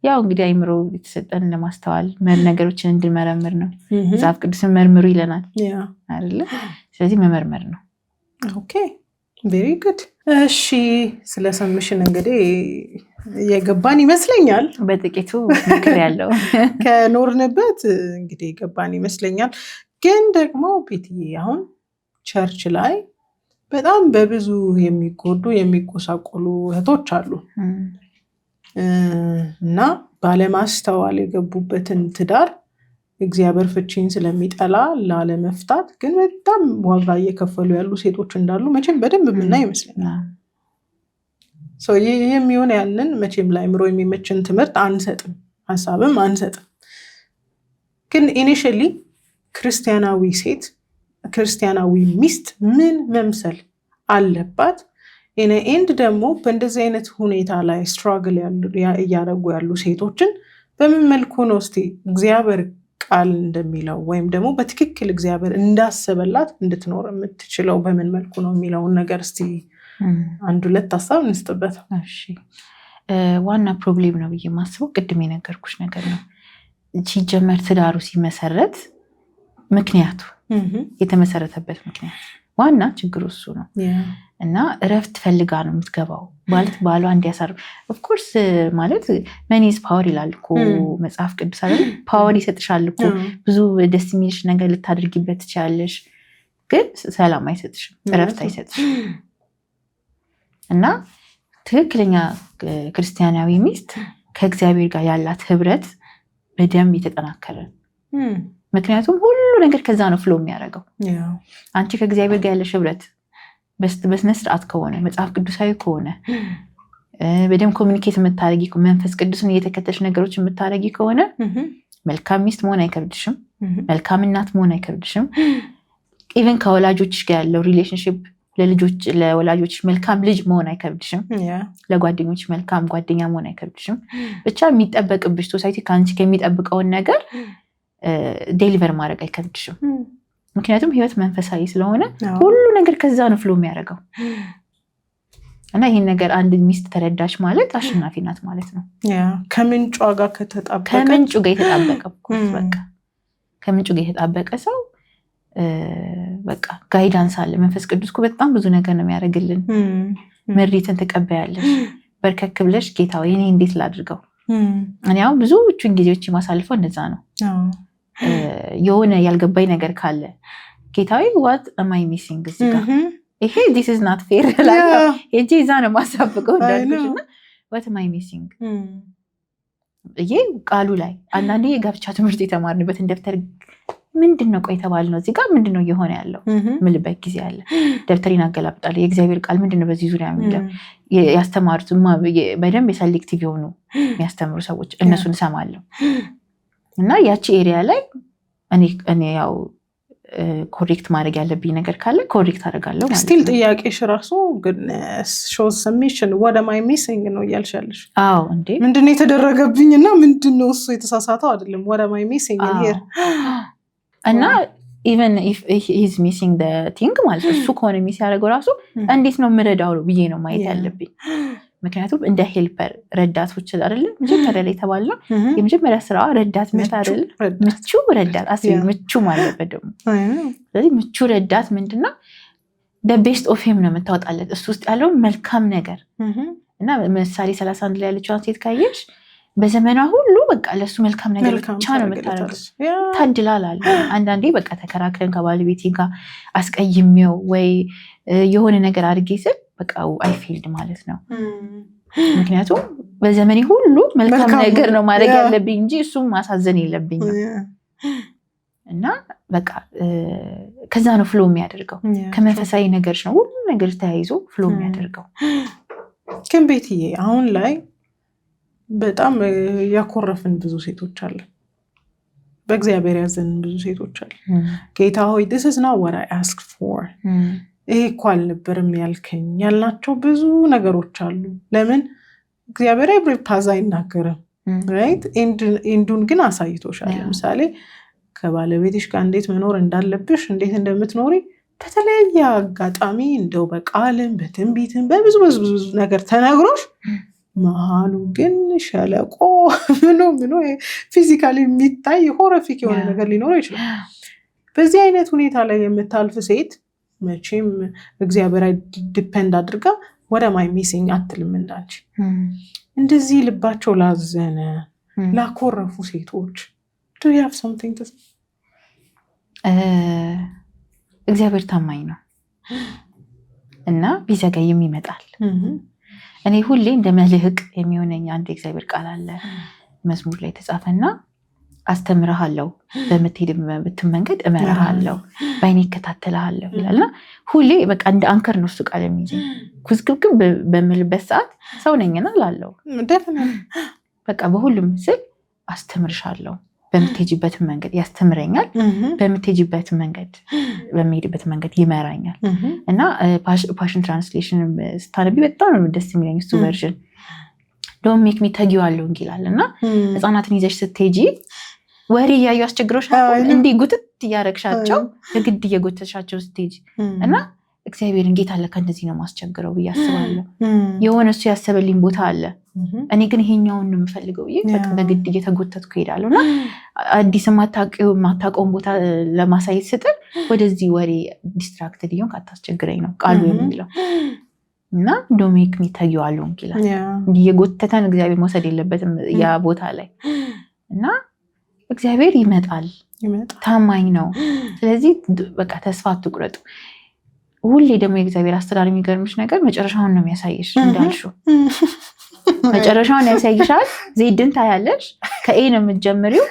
ያው እንግዲህ አይምሮ የተሰጠን ለማስተዋል ነገሮችን እንድንመረምር ነው። መጽሐፍ ቅዱስን መርምሩ ይለናል አይደለ? ስለዚህ መመርመር ነው። ኦኬ ቬሪ ጉድ። እሺ ስለሰምሽን እንግዲህ የገባን ይመስለኛል። በጥቂቱ ምክር ያለው ከኖርንበት እንግዲህ የገባን ይመስለኛል። ግን ደግሞ ቤትዬ አሁን ቸርች ላይ በጣም በብዙ የሚጎዱ የሚቆሳቆሉ እህቶች አሉ እና ባለማስተዋል የገቡበትን ትዳር እግዚአብሔር ፍቺን ስለሚጠላ ላለመፍታት ግን በጣም ዋጋ እየከፈሉ ያሉ ሴቶች እንዳሉ መቼም በደንብ የምናይ ይመስለኛል። ይህ የሚሆን ያንን መቼም ለአእምሮ የሚመችን ትምህርት አንሰጥም፣ ሀሳብም አንሰጥም። ግን ኢኒሺያሊ ክርስቲያናዊ ሴት ክርስቲያናዊ ሚስት ምን መምሰል አለባት? ኤንድ ደግሞ በእንደዚህ አይነት ሁኔታ ላይ ስትራግል እያደረጉ ያሉ ሴቶችን በምን መልኩ ነው እስቲ እግዚአብሔር ቃል እንደሚለው ወይም ደግሞ በትክክል እግዚአብሔር እንዳሰበላት እንድትኖር የምትችለው በምን መልኩ ነው የሚለውን ነገር እስቲ አንድ ሁለት ሀሳብ እንስጥበት። ዋና ፕሮብሌም ነው ብዬ የማስበው ቅድም የነገርኩሽ ነገር ነው። ሲጀመር ትዳሩ ሲመሰረት ምክንያቱ የተመሰረተበት ምክንያት ዋና ችግሩ እሱ ነው እና እረፍት ፈልጋ ነው የምትገባው ማለት ባሏ እንዲያሳርፍ። ኦፍኮርስ ማለት መኒዝ ፓወር ይላል እኮ መጽሐፍ ቅዱስ አይደል? ፓወር ይሰጥሻል እኮ ብዙ ደስ የሚልሽ ነገር ልታደርጊበት ትችላለሽ። ግን ሰላም አይሰጥሽም፣ እረፍት አይሰጥሽም። እና ትክክለኛ ክርስቲያናዊ ሚስት ከእግዚአብሔር ጋር ያላት ህብረት በደንብ የተጠናከረ። ምክንያቱም ሁሉ ነገር ከዛ ነው ፍሎ የሚያደርገው። አንቺ ከእግዚአብሔር ጋር ያለሽ ህብረት በስነ ስርዓት ከሆነ መጽሐፍ ቅዱሳዊ ከሆነ በደንብ ኮሚኒኬት የምታደርጊ መንፈስ ቅዱስን እየተከተልሽ ነገሮች የምታደርጊ ከሆነ መልካም ሚስት መሆን አይከብድሽም፣ መልካም እናት መሆን አይከብድሽም። ኢቨን ከወላጆችሽ ጋር ያለው ሪሌሽንሽፕ ለወላጆችሽ መልካም ልጅ መሆን አይከብድሽም፣ ለጓደኞች መልካም ጓደኛ መሆን አይከብድሽም። ብቻ የሚጠበቅብሽ ሶሳይቲ ከአንቺ ከሚጠብቀውን ነገር ዴሊቨር ማድረግ አይከብድሽም። ምክንያቱም ህይወት መንፈሳዊ ስለሆነ ሁሉ ነገር ከዛ ነው ፍሎ የሚያደርገው። እና ይህን ነገር አንድ ሚስት ተረዳች ማለት አሸናፊ ናት ማለት ነው። ከምንጩ ጋር ከተጣበቀ ከምንጩ ጋር የተጣበቀ በቃ ከምንጩ ጋር የተጣበቀ ሰው በቃ ጋይዳንስ አለ። መንፈስ ቅዱስ እኮ በጣም ብዙ ነገር ነው የሚያደርግልን። ምሪትን ትቀበያለሽ። በርከክ ብለሽ ጌታ ወይ እኔ እንዴት ላድርገው? እኔ አሁን ብዙዎቹን ጊዜዎች የማሳልፈው እንደዛ ነው። የሆነ ያልገባኝ ነገር ካለ ጌታ ወይ what am I missing እዚህ ጋር ይሄ this is not fair ላለው እጄ እዛ ነው ማሳብቀው እንዳልኩሽና what am I missing ይሄ ቃሉ ላይ አንዳንዴ የጋብቻ ትምህርት የተማርንበትን ደብተር ምንድነው ቆይ ተባልነው እዚህ ጋር ምንድነው እየሆነ ያለው ምልበት ጊዜ አለ። ደብተሪን አገላብጣለሁ የእግዚአብሔር ቃል ምንድነው በዚህ ዙሪያ የሚለው ያስተማሩት በደንብ የሰሌክቲቭ የሆኑ የሚያስተምሩ ሰዎች እነሱን እሰማለሁ። እና ያቺ ኤሪያ ላይ እኔ ያው ኮሬክት ማድረግ ያለብኝ ነገር ካለ ኮሬክት አደርጋለሁ ማለት ነው። ስቲል ጥያቄሽ ራሱ goodness shows submission what am I missing ነው እያልሻለሽ? አዎ እንዴ ምንድነው የተደረገብኝና ምንድነው እሱ የተሳሳተው አይደለም what am I missing here እና even if he is missing the thing ማለት እሱ ከሆነ ሚስ ያደርገው ራሱ እንዴት ነው ምረዳው ነው ብዬ ነው ማየት ያለብኝ። ምክንያቱም እንደ ሄልፐር ረዳቶች አይደለም መጀመሪያ ላይ ተባልነው የመጀመሪያ ስራዋ ረዳትነት አይደለም ምቹ ረዳት አስቢ ምቹ ማለት ደግሞ ስለዚህ ምቹ ረዳት ምንድነው the best of him ነው የምታወጣለት እሱ ውስጥ ያለው መልካም ነገር እና ምሳሌ 31 ላይ ያለችው ሴት ካየሽ በዘመኗ ሁሉ በቃ ለሱ መልካም ነገር ብቻ ነው የምታደርገው። ታድላላል። አንዳንዴ በቃ ተከራክረን ከባለቤቴ ጋር አስቀይሜው ወይ የሆነ ነገር አድርጌ ስል በቃ አይ ፊልድ ማለት ነው። ምክንያቱም በዘመኔ ሁሉ መልካም ነገር ነው ማድረግ ያለብኝ እንጂ እሱም ማሳዘን የለብኝም። እና በቃ ከዛ ነው ፍሎ የሚያደርገው ከመንፈሳዊ ነገሮች ነው ሁሉ ነገር ተያይዞ ፍሎ የሚያደርገው። ግን ቤትዬ አሁን ላይ በጣም ያኮረፍን ብዙ ሴቶች አለ። በእግዚአብሔር ያዘን ብዙ ሴቶች አለ። ጌታ ሆይ this is not what I asked for ይሄ እኮ አልነበረም ያልከኝ ያልናቸው ብዙ ነገሮች አሉ። ለምን እግዚአብሔር every path አይናገርም right ኤንዱን ግን አሳይቶሻል። ለምሳሌ ከባለቤትሽ ጋር እንዴት መኖር እንዳለብሽ እንዴት እንደምትኖሪ በተለያየ አጋጣሚ እንደው በቃልም በትንቢትም በብዙ ነገር ተነግሮሽ መሃሉ ግን ሸለቆ ምኑ ፊዚካሊ የሚታይ ሆረፊክ የሆነ ነገር ሊኖረው ይችላል። በዚህ አይነት ሁኔታ ላይ የምታልፍ ሴት መቼም እግዚአብሔር ዲፔንድ አድርጋ what am I missing አትልም እንዳንቺ። እንደዚህ ልባቸው ላዘነ ላኮረፉ ሴቶች do you have something to say? እግዚአብሔር ታማኝ ነው እና ቢዘገይም ይመጣል። እኔ ሁሌ እንደ መልህቅ የሚሆነኝ አንድ እግዚአብሔር ቃል አለ መዝሙር ላይ ተጻፈና አስተምርሃለሁ በምትሄድበት መንገድ እመራሃለሁ በአይኔ እከታተልሃለሁ ይላልና ሁሌ በቃ እንደ አንከር ነው እሱ ቃል የሚይዘኝ። ኩዝግብግብ በምልበት ሰዓት ሰው ነኝና እላለሁ በቃ በሁሉም ስል አስተምርሻለሁ በምትሄጂበት መንገድ ያስተምረኛል በምትሄጂበት መንገድ በሚሄድበት መንገድ ይመራኛል። እና ፓሽን ትራንስሌሽን ስታነቢ በጣም ነው ደስ የሚለኝ እሱ ቨርዥን don't make me tell you along ይላልና ህፃናትን ይዘሽ ስትሄጂ ወሬ ያዩ አስቸግሮሻል እንዴ ጉትት ያረግሻቸው የግድ እየጎተሻቸው ስትሄጂ እና እግዚአብሔርን ጌታ ለካ እንደዚህ ነው ማስቸግረው ብያስባለሁ። የሆነ እሱ ያሰበልኝ ቦታ አለ እኔ ግን ይሄኛውን ነው የምፈልገው በቃ በግድ እየተጎተትኩ ሄዳለሁና አዲስ ማታውቀውን ቦታ ለማሳየት ስትል ወደዚህ ወሬ ዲስትራክትድ ይሆን ካታስቸግረኝ ነው ቃሉ የሚለው እና don't make me tell you along ይላል። እንዲህ የጎተተን እግዚአብሔር መውሰድ የለበትም ያ ቦታ ላይ እና እግዚአብሔር ይመጣል ታማኝ ነው። ስለዚህ በቃ ተስፋ አትቁረጡ። ሁሌ ደግሞ የእግዚአብሔር አስተዳደር የሚገርምሽ ነገር መጨረሻውን ነው የሚያሳይሽ። እንዳልሽው መጨረሻውን ያሳይሻል። ዜድን ታያለሽ፣ ከኤ ነው የምትጀምሪው።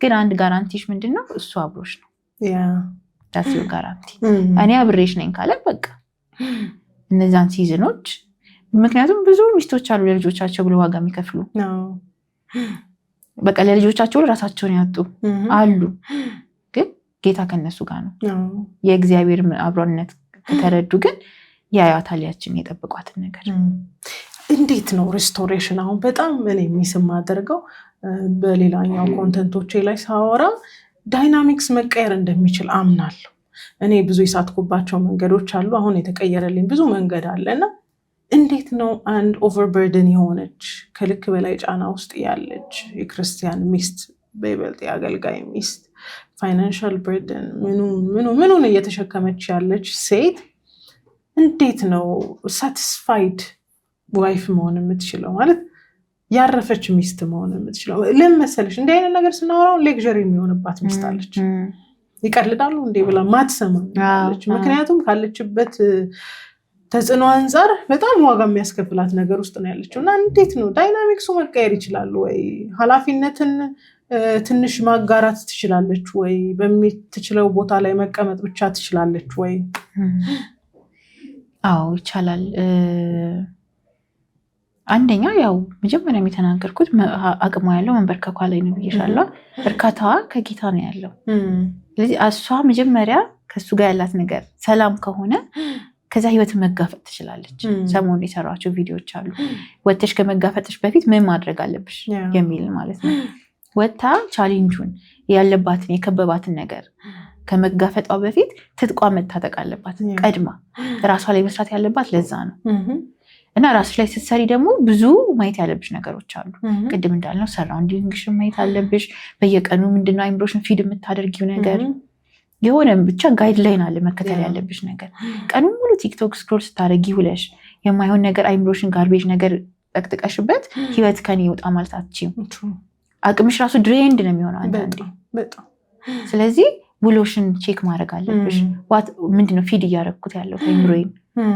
ግን አንድ ጋራንቲሽ ምንድነው? እሱ አብሮሽ ነው። ዳሲው ጋራንቲ እኔ አብሬሽ ነኝ ካለ በቃ እነዛን ሲዝኖች፣ ምክንያቱም ብዙ ሚስቶች አሉ ለልጆቻቸው ብለው ዋጋ የሚከፍሉ በቃ ለልጆቻቸው ራሳቸውን ያጡ አሉ። ግን ጌታ ከነሱ ጋር ነው። የእግዚአብሔር አብሮነት ከተረዱ ግን ያያታል ያችን የጠብቋትን ነገር። እንዴት ነው ሪስቶሬሽን? አሁን በጣም እኔ የሚስም አደርገው በሌላኛው ኮንተንቶቼ ላይ ሳወራ ዳይናሚክስ መቀየር እንደሚችል አምናለሁ። እኔ ብዙ የሳትኩባቸው መንገዶች አሉ። አሁን የተቀየረልኝ ብዙ መንገድ አለና እንዴት ነው አንድ ኦቨርበርደን የሆነች ከልክ በላይ ጫና ውስጥ ያለች የክርስቲያን ሚስት፣ በይበልጥ የአገልጋይ ሚስት ፋይናንሻል በርደን ምኑን እየተሸከመች ያለች ሴት እንዴት ነው ሳቲስፋይድ ዋይፍ መሆን የምትችለው? ማለት ያረፈች ሚስት መሆን የምትችለው? ለምን መሰለሽ እንዲህ አይነት ነገር ስናወራው ሌክዠሪ የሚሆንባት ሚስት አለች። ይቀልዳሉ እንዴ ብላ ማትሰማ አለች። ምክንያቱም ካለችበት ተጽዕኖ አንጻር በጣም ዋጋ የሚያስከፍላት ነገር ውስጥ ነው ያለችው። እና እንዴት ነው ዳይናሚክሱ መቀየር ይችላሉ ወይ? ኃላፊነትን ትንሽ ማጋራት ትችላለች ወይ? በምትችለው ቦታ ላይ መቀመጥ ብቻ ትችላለች ወይ? አዎ ይቻላል። አንደኛ ያው መጀመሪያ የተናገርኩት አቅሟ ያለው መንበርከኳ ላይ ነው ብዬሻለሁ። እርካታዋ ከጌታ ነው ያለው። ስለዚህ እሷ መጀመሪያ ከሱ ጋር ያላት ነገር ሰላም ከሆነ ከዛ ህይወትን መጋፈጥ ትችላለች። ሰሞኑን የሰራቸው ቪዲዮዎች አሉ። ወጥተሽ ከመጋፈጥሽ በፊት ምን ማድረግ አለብሽ የሚል ማለት ነው። ወጥታ ቻሌንጁን ያለባትን የከበባትን ነገር ከመጋፈጧ በፊት ትጥቋ መታጠቅ አለባት። ቀድማ ራሷ ላይ መስራት ያለባት ለዛ ነው። እና ራስሽ ላይ ስትሰሪ ደግሞ ብዙ ማየት ያለብሽ ነገሮች አሉ። ቅድም እንዳልነው ሰራውንዲንግሽን ማየት አለብሽ። በየቀኑ ምንድነው አይምሮሽን ፊድ የምታደርጊው ነገር፣ የሆነ ብቻ ጋይድላይን አለ መከተል ያለብሽ ነገር። ቀኑን ሙሉ ቲክቶክ ስክሮል ስታደርጊ ውለሽ የማይሆን ነገር አይምሮሽን ጋርቤጅ ነገር ጠቅጥቀሽበት ህይወት ከኔ ይውጣ ማለት አትችይም። አቅምሽ ራሱ ድሬንድ ነው የሚሆነው አንዳንዴ። ስለዚህ ውሎሽን ቼክ ማድረግ አለብሽ። ምንድነው ፊድ እያደረግኩት ያለው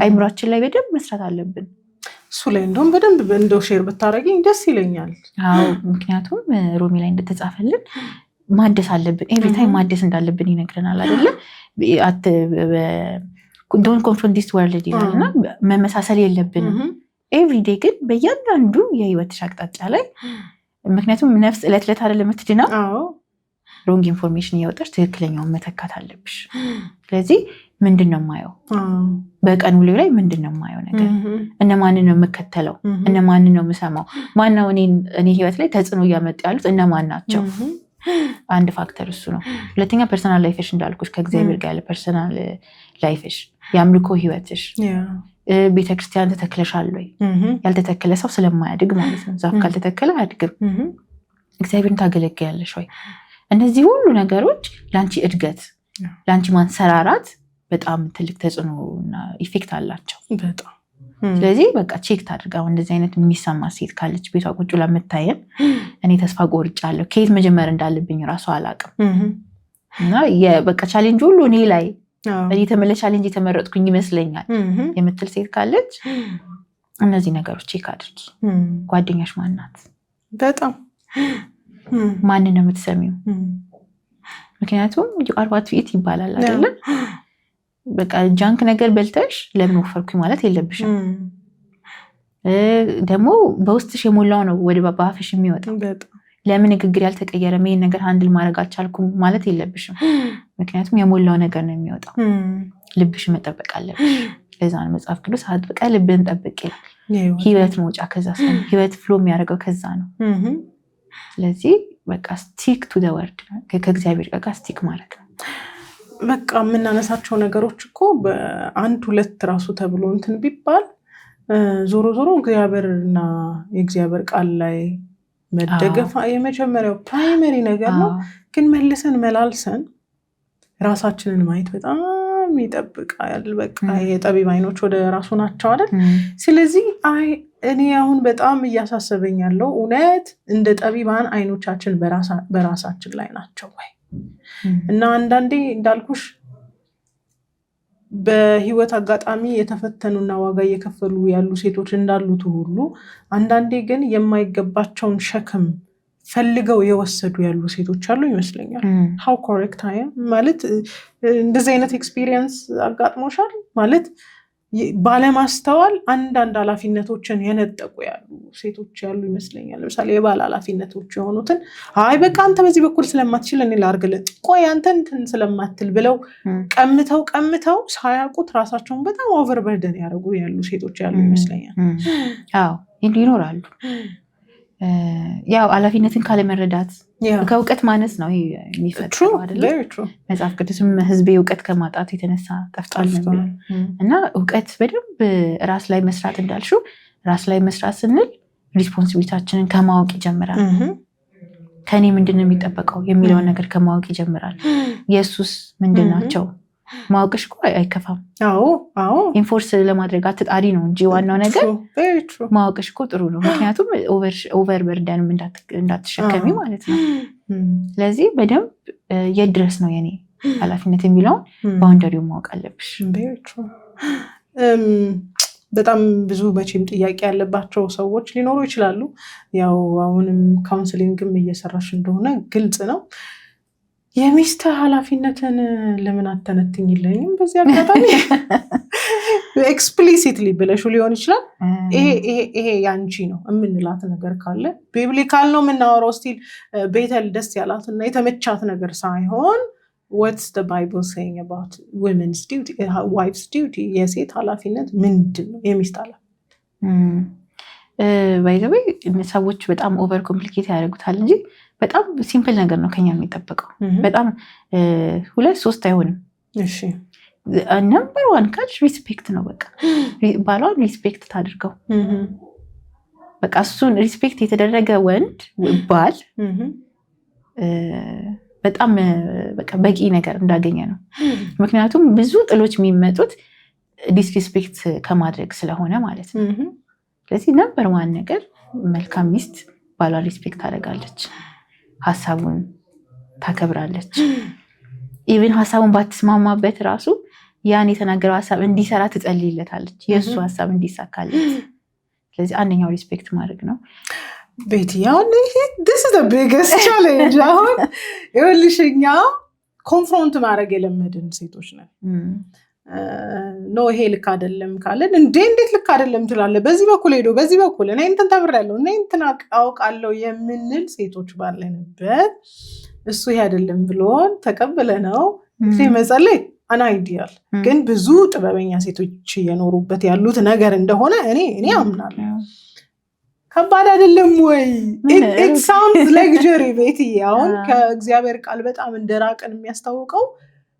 አይምሮችን ላይ በደንብ መስራት አለብን። እሱ ላይ እንደውም በደንብ እንደው ሼር ብታደርጊኝ ደስ ይለኛል። አዎ ምክንያቱም ሮሚ ላይ እንደተጻፈልን ማደስ አለብን። ኤቭሪ ታይም ማደስ እንዳለብን ይነግረናል አይደለ? ዶንት ኮንፍሮንት ዲስ ወርልድ ይላልና መመሳሰል የለብንም። ኤቭሪ ዴይ ግን በእያንዳንዱ የህይወትሽ አቅጣጫ ላይ ምክንያቱም ነፍስ ዕለት ዕለት አይደለም የምትድነው። ሮንግ ኢንፎርሜሽን እያወጣሽ ትክክለኛውን መተካት አለብሽ። ስለዚህ ምንድን ነው የማየው በቀን ውሎ ላይ ምንድን ነው የማየው ነገር፣ እነማንን ነው የምከተለው፣ እነማንን ነው የምሰማው፣ ማነው እኔ ህይወት ላይ ተጽዕኖ እያመጡ ያሉት እነማን ናቸው? አንድ ፋክተር እሱ ነው። ሁለተኛ ፐርሰናል ላይፍሽ እንዳልኩሽ ከእግዚአብሔር ጋር ያለ ፐርሰናል ላይፍሽ፣ የአምልኮ ህይወትሽ። ቤተክርስቲያን ተተክለሻል ወይ? ያልተተከለ ሰው ስለማያድግ ማለት ነው። ዛፍ ካልተተከለ አያድግም። እግዚአብሔርን ታገለግያለሽ ወይ? እነዚህ ሁሉ ነገሮች ለአንቺ እድገት፣ ለአንቺ ማንሰራራት በጣም ትልቅ ተጽዕኖ እና ኢፌክት አላቸው በጣም። ስለዚህ በቃ ቼክ ታድርጋ። እንደዚህ አይነት የሚሰማ ሴት ካለች ቤቷ ቁጭ ብላ የምታየን፣ እኔ ተስፋ ቆርጫለሁ ከየት መጀመር እንዳለብኝ ራሱ አላውቅም እና በቃ ቻሌንጅ ሁሉ እኔ ላይ እኔ ተመለሽ ቻሌንጅ የተመረጥኩኝ ይመስለኛል የምትል ሴት ካለች እነዚህ ነገሮች ቼክ አድርጊ። ጓደኛሽ ማናት? በጣም ማንን ነው የምትሰሚው? ምክንያቱም አርባት ፊት ይባላል አይደለ? በቃ ጃንክ ነገር በልተሽ ለምን ወፈርኩኝ ማለት የለብሽም። ደግሞ በውስጥሽ የሞላው ነው ወደ ባባፍሽ የሚወጣው። ለምን ንግግር ያልተቀየረ ይሄን ነገር ሃንድል ማድረግ አልቻልኩም ማለት የለብሽም። ምክንያቱም የሞላው ነገር ነው የሚወጣው። ልብሽ መጠበቅ አለብሽ። ለዛ ነው መጽሐፍ ቅዱስ አጥብቀ ልብን ጠብቅ ይላል። ህይወት መውጫ ከዛ ነው። ህይወት ፍሎ የሚያደርገው ከዛ ነው። ስለዚህ በቃ ስቲክ ቱ ዘ ወርድ፣ ከእግዚአብሔር ጋር ስቲክ ማድረግ ነው። በቃ የምናነሳቸው ነገሮች እኮ በአንድ ሁለት ራሱ ተብሎ እንትን ቢባል ዞሮ ዞሮ እግዚአብሔርና የእግዚአብሔር ቃል ላይ መደገፍ የመጀመሪያው ፕራይመሪ ነገር ነው። ግን መልሰን መላልሰን ራሳችንን ማየት በጣም ይጠብቃል። በቃ የጠቢብ አይኖች ወደ ራሱ ናቸው አይደል? ስለዚህ እኔ አሁን በጣም እያሳሰበኝ ያለው እውነት እንደ ጠቢባን አይኖቻችን በራሳችን ላይ ናቸው ወይ? እና አንዳንዴ እንዳልኩሽ በህይወት አጋጣሚ የተፈተኑና ዋጋ እየከፈሉ ያሉ ሴቶች እንዳሉት ሁሉ አንዳንዴ ግን የማይገባቸውን ሸክም ፈልገው የወሰዱ ያሉ ሴቶች አሉ ይመስለኛል። how correct I am ማለት እንደዚህ አይነት ኤክስፒሪየንስ አጋጥሞሻል? ማለት ባለማስተዋል አንዳንድ ኃላፊነቶችን የነጠቁ ያሉ ሴቶች ያሉ ይመስለኛል። ለምሳሌ የባል ኃላፊነቶች የሆኑትን አይ በቃ አንተ በዚህ በኩል ስለማትችል እኔ ላርግልህ፣ ቆይ አንተ እንትን ስለማትል ብለው ቀምተው ሳያውቁት ራሳቸውን በጣም ኦቨርበርደን ያደርጉ ያሉ ሴቶች ያሉ ይመስለኛል። አዎ ይኖራሉ። ያው ኃላፊነትን ካለመረዳት ከእውቀት ማነስ ነው የሚፈጥረው አይደለም። መጽሐፍ ቅዱስም ህዝቤ እውቀት ከማጣት የተነሳ ጠፍቷል እና እውቀት በደንብ ራስ ላይ መስራት እንዳልሽው ራስ ላይ መስራት ስንል ሪስፖንሲቢሊታችንን ከማወቅ ይጀምራል። ከኔ ምንድን ነው የሚጠበቀው የሚለውን ነገር ከማወቅ ይጀምራል። የሱስ ምንድን ናቸው ማወቅሽ እኮ አይከፋም። ኢንፎርስ ለማድረግ አትጣሪ ነው እንጂ ዋናው ነገር ማወቅሽ እኮ ጥሩ ነው። ምክንያቱም ኦቨር በርደንም እንዳትሸከሚ ማለት ነው። ስለዚህ በደንብ የት ድረስ ነው የኔ ኃላፊነት የሚለውን ባውንደሪውን ማወቅ አለብሽ። በጣም ብዙ መቼም ጥያቄ ያለባቸው ሰዎች ሊኖሩ ይችላሉ። ያው አሁንም ካውንስሊንግም እየሰራሽ እንደሆነ ግልጽ ነው። የሚስት ኃላፊነትን ለምን አተነትኝልኝም? በዚህ አጋጣሚ ኤክስፕሊሲትሊ ብለሹ ሊሆን ይችላል። ይሄ ያንቺ ነው የምንላት ነገር ካለ ቢብሊካል ነው የምናወራው። ስቲል ቤተል ደስ ያላትና የተመቻት ነገር ሳይሆን what's the Bible saying about women's duty, wife's duty? የሴት ኃላፊነት ምንድን ነው? የሚስት ኃላፊነት ባይዘዌ ሰዎች በጣም ኦቨር ኮምፕሊኬት ያደርጉታል እንጂ በጣም ሲምፕል ነገር ነው ከኛ የሚጠበቀው። በጣም 2-3 አይሆንም። እሺ ነምበር 1 ካልሽ ሪስፔክት ነው። በቃ ባሏን ሪስፔክት ታድርገው። በቃ እሱን ሪስፔክት የተደረገ ወንድ ባል በጣም በቃ በቂ ነገር እንዳገኘ ነው። ምክንያቱም ብዙ ጥሎች የሚመጡት ዲስሪስፔክት ከማድረግ ስለሆነ ማለት ነው። ስለዚህ ነምበር 1 ነገር መልካም ሚስት ባሏን ሪስፔክት ታደርጋለች፣ ሀሳቡን ታከብራለች። ኢቭን ሀሳቡን ባትስማማበት ራሱ ያን የተናገረው ሀሳብ እንዲሰራ ትጸልይለታለች፣ የእሱ ሀሳብ እንዲሳካለት። ስለዚህ አንደኛው ሪስፔክት ማድረግ ነው። ቤቲ አሁን this is the biggest challenge። አሁን ይኸውልሽ እኛ ኮንፍሮንት ማድረግ የለመድን ሴቶች ነን። ኖ ይሄ ልክ አይደለም ካለን እንዴት ልክ አይደለም ትላለህ? በዚህ በኩል ሄዶ በዚህ በኩል እኔ እንትን ተምሬያለሁ እኔ እንትን አውቃለሁ የምንል ሴቶች ባለንበት እሱ ይሄ አይደለም ብሎን ተቀብለነው መጸለይ አንአይዲያል፣ ግን ብዙ ጥበበኛ ሴቶች እየኖሩበት ያሉት ነገር እንደሆነ እኔ አምናለሁ። ከባድ አይደለም ወይ? it sounds luxury ቤትዬ። አሁን ከእግዚአብሔር ቃል በጣም እንደራቀን የሚያስታውቀው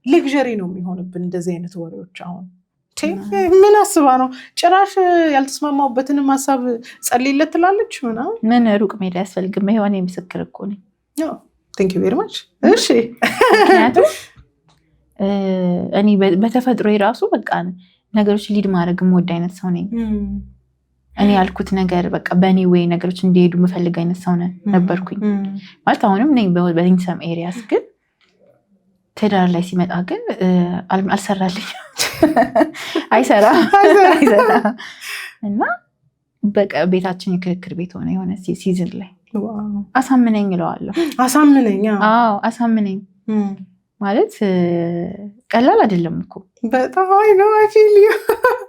ሌክዠሪ ነው የሚሆንብን እንደዚህ አይነት ወሬዎች። አሁን ምን አስባ ነው ጭራሽ ያልተስማማውበትንም ሀሳብ ጸልይለት ትላለች ምናምን። ምን ሩቅ መሄድ አያስፈልግም። የሆነ ምስክር እኮ ነኝ። ቴንክ ዩ ቬሪ ማች። እሺ ምክንያቱም እኔ በተፈጥሮ የራሱ በቃ ነገሮች ሊድ ማድረግ የምወድ አይነት ሰው ነኝ። እኔ ያልኩት ነገር በቃ በእኔ ወይ ነገሮች እንዲሄዱ የምፈልግ አይነት ሰው ነበርኩኝ ማለት አሁንም ነኝ በኢንሰም ኤሪያስ። ግን ትዳር ላይ ሲመጣ ግን አልሰራልኝ አይሰራ እና በቃ ቤታችን የክርክር ቤት ሆነ። የሆነ ሲዝን ላይ አሳምነኝ እለዋለሁ። አሳምነኝ ማለት ቀላል አይደለም እኮ በጣም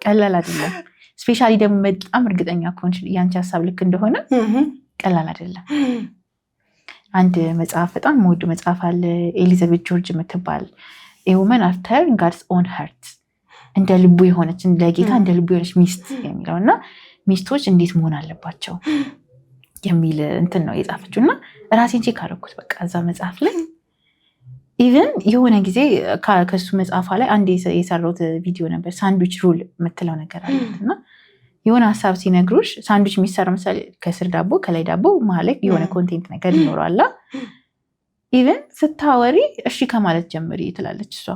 ቀላል አይደለም። ስፔሻሊ ደግሞ በጣም እርግጠኛ ከሆንሽ ያንቺ ሀሳብ ልክ እንደሆነ ቀላል አይደለም። አንድ መጽሐፍ በጣም የምወዱ መጽሐፍ አለ፣ ኤሊዛቤት ጆርጅ የምትባል ኤውመን አፍተር ጋድስ ኦን ሀርት፣ እንደ ልቡ የሆነች ለጌታ እንደ ልቡ የሆነች ሚስት የሚለው እና ሚስቶች እንዴት መሆን አለባቸው የሚል እንትን ነው የጻፈችው። እና ራሴን ቼክ አደረኩት በቃ እዛ መጽሐፍ ላይ። ኢቨን የሆነ ጊዜ ከሱ መጽሐፏ ላይ አንድ የሰራሁት ቪዲዮ ነበር፣ ሳንድዊች ሩል የምትለው ነገር አለት እና የሆነ ሀሳብ ሲነግሩሽ ሳንድዊች የሚሰራ ምሳሌ ከስር ዳቦ ከላይ ዳቦ መሀል ላይ የሆነ ኮንቴንት ነገር ይኖራል። ኢቨን ስታወሪ እሺ ከማለት ጀምሪ ትላለች እሷ።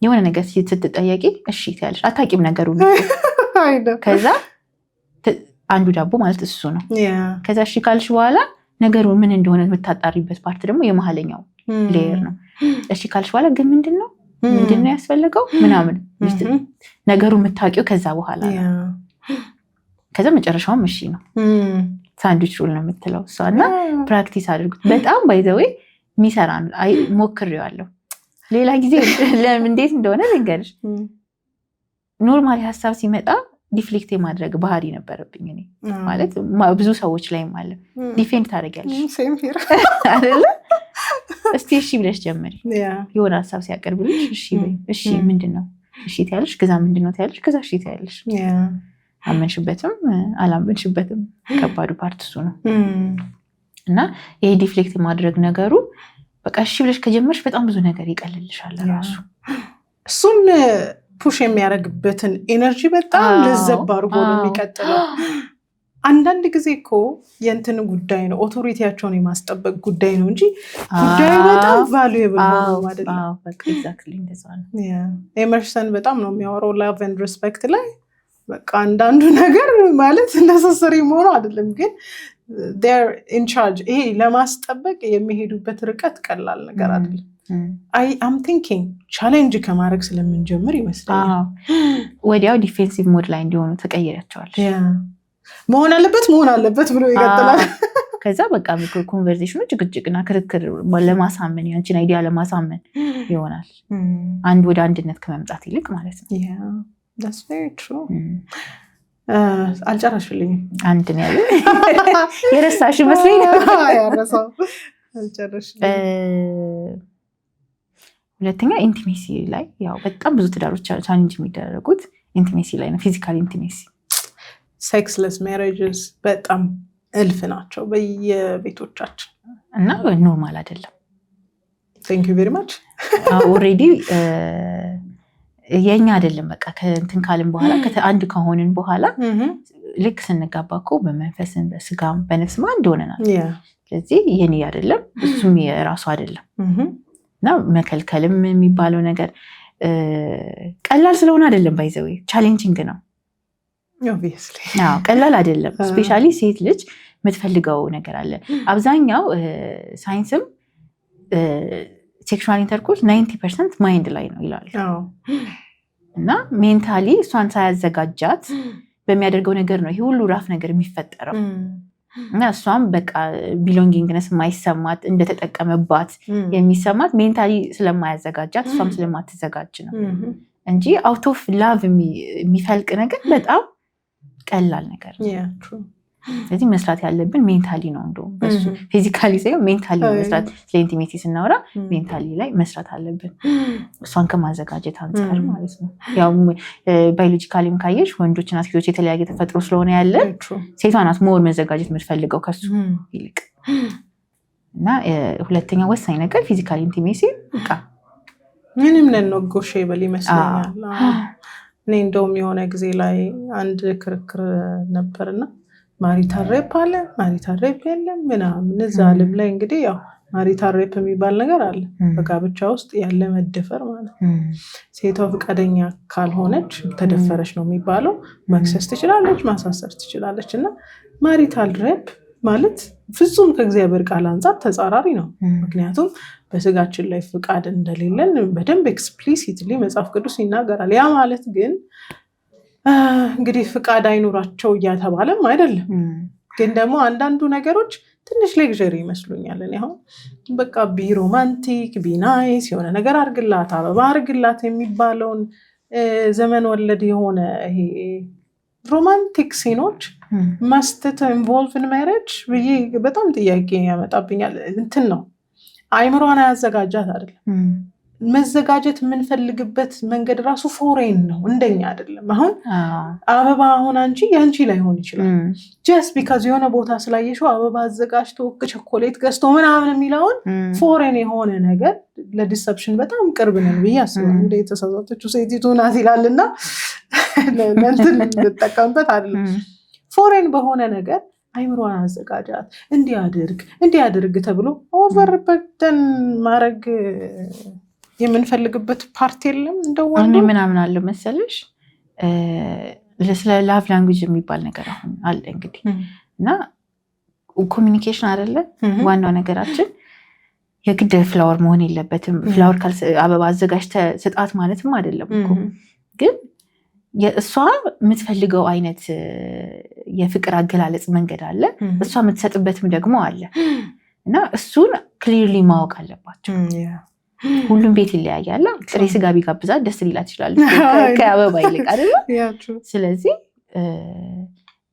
የሆነ ነገር ስትጠየቂ እሺ ትያለሽ፣ አታውቂም ነገሩ። ከዛ አንዱ ዳቦ ማለት እሱ ነው። ከዛ እሺ ካልሽ በኋላ ነገሩ ምን እንደሆነ የምታጣሪበት ፓርት ደግሞ የመሀለኛው ሌየር ነው። እሺ ካልሽ በኋላ ግን ምንድነው ያስፈልገው ምናምን ነገሩ የምታውቂው ከዛ በኋላ ነው። ከዛ መጨረሻውም እሺ ነው። ሳንድዊች ሩል ነው የምትለው እሷ እና ፕራክቲስ አድርጉት። በጣም ባይ ዘ ዌይ የሚሰራ ነው። ሞክሬዋለሁ። ሌላ ጊዜ እንዴት እንደሆነ ልንገርሽ። ኖርማሊ ሀሳብ ሲመጣ ዲፍሌክት የማድረግ ባህሪ ነበረብኝ እኔ ማለት ብዙ ሰዎች ላይም አለ። ዲፌንድ ታደርጊያለሽ አይደለ? እስቲ እሺ ብለሽ ጀመሪ። የሆነ ሀሳብ ሲያቀርብልሽ እሺ በይ። እሺ ምንድነው? እሺ ትያለሽ። ከዛ ምንድነው ትያለሽ። ከዛ እሺ ትያለሽ። አመንሽበትም አላመንሽበትም ከባዱ ፓርት እሱ ነው። እና ይሄ ዲፍሌክት የማድረግ ነገሩ በቃ እሺ ብለሽ ከጀመርሽ በጣም ብዙ ነገር ይቀልልሻል ራሱ። እሱን ፑሽ የሚያደርግበትን ኤነርጂ በጣም ለዘብ አድርጎ ነው የሚቀጥለው። አንዳንድ ጊዜ እኮ የእንትን ጉዳይ ነው ኦቶሪቲያቸውን የማስጠበቅ ጉዳይ ነው እንጂ ጉዳዩ በጣም ቫሉዌብል ነው አይደለም። በቃ ኤግዛክትሊ እንደዛ ነው። ኤመርሰን በጣም ነው የሚያወራው ላቭ ኤንድ ሪስፔክት ላይ በቃ አንዳንዱ ነገር ማለት ነሰሰሪ መሆኑ አይደለም ግን they're in charge። ይሄ ለማስጠበቅ የሚሄዱበት ርቀት ቀላል ነገር አይደለም። I'm thinking ቻሌንጅ ከማድረግ ስለምንጀምር ይመስለኛል ወዲያው ዲፌንሲቭ ሞድ ላይ እንዲሆኑ ተቀይራቸዋል። መሆን አለበት ብሎ ይቀጥላል። ከዛ በቃ ኮንቨርሴሽኑ ጭቅጭቅና ክርክር ለማሳመን ያንቺን አይዲያ ለማሳመን ይሆናል። አንድ ወደ አንድነት ከመምጣት ይልቅ ማለት ነው። That's very true። አልጨረሽልኝም። አንድ ነው ያለ የረሳሽ መስሎኝ ያረሳው አልጨረሽልኝ። ሁለተኛ ኢንቲሜሲ ላይ ያው በጣም ብዙ ትዳሮች ቻሌንጅ የሚደረጉት ኢንቲሜሲ ላይ ነው። ፊዚካል ኢንቲሜሲ ሴክስለስ ሜሬጅስ በጣም እልፍ ናቸው በየቤቶቻችን እና ኖርማል አይደለም። Thank you very much። ኦልሬዲ የኛ አይደለም በቃ ከእንትን ካልን በኋላ አንድ ከሆንን በኋላ ልክ ስንጋባ እኮ በመንፈስም በስጋም በነፍስም አንድ ሆነናል። ስለዚህ የኔ አይደለም እሱም የራሱ አይደለም እና መከልከልም የሚባለው ነገር ቀላል ስለሆነ አይደለም። ባይዘው ቻሌንጂንግ ነው። obviously ቀላል አይደለም። ስፔሻሊ ሴት ልጅ የምትፈልገው ነገር አለ። አብዛኛው ሳይንስም ሴክሹዋል ኢንተርኮርስ 90% ማይንድ ላይ ነው ይላሉ። እና ሜንታሊ እሷን ሳያዘጋጃት በሚያደርገው ነገር ነው ይሄ ሁሉ ራፍ ነገር የሚፈጠረው። እና እሷም በቃ ቢሎንጊንግነስ የማይሰማት እንደተጠቀመባት የሚሰማት ሜንታሊ ስለማያዘጋጃት እሷም ስለማትዘጋጅ ነው እንጂ አውት ኦፍ ላቭ የሚፈልቅ ነገር በጣም ቀላል ነገር ነው። ስለዚህ መስራት ያለብን ሜንታሊ ነው። እንደውም በሱ ፊዚካሊ ሳይሆን ሜንታሊ መስራት። ስለ ኢንቲሜሲ ስናወራ ሜንታሊ ላይ መስራት አለብን እሷን ከማዘጋጀት አንጻር ማለት ነው። ያው ባዮሎጂካሊም ካየሽ ወንዶችና ሴቶች የተለያየ ተፈጥሮ ስለሆነ ያለ ሴቷ ናት ሞር መዘጋጀት የምትፈልገው ከሱ ይልቅ። እና ሁለተኛ ወሳኝ ነገር ፊዚካል ኢንቲሜሲ በቃ ምንም ነጎሼብል ይመስለኛል። እኔ እንደውም የሆነ ጊዜ ላይ አንድ ክርክር ነበርና ማሪታል ሬፕ አለ ማሪታል ሬፕ የለም ምናምን። እዛ ዓለም ላይ እንግዲህ ያው ማሪታል ሬፕ የሚባል ነገር አለ። በጋብቻ ውስጥ ያለ መደፈር ማለት ሴቷ ፈቃደኛ ካልሆነች ተደፈረች ነው የሚባለው። መክሰስ ትችላለች፣ ማሳሰር ትችላለች። እና ማሪታል ሬፕ ማለት ፍጹም ከእግዚአብሔር ቃል አንጻር ተጻራሪ ነው። ምክንያቱም በስጋችን ላይ ፍቃድ እንደሌለን በደንብ ኤክስፕሊሲትሊ መጽሐፍ ቅዱስ ይናገራል። ያ ማለት ግን እንግዲህ ፍቃድ አይኖራቸው እያተባለም አይደለም። ግን ደግሞ አንዳንዱ ነገሮች ትንሽ ሌግዠሪ ይመስሉኛል። እኔ አሁን በቃ ቢሮማንቲክ ቢናይስ የሆነ ነገር አርግላት አበባ አርግላት የሚባለውን ዘመን ወለድ የሆነ ይሄ ሮማንቲክ ሲኖች ማስተት ኢንቮልቭን ሜሬጅ ብዬ በጣም ጥያቄ ያመጣብኛል። እንትን ነው አይምሯን አያዘጋጃት አይደለም። መዘጋጀት የምንፈልግበት መንገድ ራሱ ፎሬን ነው፣ እንደኛ አይደለም። አሁን አበባ አሁን አንቺ ያንቺ ላይሆን ይችላል። ጀስት ቢካዝ የሆነ ቦታ ስላየሽው አበባ አዘጋጅቶ ቸኮሌት ገዝቶ ምናምን የሚለውን ፎሬን የሆነ ነገር ለዲሰፕሽን በጣም ቅርብ ነን ብዬ አስባለሁ። እንደ የተሳሳተችው ሴቲቱ ናት ይላልና ለእንትን ልጠቀምበት አይደለም። ፎሬን በሆነ ነገር አይምሮን አዘጋጃት እንዲያድርግ ተብሎ ኦቨር በደን ማድረግ የምንፈልግበት ፓርቲ የለም። እንደወንዱ ምናምን አለ መሰለሽ ስለ ላቭ ላንጉጅ የሚባል ነገር አሁን አለ እንግዲህ እና ኮሚኒኬሽን አይደለ ዋናው ነገራችን። የግድ ፍላወር መሆን የለበትም። ፍላወር አበባ አዘጋጅተህ ስጣት ማለትም አይደለም እኮ ግን እሷ የምትፈልገው አይነት የፍቅር አገላለጽ መንገድ አለ፣ እሷ የምትሰጥበትም ደግሞ አለ እና እሱን ክሊርሊ ማወቅ አለባቸው። ሁሉም ቤት ይለያያል። ጥሬ ስጋ ቢጋብዛት ደስ ሊላት ይችላል ከአበባ ይልቅ አይደለ? ስለዚህ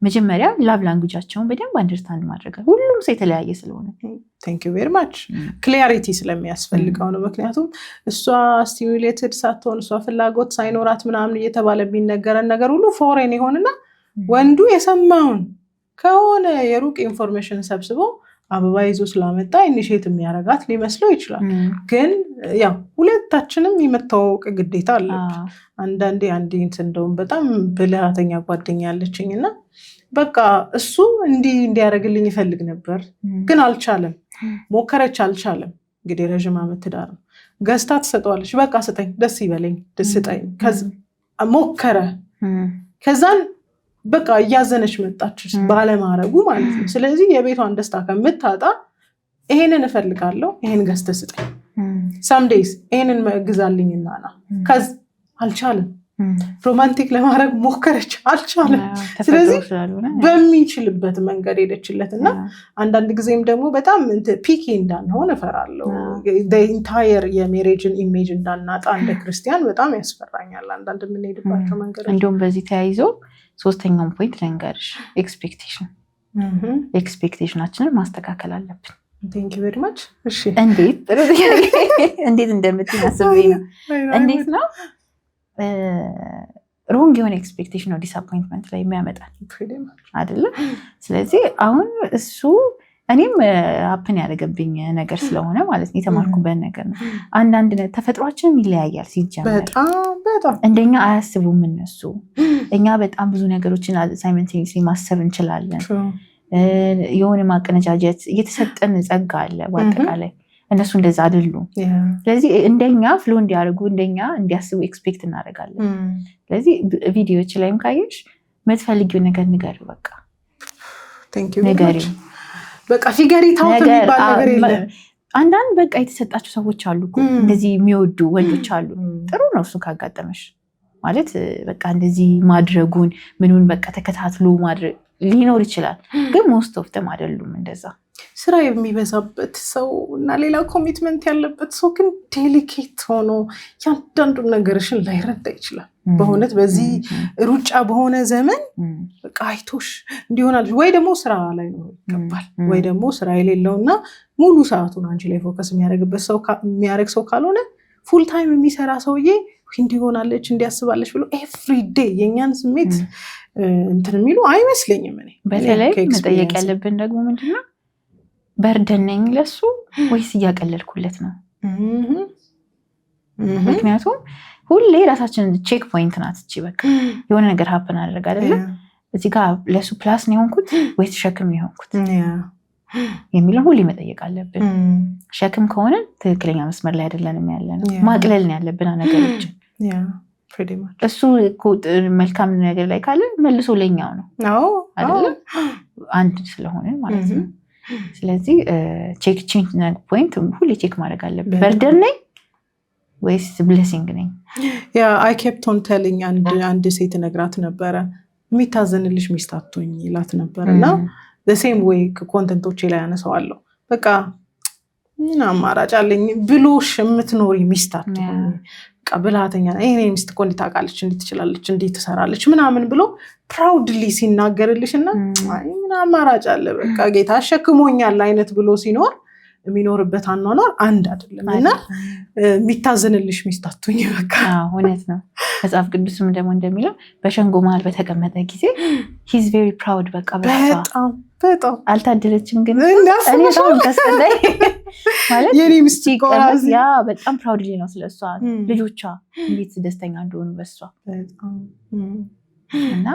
መጀመሪያ ላቭ ላንጉጃቸውን በደንብ አንደርስታንድ ማድረግ ሁሉም ሰው የተለያየ ስለሆነ ቴንክ ዩ ቬሪ ማች ክሊያሪቲ ስለሚያስፈልገው ነው። ምክንያቱም እሷ ስቲሙሌትድ ሳትሆን እሷ ፍላጎት ሳይኖራት ምናምን እየተባለ የሚነገረን ነገር ሁሉ ፎሬን ይሆንና ወንዱ የሰማውን ከሆነ የሩቅ ኢንፎርሜሽን ሰብስቦ አበባ ይዞ ስላመጣ ኢኒሼት የሚያረጋት ሊመስለው ይችላል። ግን ያው ሁለታችንም የመታወቅ ግዴታ አለብን። አንዳንዴ እንደውም በጣም ብልሃተኛ ጓደኛ አለችኝ እና በቃ እሱ እንዲያደርግልኝ ይፈልግ ነበር ግን አልቻለም። ሞከረች፣ አልቻለም። እንግዲህ ረዥም ዓመት ትዳር ነው። ገዝታ ትሰጠዋለች። በቃ ስጠኝ፣ ደስ ይበለኝ፣ ስጠኝ። ሞከረ። ከዛን በቃ እያዘነች መጣች ባለማረጉ ማለት ነው። ስለዚህ የቤቷን ደስታ ከምታጣ ይሄንን እፈልጋለሁ፣ ይሄን ገዝተህ ስጠኝ፣ ሳምዴይስ ይሄንን ግዛልኝና ና። ከዚ አልቻለም። ሮማንቲክ ለማድረግ ሞከረች፣ አልቻለም። ስለዚህ በሚችልበት መንገድ ሄደችለት እና አንዳንድ ጊዜም ደግሞ በጣም ፒኪ እንዳንሆን እፈራለሁ። ኢንታየር የሜሬጅን ኢሜጅ እንዳናጣ እንደ ክርስቲያን በጣም ያስፈራኛል አንዳንድ የምንሄድባቸው መንገዶች። እንዲሁም በዚህ ተያይዞ ሶስተኛውን ፖይንት ልንገርሽ፣ ኤክስፔክቴሽናችንን ማስተካከል አለብን። ቴንክ ዩ ቬሪ ማች። እሺ እንዴት ጥሩ እንዴት እንደምትናስብ ነው። እንዴት ነው ሮንግ የሆነ ኤክስፔክቴሽን ነው ዲስአፖይንትመንት ላይ የሚያመጣል አይደለ? ስለዚህ አሁን እሱ እኔም አፕን ያደረገብኝ ነገር ስለሆነ ማለት ነው የተማርኩበት ነገር ነው። አንዳንድ ተፈጥሯችንም ይለያያል ሲጀመር። በጣም እንደኛ አያስቡም እነሱ። እኛ በጣም ብዙ ነገሮችን ሳይመንቴኒየስሊ ማሰብ እንችላለን። የሆነ ማቀነጃጀት እየተሰጠን ጸጋ አለ በአጠቃላይ። እነሱ እንደዛ አይደሉም። ስለዚህ እንደኛ ፍሎ እንዲያደርጉ እንደኛ እንዲያስቡ ኤክስፔክት እናደርጋለን። ስለዚህ ቪዲዮዎች ላይም ካየሽ የምትፈልጊው ነገር ንገሪው፣ በቃ ንገሪው። በቃ ፊገሪ ታውት የሚባል ነገር የለም። አንዳንድ በቃ የተሰጣቸው ሰዎች አሉ እንደዚህ የሚወዱ ወንዶች አሉ። ጥሩ ነው እሱ ካጋጠመሽ ማለት በቃ እንደዚህ ማድረጉን ምኑን በቃ ተከታትሎ ማድረግ ሊኖር ይችላል። ግን ሞስት ኦፍ ተም አይደሉም እንደዛ። ስራ የሚበዛበት ሰው እና ሌላ ኮሚትመንት ያለበት ሰው ግን ዴሊኬት ሆኖ ያንዳንዱን ነገርሽን ላይረዳ ይችላል። በእውነት በዚህ ሩጫ በሆነ ዘመን በቃ አይቶሽ እንዲሆናል። ወይ ደግሞ ስራ ላይ ነው ይገባል፣ ወይ ደግሞ ስራ የሌለውና ሙሉ ሰዓቱን አንቺ ላይ ፎከስ የሚያደርግ ሰው ካልሆነ ፉል ታይም የሚሰራ ሰውዬ እንዲሆናለች እንዲያስባለች ብሎ ኤቭሪዴይ የእኛን ስሜት እንትን የሚሉ አይመስለኝም። እኔ በተለይ መጠየቅ ያለብን ደግሞ ምንድነው በርደን ነኝ ለሱ ወይስ እያቀለልኩለት ነው? ምክንያቱም ሁሌ ራሳችን ቼክ ፖይንት ናት እቺ። በቃ የሆነ ነገር ሀፕን አደረግ አይደለ? እዚህ ጋር ለሱ ፕላስ ነው የሆንኩት ወይስ ሸክም ነው የሆንኩት የሚለውን ሁሌ መጠየቅ አለብን። ሸክም ከሆነ ትክክለኛ መስመር ላይ አይደለንም ያለ ነው። ማቅለል ነው ያለብን ነገሮችን። እሱ መልካም ነገር ላይ ካለ መልሶ ለኛው ነው አይደለ? አንድ ስለሆነ ማለት ነው። ስለዚህ ቼክ ፖይንት ሁሌ ቼክ ማድረግ አለብን። በርደን ነኝ ወይስ ብሌሲንግ ነኝ? አይ ኬፕት ኦን ቴሊንግ አንድ ሴት ነግራት ነበረ የሚታዘንልሽ ሚስት አትሆኝ ይላት ነበር እና ሴም ወይ ኮንተንቶቼ ላይ ያነሳዋለሁ። በቃ ምን አማራጭ አለኝ ብሎሽ የምትኖሪ ሚስት አትሆኝ፣ በቃ ብልሃተኛ ይሄ ሚስት እኮ እንዴት ታውቃለች፣ እንዴት ትችላለች፣ እንዴት ትሰራለች ምናምን ብሎ ፕራውድሊ ሲናገርልሽ እና ምን አማራጭ አለ በቃ ጌታ አሸክሞኛል አይነት ብሎ ሲኖር የሚኖርበት አኗኗር አንድ አይደለም እና የሚታዘንልሽ ሚስት አትሆኝ። በቃ እውነት ነው። መጽሐፍ ቅዱስም ደግሞ እንደሚለው በሸንጎ መሀል በተቀመጠ ጊዜ ሂዝ ቬሪ ፕራውድ። በቃ በጣም አልታደለችም፣ ግን እኔ በጣም ከስጠላይ ማለት የኔ ሚስት ያ በጣም ፕራውድ ነው ስለሷ፣ ልጆቿ እንዴት ደስተኛ እንደሆኑ በሷ እና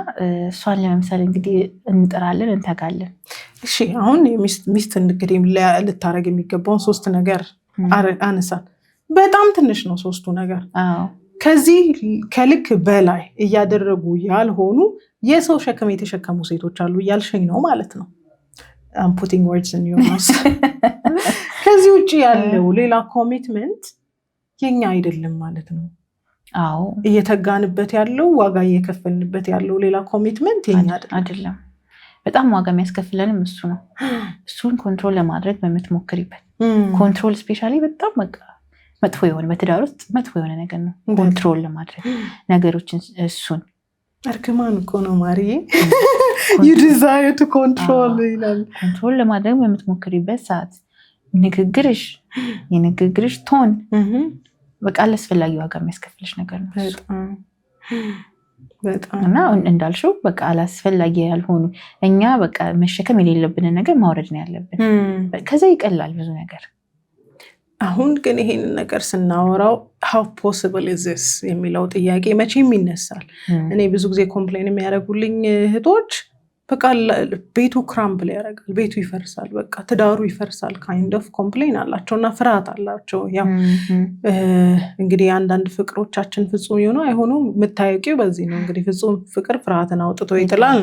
እሷን ለመምሰል እንግዲህ እንጥራለን እንተጋለን። እሺ አሁን ሚስት እንግዲህ ልታረግ የሚገባውን 3 ነገር አነሳን። በጣም ትንሽ ነው 3ቱ ነገር። ከዚህ ከልክ በላይ እያደረጉ ያልሆኑ የሰው ሸክም የተሸከሙ ሴቶች አሉ እያልሽኝ ነው ማለት ነው። I'm putting words in your mouth ከዚህ ውጪ ያለው ሌላ ኮሚትመንት የኛ አይደለም ማለት ነው አዎ እየተጋንበት ያለው ዋጋ እየከፈልንበት ያለው ሌላ ኮሚትመንት የኛ አይደለም በጣም ዋጋ የሚያስከፍለንም እሱ ነው እሱን ኮንትሮል ለማድረግ በመትሞክሪበት ኮንትሮል ስፔሻሊ በጣም መጥፎ የሆነ በትዳር ውስጥ መጥፎ የሆነ ነገር ነው ኮንትሮል ለማድረግ ነገሮችን እሱን አርክማን እኮ ነው ማሪዬ you desire to control ይላል ኮንትሮል ለማድረግ በመትሞክሪበት ሰዓት የንግግርሽ ቶን በቃ አላስፈላጊ ዋጋ የሚያስከፍልሽ ነገር ነው በጣም እና እንዳልሽው በቃ አላስፈላጊ ያልሆኑ እኛ በቃ መሸከም የሌለብን ነገር ማውረድ ነው ያለብን ከዛ ይቀላል ብዙ ነገር አሁን ግን ይሄን ነገር ስናወራው how possible is this የሚለው ጥያቄ መቼም ይነሳል እኔ ብዙ ጊዜ ኮምፕሌን የሚያደርጉልኝ እህቶች በቃ ቤቱ ክራምብል ያደርጋል ቤቱ ይፈርሳል በቃ ትዳሩ ይፈርሳል kind of ኮምፕሌን አላቸውና ፍርሃት አላቸው ያው እንግዲህ አንዳንድ ፍቅሮቻችን ፍጹም ይሆኑ አይሆኑ የምታየቂው በዚህ ነው እንግዲህ ፍጹም ፍቅር ፍርሃትን አውጥቶ ይጥላል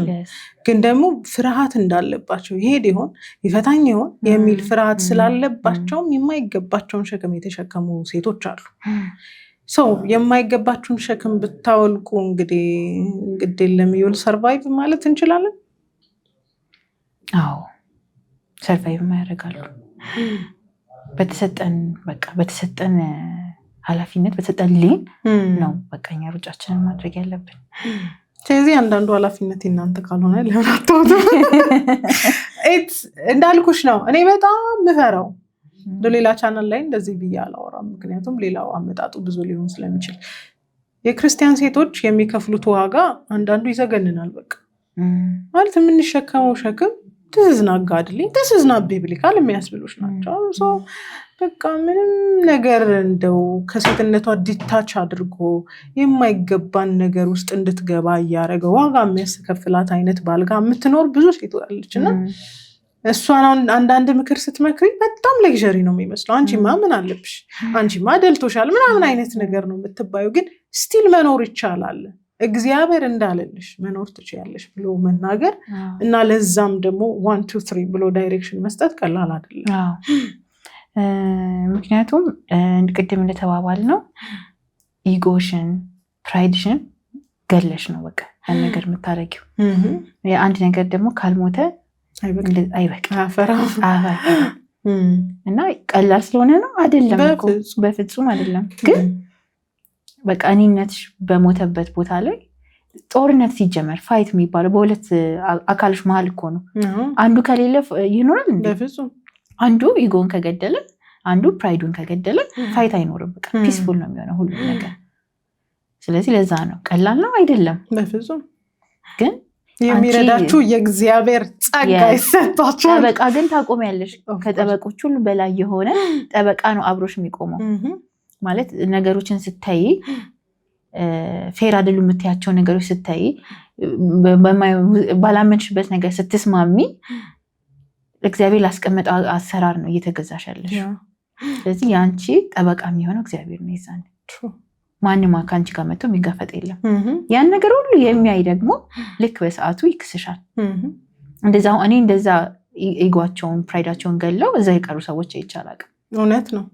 ግን ደግሞ ፍርሃት እንዳለባቸው ይሄድ ይሆን ይፈታኝ ይሆን የሚል ፍርሃት ስላለባቸው የማይገባቸውን ሸክም የተሸከሙ ሴቶች አሉ የማይገባቸውን ሸክም ብታወልቁ እንግዲህ ግዴለም you'll survive ማለት እንችላለን አዎ ሰርቫይቭ ማያደርጋሉ በተሰጠን ኃላፊነት በተሰጠን ሊን ነው በቃኛ ሩጫችንን ማድረግ ያለብን ስለዚህ አንዳንዱ ኃላፊነት እናንተ ካልሆነ ለምን አትወጡ እንዳልኩሽ ነው እኔ በጣም ምፈራው ሌላ ቻናል ላይ እንደዚህ ብዬ አላወራም ምክንያቱም ሌላው አመጣጡ ብዙ ሊሆን ስለሚችል የክርስቲያን ሴቶች የሚከፍሉት ዋጋ አንዳንዱ ይዘገንናል በቃ ማለት የምንሸከመው ሸክም this is not godly this is not biblical የሚያስብሉሽ ናቸው በቃ ምንም ነገር እንደው ከሴትነቷ ዲታች አድርጎ የማይገባን ነገር ውስጥ እንድትገባ ያያረገ ዋጋ የሚያስከፍላት አይነት ባልጋ የምትኖር ብዙ ሴቶች አለችና እሷን አንዳንድ ምክር ስትመክሪ በጣም ሌክዠሪ ነው የሚመስለው አንቺማ ምን አለብሽ አንቺማ ደልቶሻል ምናምን አይነት ነገር ነው የምትባዩ ግን ስቲል መኖር ይቻላል እግዚአብሔር እንዳለልሽ መኖር ትችያለሽ ብሎ መናገር እና ለዛም ደግሞ 1 2 3 ብሎ ዳይሬክሽን መስጠት ቀላል አይደለም ምክንያቱም ቅድም እንደተባባል ነው ኢጎሽን ፕራይድሽን ገለሽ ነው በቃ ያን ነገር የምታረጊው አንድ ነገር ደግሞ ካልሞተ አይበቃ አፈራም እና ቀላል ስለሆነ ነው አይደለም በፍጹም አይደለም ግን በቃ እኔነትሽ በሞተበት ቦታ ላይ ጦርነት ሲጀመር ፋይት የሚባለው በሁለት አካሎች መሃል እኮ ነው አንዱ ከሌለ ይኖራል እንዴ በፍጹም አንዱ ኢጎን ከገደለ አንዱ ፕራይዱን ከገደለ ፋይት አይኖርም በቃ ፒስፉል ነው የሚሆነው ሁሉ ነገር ስለዚህ ለዛ ነው ቀላል ነው አይደለም በፍጹም ግን የሚረዳችሁ የእግዚአብሔር ጸጋ ይሰጣችሁ ጠበቃ ግን ታቆሚያለሽ ከጠበቆች ሁሉ በላይ የሆነ ጠበቃ ነው አብሮሽ የሚቆመው ማለት ነገሮችን ስታይ ፌር አይደሉም የምትያቸው ነገሮች ስታይ ባላመንሽበት ነገር ስትስማሚ እግዚአብሔር ላስቀመጠው አሰራር ነው እየተገዛሽ ያለሽ ስለዚህ ያንቺ ጠበቃ የሚሆነው እግዚአብሔር ነው ይዛን ማንንም ካንቺ ጋር መጥቶ የሚጋፈጥ የለም ያን ነገር ሁሉ የሚያይ ደግሞ ልክ በሰዓቱ ይክስሻል እንደዛ ኢጓቸውን ፕራይዳቸውን ገለው እዛ የቀሩ ሰዎች አይቻላል እውነት ነው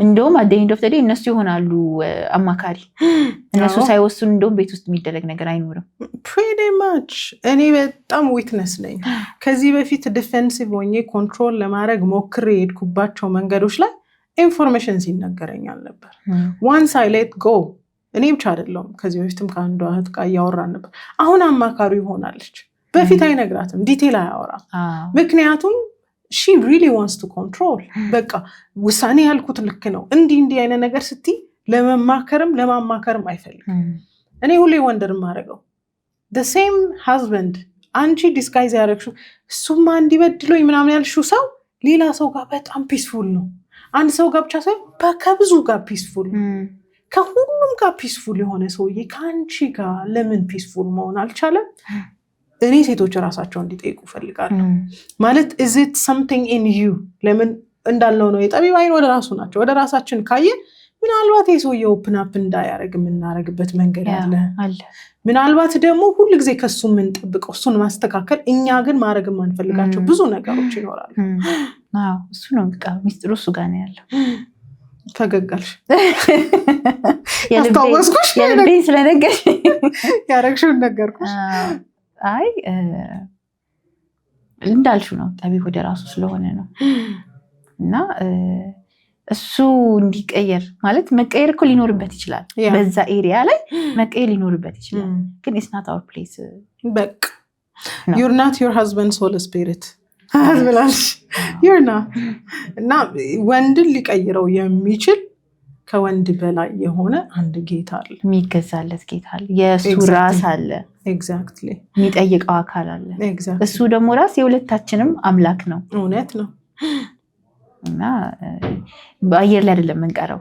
እንደውም at the end of the day እነሱ ይሆናሉ አማካሪ እነሱ ሳይወስኑ እንደውም ቤት ውስጥ የሚደረግ ነገር አይኖርም pretty much እኔ በጣም ዊትነስ ነኝ ከዚህ በፊት ዲፌንሲቭ ሆኜ ኮንትሮል ለማድረግ ሞክሬ ሄድኩባቸው መንገዶች ላይ ኢንፎርሜሽን ሲነገረኛል ነበር once I let go እኔ ብቻ አይደለም ከዚህ በፊትም ከአንዷ እህት ጋር ያወራን ነበር አሁን አማካሪ ሆናለች በፊት አይነግራትም ዲቴል አያወራም ምክንያቱም she really wants to control በቃ ውሳኔ ያልኩት ልክ ነው እንዲህ አይነት ነገር ስትይ ለማማከርም አይፈልግም እኔ ሁሌ ወንደር ማረገው the same husband አንቺ ዲስጋይዝ ያረግሽው እሱማ እንዲበድሎኝ ምናምን ያልሽው ሰው ሌላ ሰው ጋር በጣም ፒስፉል ነው አንድ ሰው ጋር ብቻ ሳይሆን ከብዙ ጋር ፒስፉል ከሁሉም ጋር ፒስፉል የሆነ ሰውዬ ከአንቺ ጋር ለምን ፒስፉል መሆን አልቻለም እኔ ሴቶች ራሳቸው እንዲጠይቁ ፈልጋለሁ ማለት is it something in you ለምን እንዳልነው ነው የጠቢብ አይን ወደ ራሱ ናቸው ወደ ራሳችን ካየ ምናልባት የሰውየው ኦፕን አፕ እንዳያረግ የምናረግበት መንገድ አለ ምናልባት ደግሞ ሁል ጊዜ ከሱ የምንጠብቀው እሱን ማስተካከል፣ እኛ ግን ማድረግ የማንፈልጋቸው ብዙ ነገሮች ይኖራሉ። እሱ ነው በቃ ሚስጥሩ እሱ ጋር ነው ያለው። ፈገጋልሽ ያስታወስኩሽ የልቤን ስለነገርሽ ያረግሽውን ነገርኩሽ። አይ እንዳልሽው ነው ጠቢብ ወደ ራሱ ስለሆነ ነው። እና እሱ እንዲቀየር ማለት መቀየር እኮ ሊኖርበት ይችላል፣ በዛ ኤሪያ ላይ መቀየር ሊኖርበት ይችላል። ግን it's not our place በቃ you're not your husband's Holy Spirit ብላልሽ you're not። እና ወንድን ሊቀይረው የሚችል ከወንድ በላይ የሆነ አንድ ጌታ አለ፣ የሚገዛለት ጌታ አለ፣ የእሱ ራስ አለ፣ ኤግዛክትሊ የሚጠይቀው አካል አለ። እሱ ደግሞ ራስ የሁለታችንም አምላክ ነው። እውነት ነው። እና በአየር ላይ አይደለም የምንቀረው።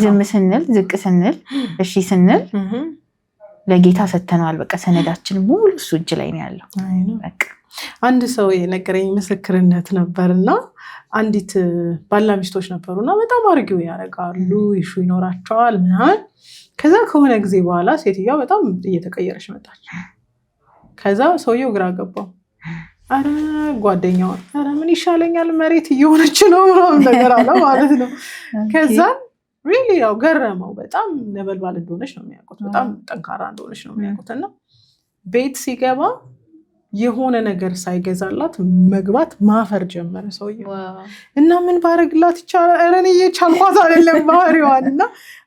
ዝም ስንል ዝቅ ስንል እሺ ስንል ለጌታ ሰተነዋል። በቃ ሰነዳችን ሙሉ እሱ እጅ ላይ ነው ያለው። በቃ አንድ ሰው የነገረኝ ምስክርነት ነበርና አንዲት ባላ ሚስቶች ነበሩና በጣም አርጊው ያደርጋሉ፣ ይሹ ይኖራቸዋል ምናምን። ከዛ ከሆነ ጊዜ በኋላ ሴትዮዋ በጣም እየተቀየረች መጣች። ከዛ ሰውየው ግራ ገባው። አረ ጓደኛዋ አረ ምን ይሻለኛል መሬት እየሆነች ነው ነገር አለ ማለት ነው። ከዛ ሪሊ ያው ገረመው። በጣም ነበልባል እንደሆነች ነው የሚያውቁት፣ በጣም ጠንካራ እንደሆነች ነው የሚያውቁት። እና ቤት ሲገባ የሆነ ነገር ሳይገዛላት መግባት ማፈር ጀመረ ሰውየው። እና ምን ባረግላት ይቻላል? ኧረ እኔ የቻልኳት አይደለም ባህሪዋን። እና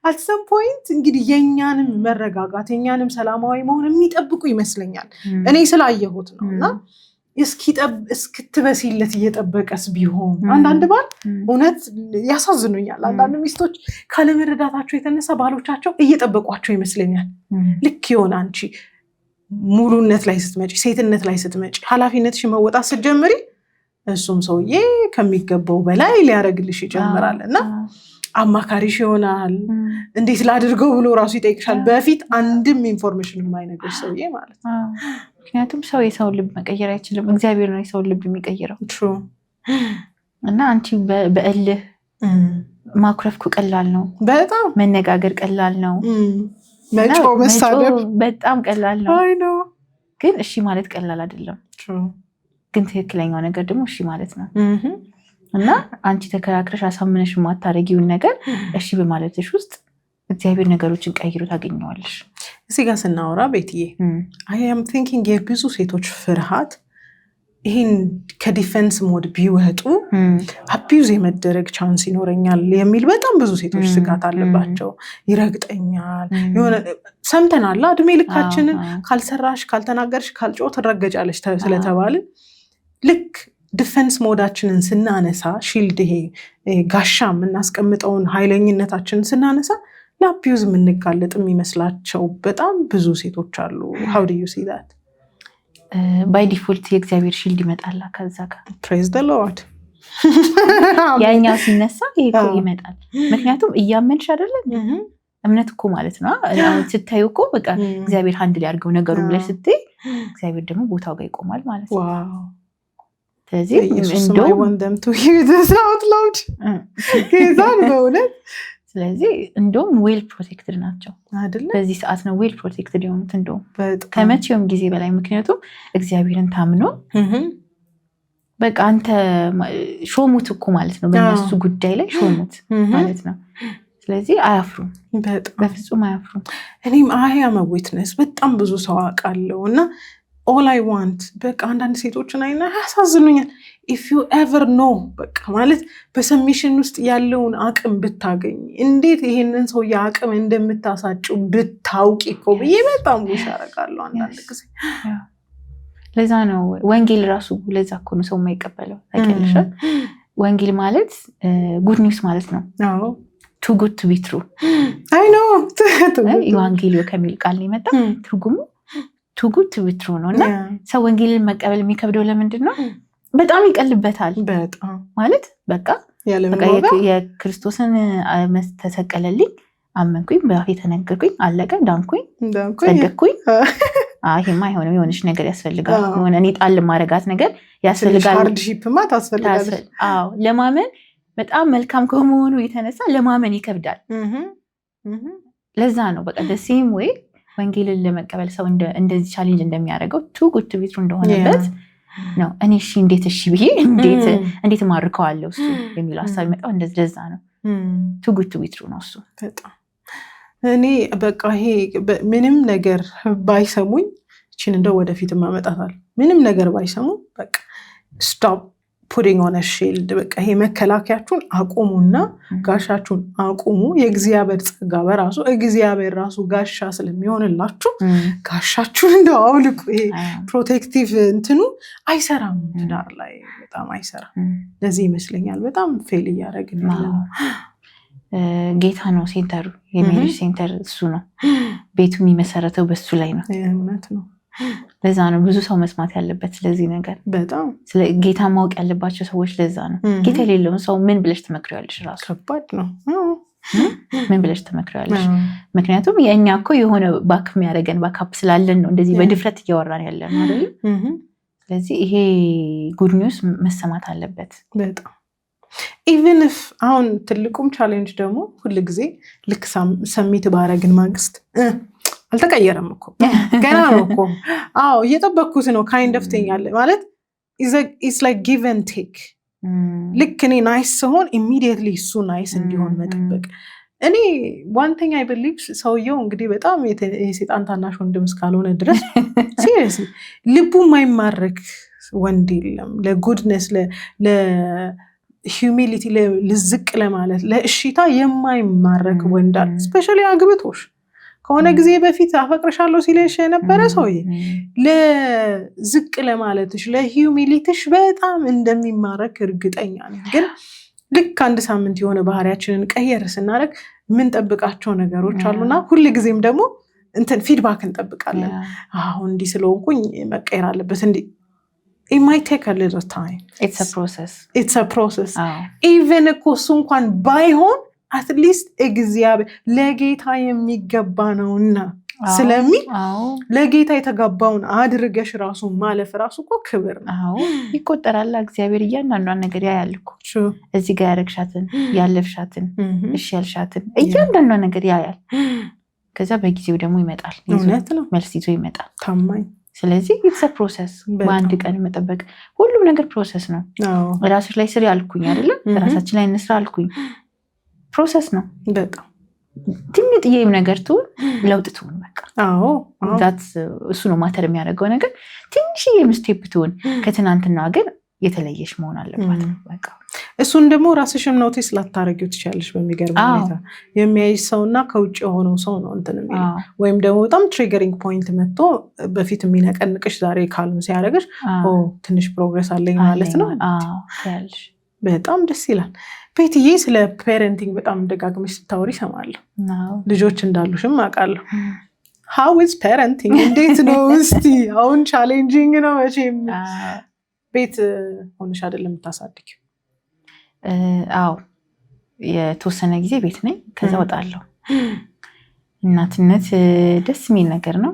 አት ሰም ፖይንት እንግዲህ የኛንም መረጋጋት የኛንም ሰላማዊ መሆን የሚጠብቁ ይመስለኛል፣ እኔ ስላየሁት ነው። እና እስክትበሲለት እየጠበቀስ ቢሆን አንዳንድ ባል እውነት ያሳዝኑኛል። አንዳንድ ሚስቶች ካለመረዳታቸው የተነሳ ባሎቻቸው እየጠበቋቸው ይመስለኛል። ልክ ይሆን አንቺ ሙሉነት ላይ ስትመጪ፣ ሴትነት ላይ ስትመጪ፣ ኃላፊነትሽ መወጣት ስትጀምሪ እሱም ሰውዬ ከሚገባው በላይ ሊያደርግልሽ ይጀምራል። እና አማካሪሽ ይሆናል። እንዴት ላድርገው ብሎ ራሱ ይጠይቅሻል። በፊት አንድም ኢንፎርሜሽን የማይነግርሽ ሰውዬ ማለት ነው። ምክንያቱም ሰው የሰው ልብ መቀየር አይችልም፣ እግዚአብሔር ነው የሰው ልብ የሚቀይረው። እና አንቺ በእልህ ማኩረፍኩ ቀላል ነው፣ በጣም መነጋገር ቀላል ነው፣ መጮህ መሳደብ በጣም ቀላል ነው። ግን እሺ ማለት ቀላል አይደለም። ግን ትክክለኛው ነገር ደግሞ እሺ ማለት ነው። እና አንቺ ተከራክረሽ አሳምነሽ የማታረጊውን ነገር እሺ በማለትሽ ውስጥ እግዚአብሔር ነገሮችን ቀይሮ ታገኘዋለሽ። እዚህ ጋር ስናወራ ቤትዬ I am thinking የብዙ ሴቶች ፍርሃት ይህን ከዲፌንስ ሞድ ቢወጡ አቢዩዝ የመደረግ ቻንስ ይኖረኛል የሚል በጣም ብዙ ሴቶች ስጋት አለባቸው። ይረግጠኛል የሆነ ሰምተናል፣ እድሜ ልካችንን ካልሰራሽ፣ ካልተናገርሽ፣ ካልጮህ ትረገጫለሽ ስለተባልን ልክ ዲፌንስ ሞዳችንን ስናነሳ ሺልድ ይሄ ጋሻ የምናስቀምጠውን ኃይለኝነታችንን ስናነሳ ለአቢዩዝ የምንጋለጥ የሚመስላቸው በጣም ብዙ ሴቶች አሉ። how do you see that? ባይ ዲፎልት የእግዚአብሔር ሺልድ ይመጣል ከዛ ጋር። praise the lord ያኛው ሲነሳ ይሄ እኮ ይመጣል። ምክንያቱም እያመንሽ አይደለም እምነት እኮ ማለት ነው። ስታዩ እኮ በቃ እግዚአብሔር ሃንድል ያድርገው ነገሩ ብለሽ ስትይ እግዚአብሔር ደግሞ ቦታው ጋር ይቆማል ማለት ነው። ስለዚህ ስለዚህ እንደውም ዌል ፕሮቴክትድ ናቸው አይደለ? በዚህ ሰዓት ነው ዌል ፕሮቴክትድ የሆኑት እንደውም ከመቼውም ጊዜ በላይ። ምክንያቱም እግዚአብሔርን ታምኖ በቃ አንተ ሾሙት እኮ ማለት ነው፣ በእነሱ ጉዳይ ላይ ሾሙት ማለት ነው። ስለዚህ አያፍሩም፣ በፍጹም አያፍሩም። እኔም አም አ ዊትነስ በጣም ብዙ ሰው አውቃለሁ እና all I want በቃ አንዳንድ ሴቶችን አይና ያሳዝኑኛል። if you ever know በቃ ማለት በሰሚሽን ውስጥ ያለውን አቅም ብታገኝ እንዴት ይሄንን ሰው የአቅም እንደምታሳጭው ብታውቂ እኮ ብዬ በጣም ውሽ አደርጋለሁ አንዳንድ ጊዜ። ለዛ ነው ወንጌል ራሱ ለዛ እኮ ነው ሰው የማይቀበለው ታውቂያለሽ። ወንጌል ማለት ጉድ ኒውስ ማለት ነው። too good to be true I know ኢቫንጌሊዮ ከሚል ቃል ነው የመጣው። ትርጉሙ too good to be true ነው። እና ሰው ወንጌልን መቀበል የሚከብደው ለምንድን ነው? በጣም ይቀልበታል። በጣም ማለት በቃ የክርስቶስን ተሰቀለልኝ፣ አመንኩኝ፣ በአፌ ተነገርኩኝ፣ አለቀ፣ ዳንኩኝ፣ ጸደቅኩኝ። ይሄማ አይሆንም፣ የሆነች ነገር ያስፈልጋል። የሆነ እኔ ጣል ማረጋት ነገር ያስፈልጋል። ሃርድሺፕማ ታስፈልጋለች። ለማመን በጣም መልካም ከመሆኑ የተነሳ ለማመን ይከብዳል። ለዛ ነው በቃ ደሴም ወይ ወንጌልን ለመቀበል ሰው እንደዚህ ቻሌንጅ እንደሚያደርገው ቱ ጉድ ቱ ቢ ትሩ እንደሆነበት ነው። እኔ እሺ እንዴት እሺ ብዬ እንዴት ማርከዋለሁ እሱ የሚለው ሀሳብ ይመጣው እንደዛ ነው። ቱ ጉድ ቱ ቢ ትሩ ነው እሱ። በጣም እኔ በቃ ይሄ ምንም ነገር ባይሰሙኝ እቺን እንደው ወደፊት ማመጣታል። ምንም ነገር ባይሰሙ በቃ ስቶፕ ፑቲንግ ኦን ሺልድ። በቃ ይሄ መከላከያችሁን አቁሙና ጋሻችሁን አቁሙ። የእግዚአብሔር ጸጋ በራሱ እግዚአብሔር ራሱ ጋሻ ስለሚሆንላችሁ ጋሻችሁን እንደው አውልቁ። ይሄ ፕሮቴክቲቭ እንትኑ አይሰራም፣ ትዳር ላይ በጣም አይሰራም። ለዚህ ይመስለኛል በጣም ፌል እያደረግን ያለነው። ጌታ ነው ሴንተሩ፣ የሜሪጅ ሴንተር እሱ ነው። ቤቱ የሚመሰረተው በሱ ላይ ነው። እውነት ነው። ለዛ ነው ብዙ ሰው መስማት ያለበት ስለዚህ ነገር። በጣም ስለ ጌታ ማወቅ ያለባቸው ሰዎች ለዛ ነው። ጌታ የሌለውን ሰው ምን ብለሽ ትመክሪያለሽ? ራሱ ከባድ ነው። ምን ብለሽ ትመክሪያለሽ? ምክንያቱም የእኛ እኮ የሆነ ባክ የሚያደርገን ባካፕ ስላለን ነው እንደዚህ በድፍረት እያወራን ያለን አይደል? ስለዚህ ይሄ ጉድ ኒውስ መሰማት አለበት በጣም። ኢቨን ኢፍ አሁን ትልቁም ቻሌንጅ ደግሞ ሁሉ ጊዜ ልክ ሰሚት ባረግን ማግስት አልተቀየረም እኮ ገና ነው እኮ አዎ እየጠበቅኩት ነው ካይንድ ኦፍ ቲንግ አለ ማለት ኢትስ ላይክ ጊቭ ኤንድ ቴክ። ልክ እኔ ናይስ ስሆን ኢሚዲየትሊ እሱ ናይስ እንዲሆን መጠበቅ። እኔ ዋን ቲንግ አይ ቢሊቭ ሰውየው እንግዲህ በጣም የሴጣን ታናሽ ወንድም እስካልሆነ ድረስ ሲሪየስሊ ልቡ የማይማረክ ወንድ የለም። ለጉድነስ ለሂዩሚሊቲ ለዝቅ ለማለት ለእሽታ የማይማረክ ወንድ አለ። ስፔሻሊ አግብቶሽ ከሆነ ጊዜ በፊት አፈቅርሻለሁ ሲለሽ የነበረ ሰውዬ ለዝቅ ለማለትሽ ለሂዩሚሊቲሽ በጣም እንደሚማረክ እርግጠኛ ነኝ። ግን ልክ አንድ ሳምንት የሆነ ባህሪያችንን ቀየር ስናደርግ የምንጠብቃቸው ነገሮች አሉና ሁል ጊዜም ደግሞ እንትን ፊድባክ እንጠብቃለን። አሁን እንዲህ ስለሆንኩኝ መቀየር አለበት እንዲህ it might take a little time. It's a process. Even እኮ እሱ እንኳን ባይሆን አትሊስት እግዚአብሔር ለጌታ የሚገባ ነውና ስለሚል ለጌታ የተጋባውን አድርገሽ ራሱ ማለፍ ራሱ እኮ ክብር ነው። ይቆጠራል። እግዚአብሔር እያንዳንዷን ነገር ያያል እኮ እዚህ ጋር ያረግሻትን ያለፍሻትን እሺ ያልሻትን እያንዳንዷን ነገር ያያል። ከዛ በጊዜው ደግሞ ይመጣል። እውነት ነው፣ መልስ ይዞ ይመጣል ታማኝ። ስለዚህ ኢትስ አ ፕሮሰስ። በአንድ ቀን መጠበቅ ሁሉም ነገር ፕሮሰስ ነው። ራስሽ ላይ ስሪ አልኩኝ አይደለም፣ ራሳችን ላይ እንስራ አልኩኝ። ፕሮሰስ ነው በጣም። ትንጥዬም ነገር ትሁን ለውጥ ትሁን በቃ እሱ ነው ማተር የሚያደርገው ነገር። ትንሽዬም ስቴፕ ትሁን ከትናንትና ግን የተለየሽ መሆን አለባት በቃ። እሱን ደግሞ ራስሽም ኖቲስ ላታረጊው ትችላለሽ። በሚገርም ሁኔታ የሚያይሽ ሰውና ከውጭ የሆነው ሰው ነው እንትን የሚለው። ወይም ደግሞ በጣም ትሪገሪንግ ፖይንት መጥቶ በፊት የሚነቀንቅሽ ዛሬ ካልም ሲያደርግሽ ትንሽ ፕሮግረስ አለኝ ማለት ነው። በጣም ደስ ይላል። ቤትዬ ስለ ፔረንቲንግ በጣም ደጋግመሽ ስታወሪ እሰማለሁ። ልጆች እንዳሉሽም አውቃለሁ። how is parenting? እንዴት ነው እስቲ? አሁን ቻሌንጂንግ ነው መቼም። ቤት ሆነሽ አይደለም የምታሳድጊው? አዎ የተወሰነ ጊዜ ቤት ነኝ፣ ከዛ ወጣለሁ። እናትነት ደስ የሚል ነገር ነው።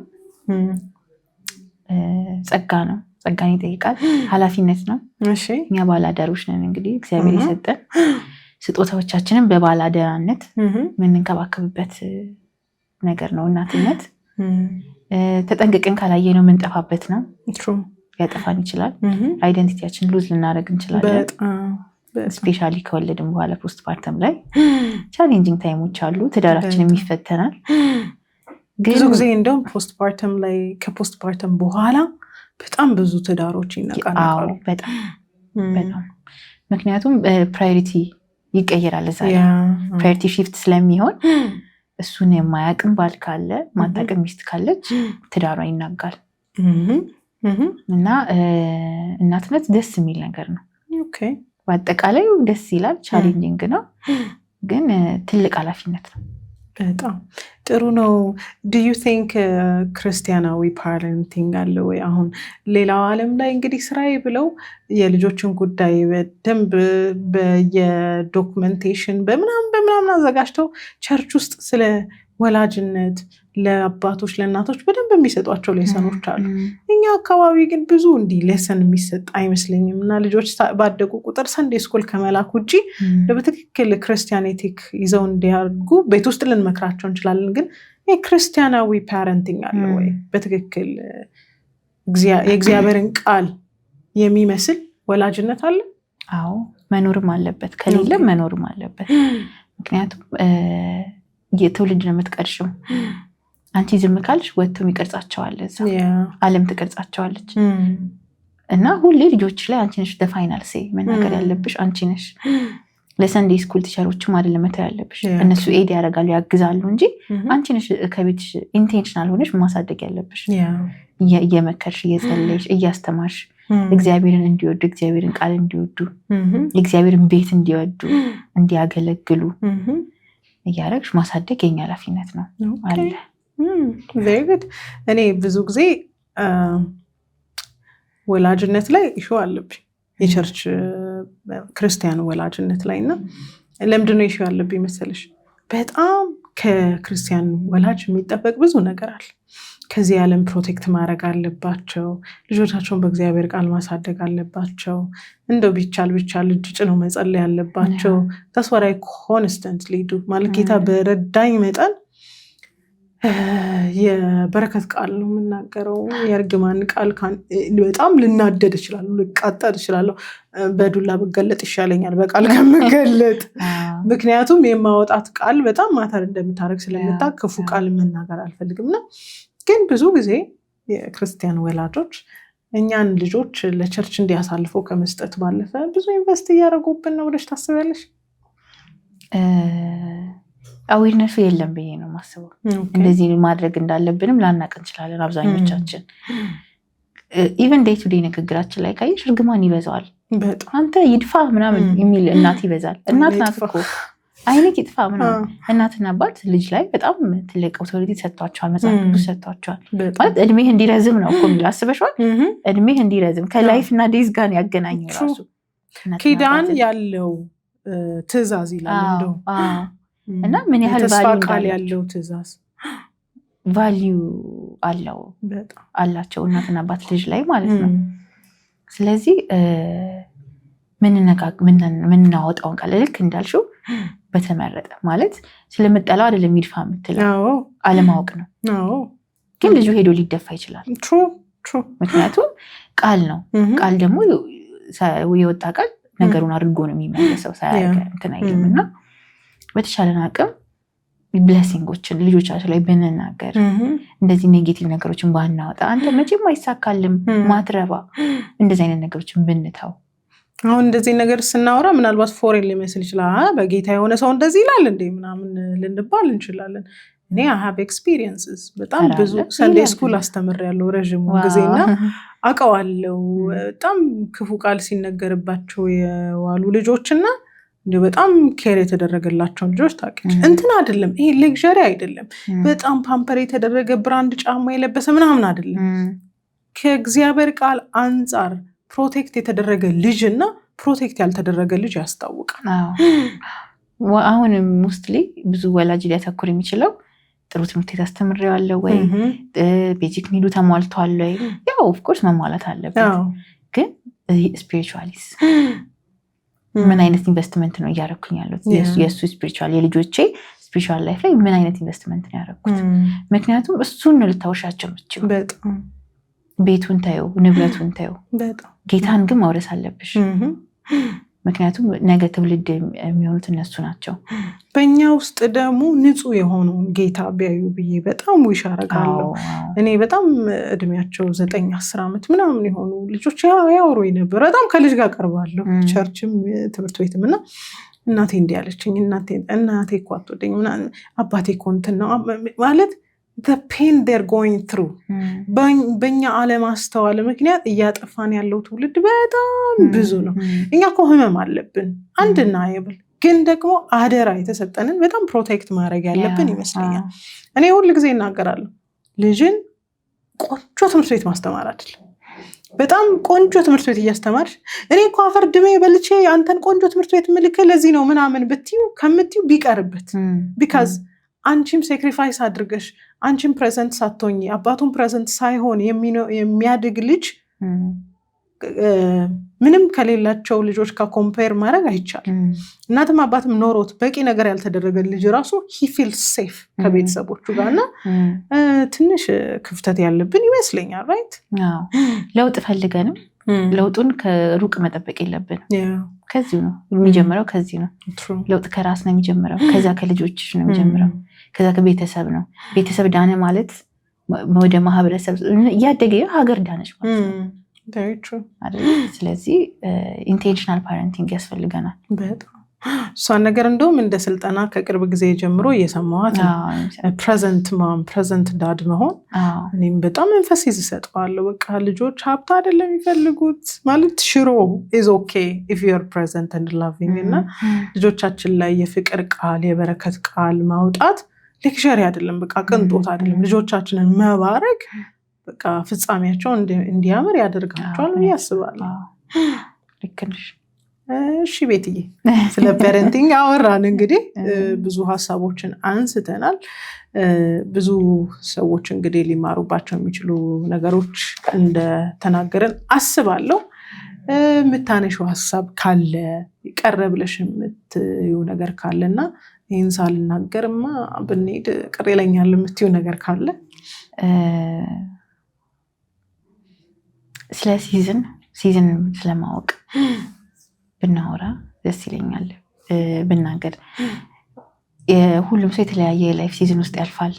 ጸጋ ነው፣ ጸጋን ይጠይቃል። ኃላፊነት ነው። እኛ ባላደሮች ነን እንግዲህ እግዚአብሔር የሰጠን ስጦታዎቻችንን በባላደራነት የምንንከባከብበት ነገር ነው እናትነት። ተጠንቅቀን ካላየ ነው የምንጠፋበት ነው። ያጠፋን ይችላል። አይደንቲቲያችን ሉዝ ልናደርግ እንችላለን። ስፔሻሊ ከወለድን በኋላ ፖስት ፓርተም ላይ ቻሌንጂንግ ታይሞች አሉ። ትዳራችንም ይፈተናል። ብዙ ጊዜ እንደውም ፖስት ፓርተም ላይ ከፖስት ፓርተም በኋላ በጣም ብዙ ትዳሮች ይነቃነቃሉ። በጣም ምክንያቱም ፕራዮሪቲ ይቀየራል። እዛ ፕራዮሪቲ ሺፍት ስለሚሆን እሱን የማያቅም ባል ካለ ማታቅም ሚስት ካለች ትዳሯ ይናጋል። እና እናትነት ደስ የሚል ነገር ነው። በአጠቃላይ ደስ ይላል። ቻሌንጂንግ ነው ግን ትልቅ ኃላፊነት ነው። በጣም ጥሩ ነው። ዱ ዩ ቲንክ ክርስቲያናዊ ፓረንቲንግ አለ ወይ? አሁን ሌላው ዓለም ላይ እንግዲህ ስራዬ ብለው የልጆችን ጉዳይ በደንብ በየዶክመንቴሽን በምናምን አዘጋጅተው ቸርች ውስጥ ስለ ወላጅነት ለአባቶች ለእናቶች በደንብ የሚሰጧቸው ሌሰኖች አሉ። እኛ አካባቢ ግን ብዙ እንዲህ ሌሰን የሚሰጥ አይመስለኝም። እና ልጆች ባደጉ ቁጥር ሰንዴ ስኩል ከመላክ ውጭ በትክክል ክርስቲያኒቲክ ይዘው እንዲያድጉ ቤት ውስጥ ልንመክራቸው እንችላለን። ግን ግን ክርስቲያናዊ ፓረንቲንግ አለ ወይ? በትክክል የእግዚአብሔርን ቃል የሚመስል ወላጅነት አለ? አዎ መኖርም አለበት፣ ከሌለም መኖርም አለበት። ምክንያቱም የትውልድ ነው የምትቀርሽው። አንቺ ዝም ካልሽ ወጥተው ይቀርጻቸዋል፣ ዓለም ትቀርጻቸዋለች። እና ሁሌ ልጆች ላይ አንቺ ነሽ ፋይናል ሴ መናገር ያለብሽ አንቺ ነሽ። ለሰንዴ ስኩል ቲቸሮችም አይደለም መተው ያለብሽ፣ እነሱ ኤድ ያደርጋሉ ያግዛሉ እንጂ አንቺ ነሽ ከቤትሽ ኢንቴንሽናል ሆነሽ ማሳደግ ያለብሽ። እየመከርሽ እየጸለይሽ እያስተማርሽ እግዚአብሔርን እንዲወዱ እግዚአብሔርን ቃል እንዲወዱ እግዚአብሔርን ቤት እንዲወዱ እንዲያገለግሉ እያደረግሽ ማሳደግ የኛ ኃላፊነት ነው አለ። ቬሪ ጉድ። እኔ ብዙ ጊዜ ወላጅነት ላይ ኢሹ አለብኝ፣ የቸርች ክርስቲያን ወላጅነት ላይ እና ለምንድነው ኢሹ አለብኝ መሰለሽ? በጣም ከክርስቲያን ወላጅ የሚጠበቅ ብዙ ነገር አለ። ከዚህ ዓለም ፕሮቴክት ማድረግ አለባቸው፣ ልጆቻቸውን በእግዚአብሔር ቃል ማሳደግ አለባቸው፣ እንደው ቢቻል እጅ ጭነው መጸለይ አለባቸው። ተስወራይ ኮንስተንትሊ ዱ ማለት ጌታ በረዳኝ መጠን የበረከት ቃል ነው የምናገረው። የእርግማን ቃል በጣም ልናደድ እችላለሁ፣ ልቃጠል እችላለሁ። በዱላ ብገለጥ ይሻለኛል በቃል ከምገለጥ። ምክንያቱም የማወጣት ቃል በጣም ማተር እንደምታደርግ ስለምታውቅ ክፉ ቃል መናገር አልፈልግምና። ግን ብዙ ጊዜ የክርስቲያን ወላጆች እኛን ልጆች ለቸርች እንዲያሳልፈው ከመስጠት ባለፈ ብዙ ኢንቨስት እያደረጉብን ነው ብለሽ ታስቢያለሽ? አዌርነሱ የለም ብዬ ነው የማስበው። እንደዚህ ማድረግ እንዳለብንም ላናቅ እንችላለን አብዛኞቻችን። ኢቨን ዴይ ቱ ዴይ ንግግራችን ላይ ካየሽ እርግማን ይበዛዋል። አንተ ይድፋ ምናምን የሚል እናት ይበዛል። እናት ናት እኮ አይነት ይጥፋ ምናምን። እናትና አባት ልጅ ላይ በጣም ትልቅ አውቶሪቲ ሰጥቷቸዋል፣ መጽሐፍ ቅዱስ ሰጥቷቸዋል። ማለት እድሜህ እንዲረዝም ነው እኮ የሚል አስበሽዋል? እድሜህ እንዲረዝም ከላይፍ እና ዴዝ ጋር ያገናኘው ራሱ ኪዳን ያለው ትእዛዝ ይላል እንደው እና ምን ያህል ቃል ያለው ትእዛዝ ቫልዩ አላቸው እናትና አባት ልጅ ላይ ማለት ነው። ስለዚህ ምንናወጣውን ቃል ልክ እንዳልሽው በተመረጠ ማለት ስለምጠላው አይደለም ይድፋ የምትለው አለማወቅ ነው። ግን ልጁ ሄዶ ሊደፋ ይችላል። ምክንያቱም ቃል ነው። ቃል ደግሞ የወጣ ቃል ነገሩን አድርጎ ነው የሚመለሰው እንትን አይልም። እና በተቻለን አቅም ብሌሲንጎችን ልጆቻችን ላይ ብንናገር እንደዚህ ኔጌቲቭ ነገሮችን ባናወጣ፣ አንተ መቼም አይሳካልም ማትረባ እንደዚህ አይነት ነገሮችን ብንተው። አሁን እንደዚህ ነገር ስናወራ ምናልባት ፎሬን ሊመስል ይችላል። በጌታ የሆነ ሰው እንደዚህ ይላል እንዴ ምናምን ልንባል እንችላለን። እኔ አሃብ ኤክስፒሪየንስስ በጣም ብዙ ሰንዴ ስኩል አስተምሬያለሁ ረዥም ጊዜና አውቀዋለሁ። በጣም ክፉ ቃል ሲነገርባቸው የዋሉ ልጆችና በጣም ኬር የተደረገላቸው ልጆች ታውቂያለሽ። እንትን አይደለም ይሄ ሌክዠሪ አይደለም፣ በጣም ፓምፐር የተደረገ ብራንድ ጫማ የለበሰ ምናምን አይደለም። ከእግዚአብሔር ቃል አንጻር ፕሮቴክት የተደረገ ልጅ እና ፕሮቴክት ያልተደረገ ልጅ ያስታውቃል። አሁንም ሙስትሊ ብዙ ወላጅ ሊያተኩር የሚችለው ጥሩ ትምህርት ቤት አስተምሬዋለሁ ወይ፣ ቤዚክ ኒዱ ተሟልቷል ወይ? ያው ኦፍኮርስ መሟላት አለበት። ግን ስፒሪቹዋሊስ ምን አይነት ኢንቨስትመንት ነው እያደረኩኝ ያለሁት? የእሱ ስፒሪቹዋል የልጆቼ ስፒሪቹዋል ላይፍ ላይ ምን አይነት ኢንቨስትመንት ነው ያደረኩት? ምክንያቱም እሱን ነው ልታወሻቸው የምትችይው። ቤቱን ታየው፣ ንብረቱን ታየው፣ ጌታን ግን ማውረስ አለብሽ። ምክንያቱም ነገ ትውልድ የሚሆኑት እነሱ ናቸው። በእኛ ውስጥ ደግሞ ንጹህ የሆነውን ጌታ ቢያዩ ብዬ በጣም ዊሽ አደርጋለሁ። እኔ በጣም እድሜያቸው 9-10 ዓመት ምናምን የሆኑ ልጆች ያወሩኝ ነበር። በጣም ከልጅ ጋር ቀርባለሁ ቸርችም ትምህርት ቤትም እና እናቴ እንዲህ ያለችኝ፣ እናቴ እኮ አትወደኝ ምናምን፣ አባቴ እኮ እንትን ነው ማለት the pain they're going through በእኛ አለማስተዋል ምክንያት እያጠፋን ያለው ትውልድ በጣም ብዙ ነው። እኛ እኮ ህመም አለብን አንድና የብል ግን ደግሞ አደራ የተሰጠንን በጣም ፕሮቴክት ማድረግ ያለብን ይመስለኛል። እኔ ሁል ጊዜ እናገራለሁ ልጅን ቆንጆ ትምህርት ቤት ማስተማር አይደለም። በጣም ቆንጆ ትምህርት ቤት እያስተማርሽ እኔ እኮ አፈር ድሜ በልቼ አንተን ቆንጆ ትምህርት ቤት ምልክህ ለዚህ ነው ምናምን ብትዩ ከምትዩ ቢቀርበት ቢካዝ አንቺም ሴክሪፋይስ አድርገሽ አንቺም ፕሬዘንት ሳትሆኚ አባቱን ፕሬዘንት ሳይሆን የሚያድግ ልጅ ምንም ከሌላቸው ልጆች ጋር ኮምፔር ማድረግ አይቻልም። እናትም አባትም ኖሮት በቂ ነገር ያልተደረገ ልጅ ራሱ he feels safe ከቤተሰቦቹ ጋር እና ትንሽ ክፍተት ያለብን ይመስለኛል። ራይት ለውጥ ፈልገንም ለውጡን ከሩቅ መጠበቅ የለብንም። ከዚሁ ነው የሚጀምረው። ከዚህ ነው ለውጥ ከራስ ነው የሚጀምረው። ከዛ ከልጆችሽ ነው የሚጀምረው። ከዛ ከቤተሰብ ነው። ቤተሰብ ዳነ ማለት ወደ ማህበረሰብ እያደገ ሀገር ዳነች ማለት ነው። ስለዚህ ኢንቴንሽናል ፓረንቲንግ ያስፈልገናል በጣም። እሷን ነገር እንደውም እንደ ስልጠና ከቅርብ ጊዜ ጀምሮ እየሰማኋት ፕሬዘንት ማም ፕሬዘንት ዳድ መሆን እኔም በጣም ኤንፈሲስ እሰጠዋለሁ። በቃ ልጆች ሀብት አይደለም የሚፈልጉት ማለት ሽሮ ኢዝ ኦኬ ኢፍ ዩ አር ፕሬዘንት ኤንድ ላቪንግ እና ልጆቻችን ላይ የፍቅር ቃል የበረከት ቃል ማውጣት ሌክቸሪ አይደለም፣ በቃ ቅንጦት አይደለም። ልጆቻችንን መባረክ በቃ ፍጻሜያቸው እንዲያምር ያደርጋቸዋል ብዬ አስባለሁ። ልክ ነሽ። እሺ ቤትዬ፣ ስለ ፓረንቲንግ አወራን። እንግዲህ ብዙ ሀሳቦችን አንስተናል። ብዙ ሰዎች እንግዲህ ሊማሩባቸው የሚችሉ ነገሮች እንደተናገረን አስባለሁ። የምታነሺው ሀሳብ ካለ ቀረ ብለሽ የምትዩ ነገር ካለና ይህን ሳልናገርማ ብንሄድ ቅር ይለኛል የምትዩ ነገር ካለ ስለ ሲዝን ስለማወቅ ብናወራ ደስ ይለኛል። ብናገር ሁሉም ሰው የተለያየ የላይፍ ሲዝን ውስጥ ያልፋል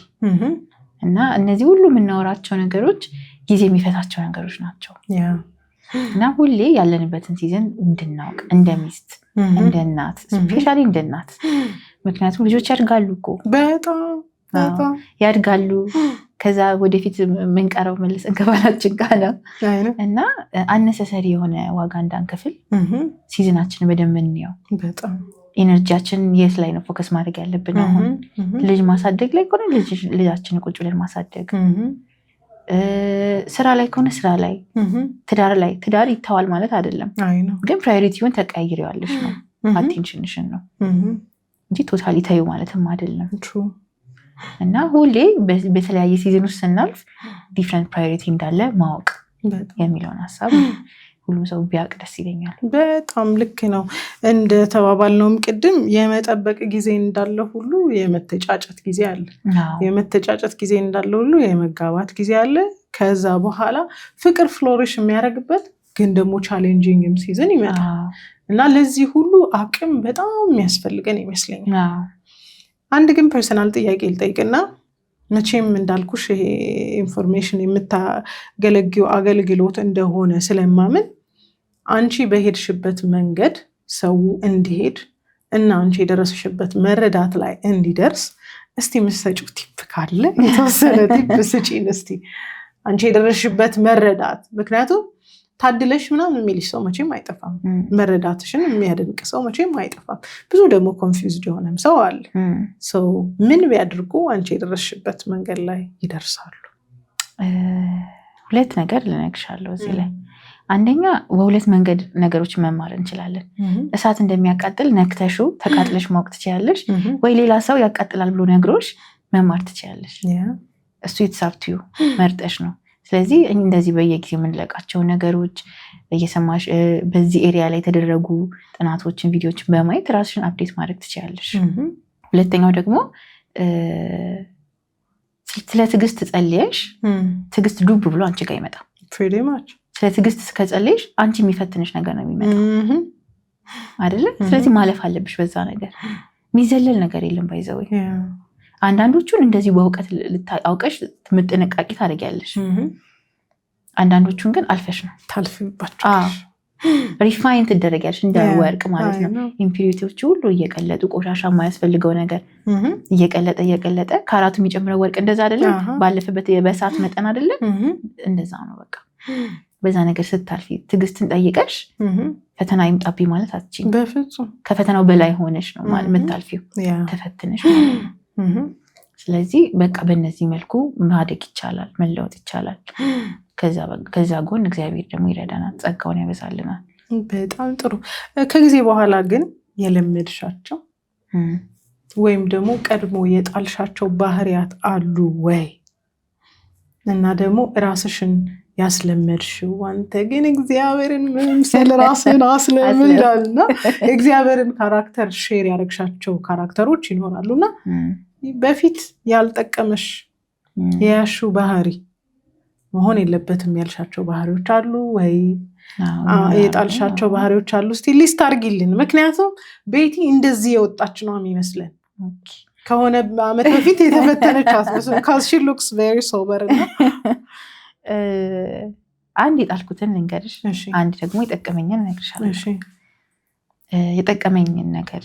እና እነዚህ ሁሉ የምናወራቸው ነገሮች ጊዜ የሚፈታቸው ነገሮች ናቸው እና ሁሌ ያለንበትን ሲዝን እንድናውቅ እንደ ሚስት፣ እንደ እናት፣ ስፔሻሊ እንደ እናት። ምክንያቱም ልጆች ያድጋሉ እኮ በጣም ያድጋሉ። ከዛ ወደፊት የምንቀረው መልሰን ከባላችን ጋር ነው እና አነሰሰሪ የሆነ ዋጋ እንዳንከፍል ሲዝናችንን በደንብ እንየው። በጣም ኤነርጂያችን የት ላይ ነው ፎከስ ማድረግ ያለብን? አሁን ልጅ ማሳደግ ላይ ከሆነ ልጃችን ቁጭ ብለን ማሳደግ፣ ስራ ላይ ከሆነ ስራ ላይ፣ ትዳር ይተዋል ማለት አይደለም፣ ግን ፕራዮሪቲውን ተቀይሬዋለሽ ነው አቴንሽንሽን ነው እንጂ ቶታሊ ታዩ ማለትም አይደለም። እና ሁሌ በተለያየ ሲዝን ውስጥ ስናልፍ ዲፍረንት ፕራዮሪቲ እንዳለ ማወቅ የሚለውን ሀሳብ ሁሉም ሰው ቢያውቅ ደስ ይለኛል። በጣም ልክ ነው። እንደተባባልነውም ቅድም የመጠበቅ ጊዜ እንዳለ ሁሉ የመተጫጨት ጊዜ አለ። የመተጫጨት ጊዜ እንዳለ ሁሉ የመጋባት ጊዜ አለ። ከዛ በኋላ ፍቅር ፍሎሪሽ የሚያደርግበት ግን ደግሞ ቻሌንጂንግም ሲዝን ይመጣል እና ለዚህ ሁሉ አቅም በጣም የሚያስፈልገን ይመስለኛል። አንድ ግን ፐርሰናል ጥያቄ ልጠይቅና መቼም እንዳልኩሽ ይሄ ኢንፎርሜሽን የምታገለጊው አገልግሎት እንደሆነ ስለማምን አንቺ በሄድሽበት መንገድ ሰው እንዲሄድ እና አንቺ የደረስሽበት መረዳት ላይ እንዲደርስ እስቲ የምትሰጪው ቲፕ ካለ የተወሰነ ቲፕ ስጪን እስቲ። አንቺ የደረስሽበት መረዳት፣ ምክንያቱም ታድለሽ ምናምን የሚልሽ ሰው መቼም አይጠፋም። መረዳትሽን የሚያደንቅ ሰው መቼም አይጠፋም። ብዙ ደግሞ ኮንፊውዝድ የሆነም ሰው አለ። ሰው ምን ቢያድርጉ አንቺ የደረስሽበት መንገድ ላይ ይደርሳሉ? ሁለት ነገር ልነግርሻለሁ እዚህ ላይ። አንደኛ በሁለት መንገድ ነገሮች መማር እንችላለን። እሳት እንደሚያቃጥል ነክተሹ ተቃጥለሽ ማወቅ ትችያለሽ፣ ወይ ሌላ ሰው ያቃጥላል ብሎ ነግሮሽ መማር ትችያለሽ። እሱ የተሳብትዩ መርጠሽ ነው። ስለዚህ እንደዚህ በየጊዜው የምንለቃቸው ነገሮች እየሰማሽ በዚህ ኤሪያ ላይ የተደረጉ ጥናቶችን፣ ቪዲዮዎችን በማየት ራስሽን አፕዴት ማድረግ ትችላለሽ። ሁለተኛው ደግሞ ስለ ትዕግስት ጸልየሽ ትዕግስት ዱብ ብሎ አንቺ ጋር ይመጣል። ስለ ትዕግስት ከጸልየሽ አንቺ የሚፈትንሽ ነገር ነው የሚመጣው አይደለ? ስለዚህ ማለፍ አለብሽ በዛ ነገር። የሚዘለል ነገር የለም ባይዘው። አንዳንዶቹን እንደዚህ በእውቀት አውቀሽ ጥንቃቄ ታደርጊያለሽ። አንዳንዶቹን ግን አልፈሽ ነው ታልፊባቸዋለሽ። ሪፋይን ትደረጊያለሽ እንደ ወርቅ ማለት ነው። ኢምፒሪቲዎች ሁሉ እየቀለጡ ቆሻሻ የማያስፈልገው ነገር እየቀለጠ ከአራቱ የሚጨምረው ወርቅ እንደዛ አይደለም፣ ባለፈበት በሰዓት መጠን አይደለም፣ እንደዛ ነው። በቃ በዛ ነገር ስታልፊ ትዕግስትን ጠይቀሽ ፈተና ይምጣብኝ ማለት አትችይም። በፍጹም ከፈተናው በላይ ሆነሽ ነው ማለት የምታልፊው ተፈትነሽ ማለት ነው። ስለዚህ በቃ በእነዚህ መልኩ ማደግ ይቻላል፣ መለወጥ ይቻላል። ከዛ ጎን እግዚአብሔር ደግሞ ይረዳናል፣ ጸጋውን ያበዛልናል። በጣም ጥሩ። ከጊዜ በኋላ ግን የለመድሻቸው ወይም ደግሞ ቀድሞ የጣልሻቸው ባህሪያት አሉ ወይ? እና ደግሞ ራስሽን ያስለመድሽው አንተ ግን እግዚአብሔርን መምሰል ራስን አስለምዳልና እግዚአብሔርን ካራክተር ሼር ያደረግሻቸው ካራክተሮች ይኖራሉና በፊት ያልጠቀመሽ ያሹ ባህሪ መሆን የለበትም ያልሻቸው ባህሪዎች አሉ ወይ የጣልሻቸው ባህሪዎች አሉ? እስቲ ሊስት አድርጊልን። ምክንያቱም ቤቲ እንደዚህ የወጣች ነው የሚመስለን ከሆነ አመት በፊት የተፈተነች አስመስል because she looks very sober እና አንድ የጣልኩትን ልንገርሽ፣ አንድ ደግሞ የጠቀመኝን እነግርሻለሁ። የጠቀመኝን ነገር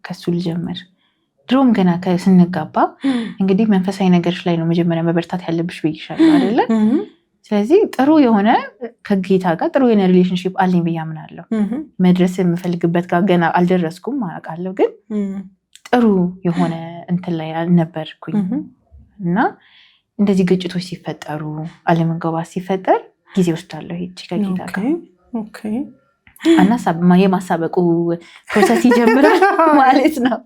ከሱ ልጀምር። ድሮም ገና ስንጋባ እንግዲህ መንፈሳዊ ነገሮች ላይ ነው መጀመሪያ መበርታት ያለብሽ ብዬሻለሁ አይደለ? ስለዚህ ጥሩ የሆነ ከጌታ ጋር ጥሩ የሆነ ሪሌሽንሺፕ አለኝ ብዬ አምናለሁ። መድረስ የምፈልግበት ጋር ገና አልደረስኩም አውቃለሁ፣ ግን ጥሩ የሆነ እንትን ላይ አልነበርኩኝ እና እንደዚህ ግጭቶች ሲፈጠሩ አለመግባባት ሲፈጠር ጊዜ ወስዳለሁ ሄጄ ከጌታ ጋር እና የማሳበቁ ፕሮሰስ ይጀምራል ማለት ነው።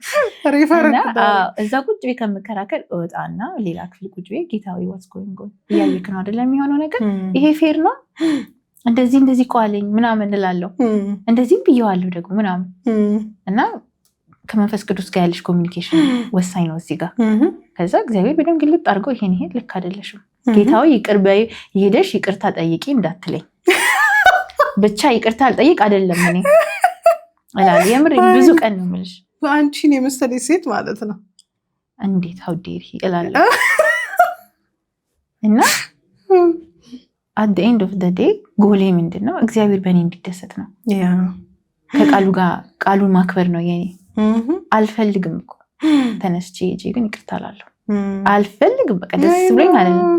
እዛ ቁጭ ቤ ከምከራከር እወጣና ሌላ ክፍል ቁጭ ቤ ጌታዊ what's going on እያየክ ነው አይደለም የሚሆነው ነገር ይሄ ፌር ነው እንደዚህ ቋለኝ ምናምን እላለሁ እንደዚህም ብየዋለሁ ደግሞ ምናምን እና ከመንፈስ ቅዱስ ጋር ያለሽ ኮሚኒኬሽን ወሳኝ ነው እዚህ ጋር። ከዛ እግዚአብሔር በደንብ ግልጥ አድርጎ ይሄን ልክ አይደለሽም ጌታዊ ይቅር በይ ይሄደሽ ይቅርታ ጠይቂ እንዳትለኝ ብቻ ይቅርታ አልጠይቅ አይደለም እኔ እላለሁ። የምር ብዙ ቀን ነው የምልሽ አንቺን የመሰለኝ ሴት ማለት ነው እንዴት how dare he እላለሁ። እና at the end of the day ጎሌ ምንድነው እግዚአብሔር በእኔ እንዲደሰት ነው። ከቃሉ ጋር ቃሉን ማክበር ነው የኔ። አልፈልግም እኮ ተነስቼ ሄጄ ግን ይቅርታ እላለሁ አልፈልግም በቃ ደስ ብሎኝ አይደለም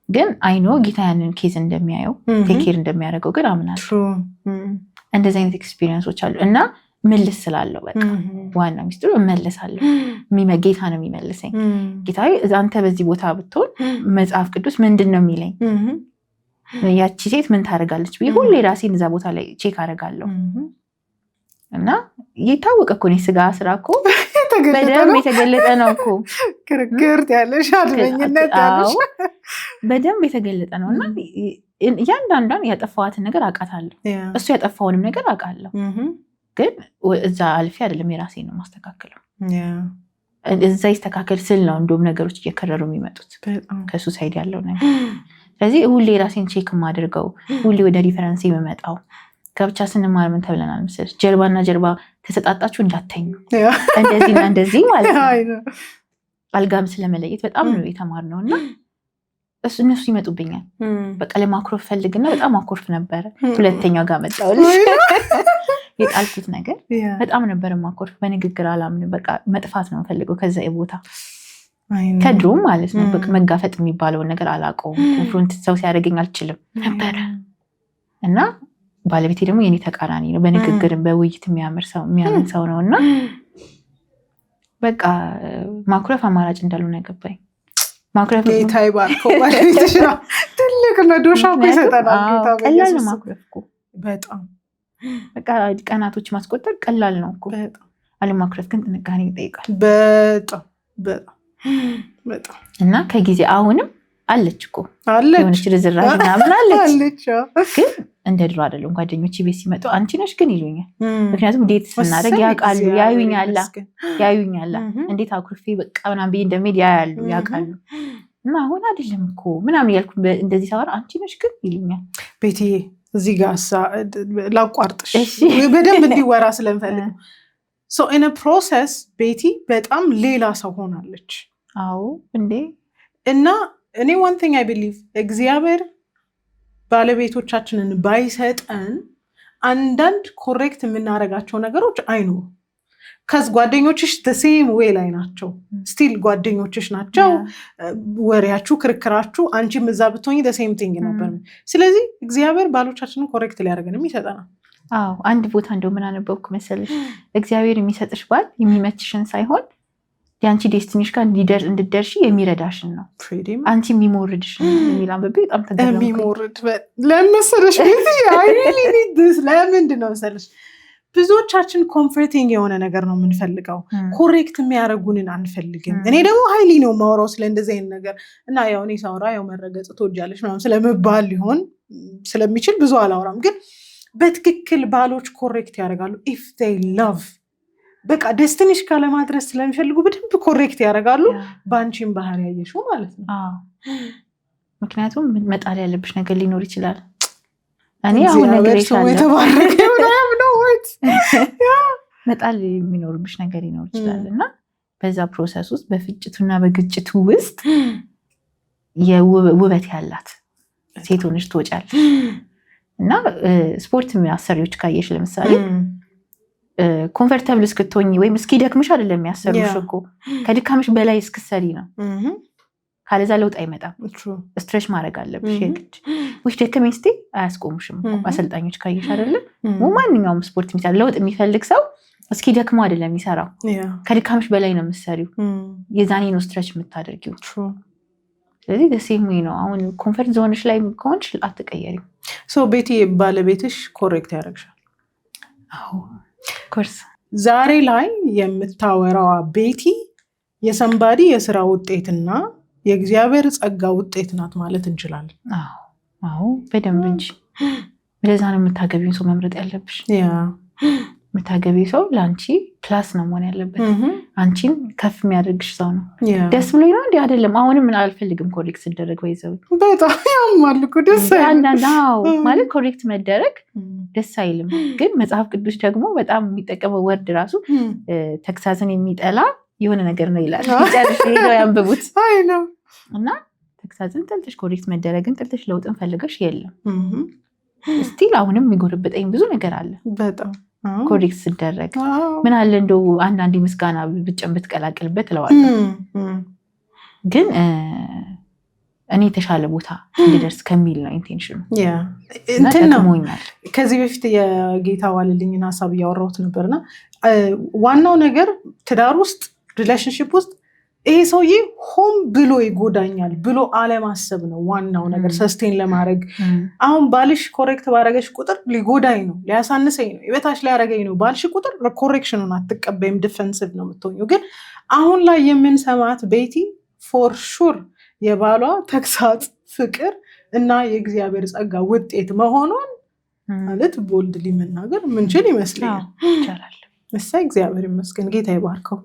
ግን አይኖ ጌታ ያንን ኬዝ እንደሚያየው ቴኬር እንደሚያደርገው ግን አምናለሁ። እንደዚህ አይነት ኤክስፒሪየንሶች አሉ እና መልስ ስላለው በቃ ዋና ሚስጥሩ እመለሳለሁ። ጌታ ነው የሚመልሰኝ። ጌታዬ አንተ በዚህ ቦታ ብትሆን መጽሐፍ ቅዱስ ምንድን ነው የሚለኝ? ያቺ ሴት ምን ታደርጋለች ብዬ ሁሌ ራሴን እዛ ቦታ ላይ ቼክ አደርጋለሁ። እና የታወቀ እኮ ነው ስጋ ስራ እኮ በደንብ የተገለጠ ነው እኮ ክርክርት ያለሽ አድመኝነት ያለሽ በደንብ የተገለጠ ነው። እና እያንዳንዷን ያጠፋዋትን ነገር አውቃታለሁ፣ እሱ ያጠፋውንም ነገር አውቃለሁ። ግን እዛ አልፌ አይደለም የራሴን ነው ማስተካከለው። እዛ ይስተካከል ስል ነው እንደውም ነገሮች እየከረሩ የሚመጡት ከሱ ሳይድ ያለው ነገር። ስለዚህ ሁሌ ራሴን ቼክ የማደርገው ሁሌ ወደ ሪፈረንስ የምመጣው ከብቻ ስንማር ምን ተብለናል መሰለሽ? ጀርባና ጀርባ ተሰጣጣችሁ እንዳተኙ እንደዚህና እንደዚህ ማለት ነው። አልጋም ስለመለየት በጣም ነው የተማርነው። እና እነሱ ይመጡብኛል በቃ ለማኩረፍ ፈልግና በጣም አኮርፍ ነበረ። ሁለተኛው ጋር መጣሁልሽ የጣልኩት ነገር በጣም ነበር ማኮርፍ። በንግግር አላምንም በቃ መጥፋት ነው ፈልገው ከዛ ቦታ ከድሮም ማለት ነው። በቃ መጋፈጥ የሚባለውን ነገር አላውቀውም። ኮንፍሮንት ሰው ሲያደርገኝ አልችልም ነበረ። እና ባለቤቴ ደግሞ የኔ ተቃራኒ ነው። በንግግርም በውይይት የሚያምን ሰው ነው። እና በቃ ማኩረፍ አማራጭ እንዳልሆነ ገባኝ። ማኩረፍ ጌታ ይባርከው ባለቤትሽ ነው ትልቅ መዶሻ እኮ ይሰጠናል ጌታ። ቀላል ነው ማኩረፍ እኮ በጣም በቃ ቀናቶች ማስቆጠር ቀላል ነው እኮ። አለማኩረፍ ግን ጥንቃቄ ይጠይቃል በጣም በጣም በጣም። እና ከጊዜ አሁንም አለች እኮ የሆነች ርዝራዥ ምናምን አለች። ግን እንደ ድሮ አይደለም። ጓደኞቼ ቤት ሲመጡ አንቺ ነሽ ግን ይሉኛል። ምክንያቱም ዴት ስናደርግ ያውቃሉ፣ ያዩኛላ እንዴት አኩርፌ በቃ ምናምን ብዬ እንደሚሄድ ያውቃሉ። እና አሁን አይደለም እኮ ምናምን እያልኩ እንደዚህ ሳወራ አንቺ ነሽ ግን ይሉኛል። ቤትዬ እዚህ ጋር ላቋርጥሽ በደንብ እንዲወራ ስለምፈልግ ሶ ኢን ፕሮሰስ ቤቲ በጣም ሌላ ሰው ሆናለች። አዎ እንዴ። እና እኔ one thing I believe እግዚአብሔር ባለቤቶቻችንን ባይሰጠን አንዳንድ ኮሬክት የምናደርጋቸው ነገሮች አይኖሩ። ከዚ ጓደኞችሽ the same way ላይ ናቸው። ስቲል ጓደኞችሽ ናቸው። ወሬያችሁ ክርክራችሁ አንቺም እዛ ብትሆኚ the same thing ነበር። ስለዚህ እግዚአብሔር ባሎቻችንን ኮሬክት ሊያደርገንም ይሰጠናል። አዎ አንድ ቦታ እንደው ምን አነበብኩ መሰለሽ? እግዚአብሔር የሚሰጥሽ ባል የሚመችሽን ሳይሆን ያንቺ ዴስቲኒሽ ጋር እንድትደርሺ የሚረዳሽን ነው። አንቺ የሚሞርድሽን የሚል አንብቤ በጣም ተገረምኩ። የሚሞርድ ለምን መሰለሽ ቤቲ? አይ ሪሊ ኒድ ዲስ። ለምንድን ነው መሰለሽ? ብዙዎቻችን ኮምፎርቲንግ የሆነ ነገር ነው የምንፈልገው፣ ኮሬክት የሚያደርጉንን አንፈልግም። እኔ ደግሞ ሀይሊ ነው ማውራው ስለ እንደዚህ አይነት ነገር እና ያው እኔ ሳውራ ያው መረገጽ ትወጃለሽ ምናምን ስለመባል ሊሆን ስለሚችል ብዙ አላውራም። ግን በትክክል ባሎች ኮሬክት ያደርጋሉ። ኢፍ ዴይ ላቭ በቃ ደስትንሽ ካለማድረስ ስለሚፈልጉ በደንብ ኮሬክት ያደርጋሉ። በአንቺም ባህሪ ያየሽው ማለት ነው። ምክንያቱም መጣል ያለብሽ ነገር ሊኖር ይችላል። እኔ አሁን ነገር መጣል የሚኖርብሽ ነገር ሊኖር ይችላል እና በዛ ፕሮሰስ ውስጥ በፍጭቱና በግጭቱ ውስጥ የውበት ያላት ሴት ሆነሽ ትወጫለሽ። እና ስፖርት አሰሪዎች ካየሽ ለምሳሌ ኮምፈርታብል እስክትሆኝ ወይም እስኪደክምሽ አይደለም የሚያሰሩሽ እኮ ከድካምሽ በላይ እስክትሰሪ ነው። ካለዛ ለውጥ አይመጣም። ስትሬች ማድረግ አለብሽ የግድ። ውሽ ደከመኝ ስትይ አያስቆሙሽም አሰልጣኞች ካየሽ አይደለም። ማንኛውም ስፖርት የሚሰራ ለውጥ የሚፈልግ ሰው እስኪደክመው አይደለም የሚሰራው፣ ከድካምሽ በላይ ነው የምትሰሪው። የዛኔ ነው ስትሬች የምታደርጊው። ስለዚህ ደሴም ነው። አሁን ኮንፈርት ዞንሽ ላይ ከሆንሽ አትቀየሪም። ቤቲ ባለቤትሽ ኮሬክት ያደርግሻል? አዎ ኮርስ። ዛሬ ላይ የምታወራዋ ቤቲ የሰንባዲ የስራ ውጤትና የእግዚአብሔር ጸጋ ውጤት ናት ማለት እንችላለን? አዎ በደንብ እንጂ። ለዛ ነው የምታገቢውን ሰው መምረጥ ያለብሽ። የምታገቢው ሰው ለአንቺ ፕላስ ነው መሆን ያለበት። አንቺን ከፍ የሚያደርግሽ ሰው ነው። ደስ ብሎ ነው እንዲ አይደለም። አሁንም ምን አልፈልግም ኮሬክት ስደረግ ወይዘው በጣም ያማልኩ ደስ ማለት ኮሬክት መደረግ ደስ አይልም። ግን መጽሐፍ ቅዱስ ደግሞ በጣም የሚጠቀመው ወርድ ራሱ ተግሳጽን የሚጠላ የሆነ ነገር ነው ይላል። ጨርሽ ሄደው ያንብቡት። እና ተግሳጽን ጠልተሽ ኮሬክት መደረግን ጠልተሽ ለውጥን ፈልገሽ የለም። ስቲል አሁንም የሚጎርብጠኝ ብዙ ነገር አለ በጣም ኮሬክት ስደረግ። ምን አለ እንደው አንዳንድ ምስጋና ብጭን ብትቀላቅልበት እለዋለሁ። ግን እኔ የተሻለ ቦታ እንድደርስ ከሚል ነው ኢንቴንሽኑ። እንትን ነው። ከዚህ በፊት የጌታ ዋልልኝን ሀሳብ እያወራሁት ነበርና ዋናው ነገር ትዳር ውስጥ ሪሌሽንሽፕ ውስጥ ይሄ ሰውዬ ሆን ብሎ ይጎዳኛል ብሎ አለማሰብ ነው ዋናው ነገር ሰስቴን ለማድረግ። አሁን ባልሽ ኮሬክት ባረገሽ ቁጥር ሊጎዳኝ ነው፣ ሊያሳንሰኝ ነው፣ የበታች ሊያረገኝ ነው ባልሽ ቁጥር ኮሬክሽኑን አትቀበይም፣ ዲፌንሲቭ ነው የምትሆኚው። ግን አሁን ላይ የምንሰማት ቤቲ ፎር ሹር የባሏ ተግሳጽ ፍቅር እና የእግዚአብሔር ጸጋ ውጤት መሆኗን ማለት ቦልድ ሊመናገር ምንችል ይመስለኛል። ይቻላል። እሰይ እግዚአብሔር ይመስገን፣ ጌታ ይባርከው።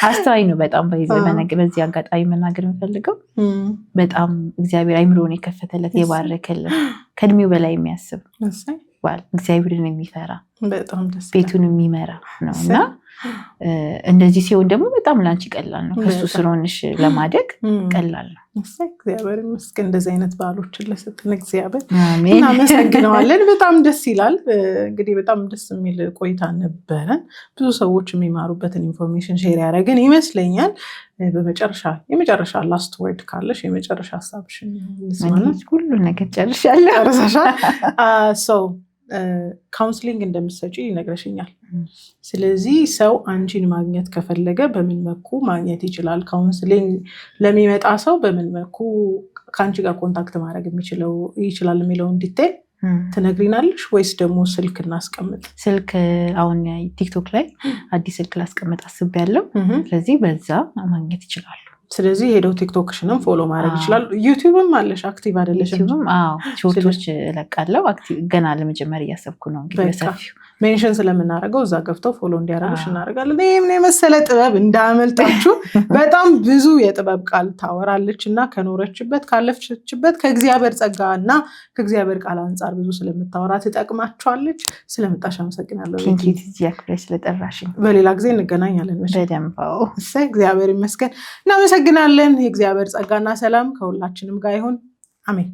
አስተዋይ ነው በጣም። በዚህ አጋጣሚ መናገር የምፈልገው በጣም እግዚአብሔር አይምሮን የከፈተለት የባረከለት ከእድሜው በላይ የሚያስብ እግዚአብሔርን የሚፈራ ቤቱን የሚመራ ነው እና እንደዚህ ሲሆን ደግሞ በጣም ላንቺ ቀላል ነው። ከሱ ስለሆንሽ ለማደግ ቀላል ነው። እግዚአብሔር ይመስገን እንደዚህ አይነት ባሎችን ለሰጠን እግዚአብሔር እናመሰግነዋለን። በጣም ደስ ይላል። እንግዲህ በጣም ደስ የሚል ቆይታ ነበረን። ብዙ ሰዎች የሚማሩበትን ኢንፎርሜሽን ሼር ያደረግን ይመስለኛል። የመጨረሻ ላስት ወርድ ካለሽ የመጨረሻ ሀሳብሽን እንስማለን። ሁሉ ነገር ጨርሻለሁ። ካውንስሊንግ እንደምትሰጪ ይነግረሽኛል። ስለዚህ ሰው አንቺን ማግኘት ከፈለገ በምን መልኩ ማግኘት ይችላል? ካውንስሊንግ ለሚመጣ ሰው በምን መልኩ ከአንቺ ጋር ኮንታክት ማድረግ ይችላል የሚለውን ዲቴል ትነግሪናለሽ ወይስ ደግሞ ስልክ እናስቀምጥ? ስልክ አሁን ቲክቶክ ላይ አዲስ ስልክ ላስቀምጥ አስቤያለሁ። ስለዚህ በዛ ማግኘት ይችላሉ። ስለዚህ ሄደው ቲክቶክሽንም ፎሎ ማድረግ ይችላሉ። ዩቲዩብም አለሽ? አክቲቭ አይደለሽም? ሾርቶች እለቃለሁ። ገና ለመጀመር እያሰብኩ ነው። በሰፊው ሜንሽን ስለምናደርገው እዛ ገብተው ፎሎ እንዲያደርጉሽ እናደርጋለን። ይህም የመሰለ ጥበብ እንዳያመልጣችሁ። በጣም ብዙ የጥበብ ቃል ታወራለች እና ከኖረችበት ካለፈችበት ከእግዚአብሔር ጸጋ እና ከእግዚአብሔር ቃል አንጻር ብዙ ስለምታወራ ትጠቅማችኋለች። ስለመጣሽ አመሰግናለሁ። ስለጠራሽኝ። በሌላ ጊዜ እንገናኛለን። በደንብ እግዚአብሔር ይመስገን። እናመሰግናለን። የእግዚአብሔር ጸጋና ሰላም ከሁላችንም ጋር ይሁን። አሜን።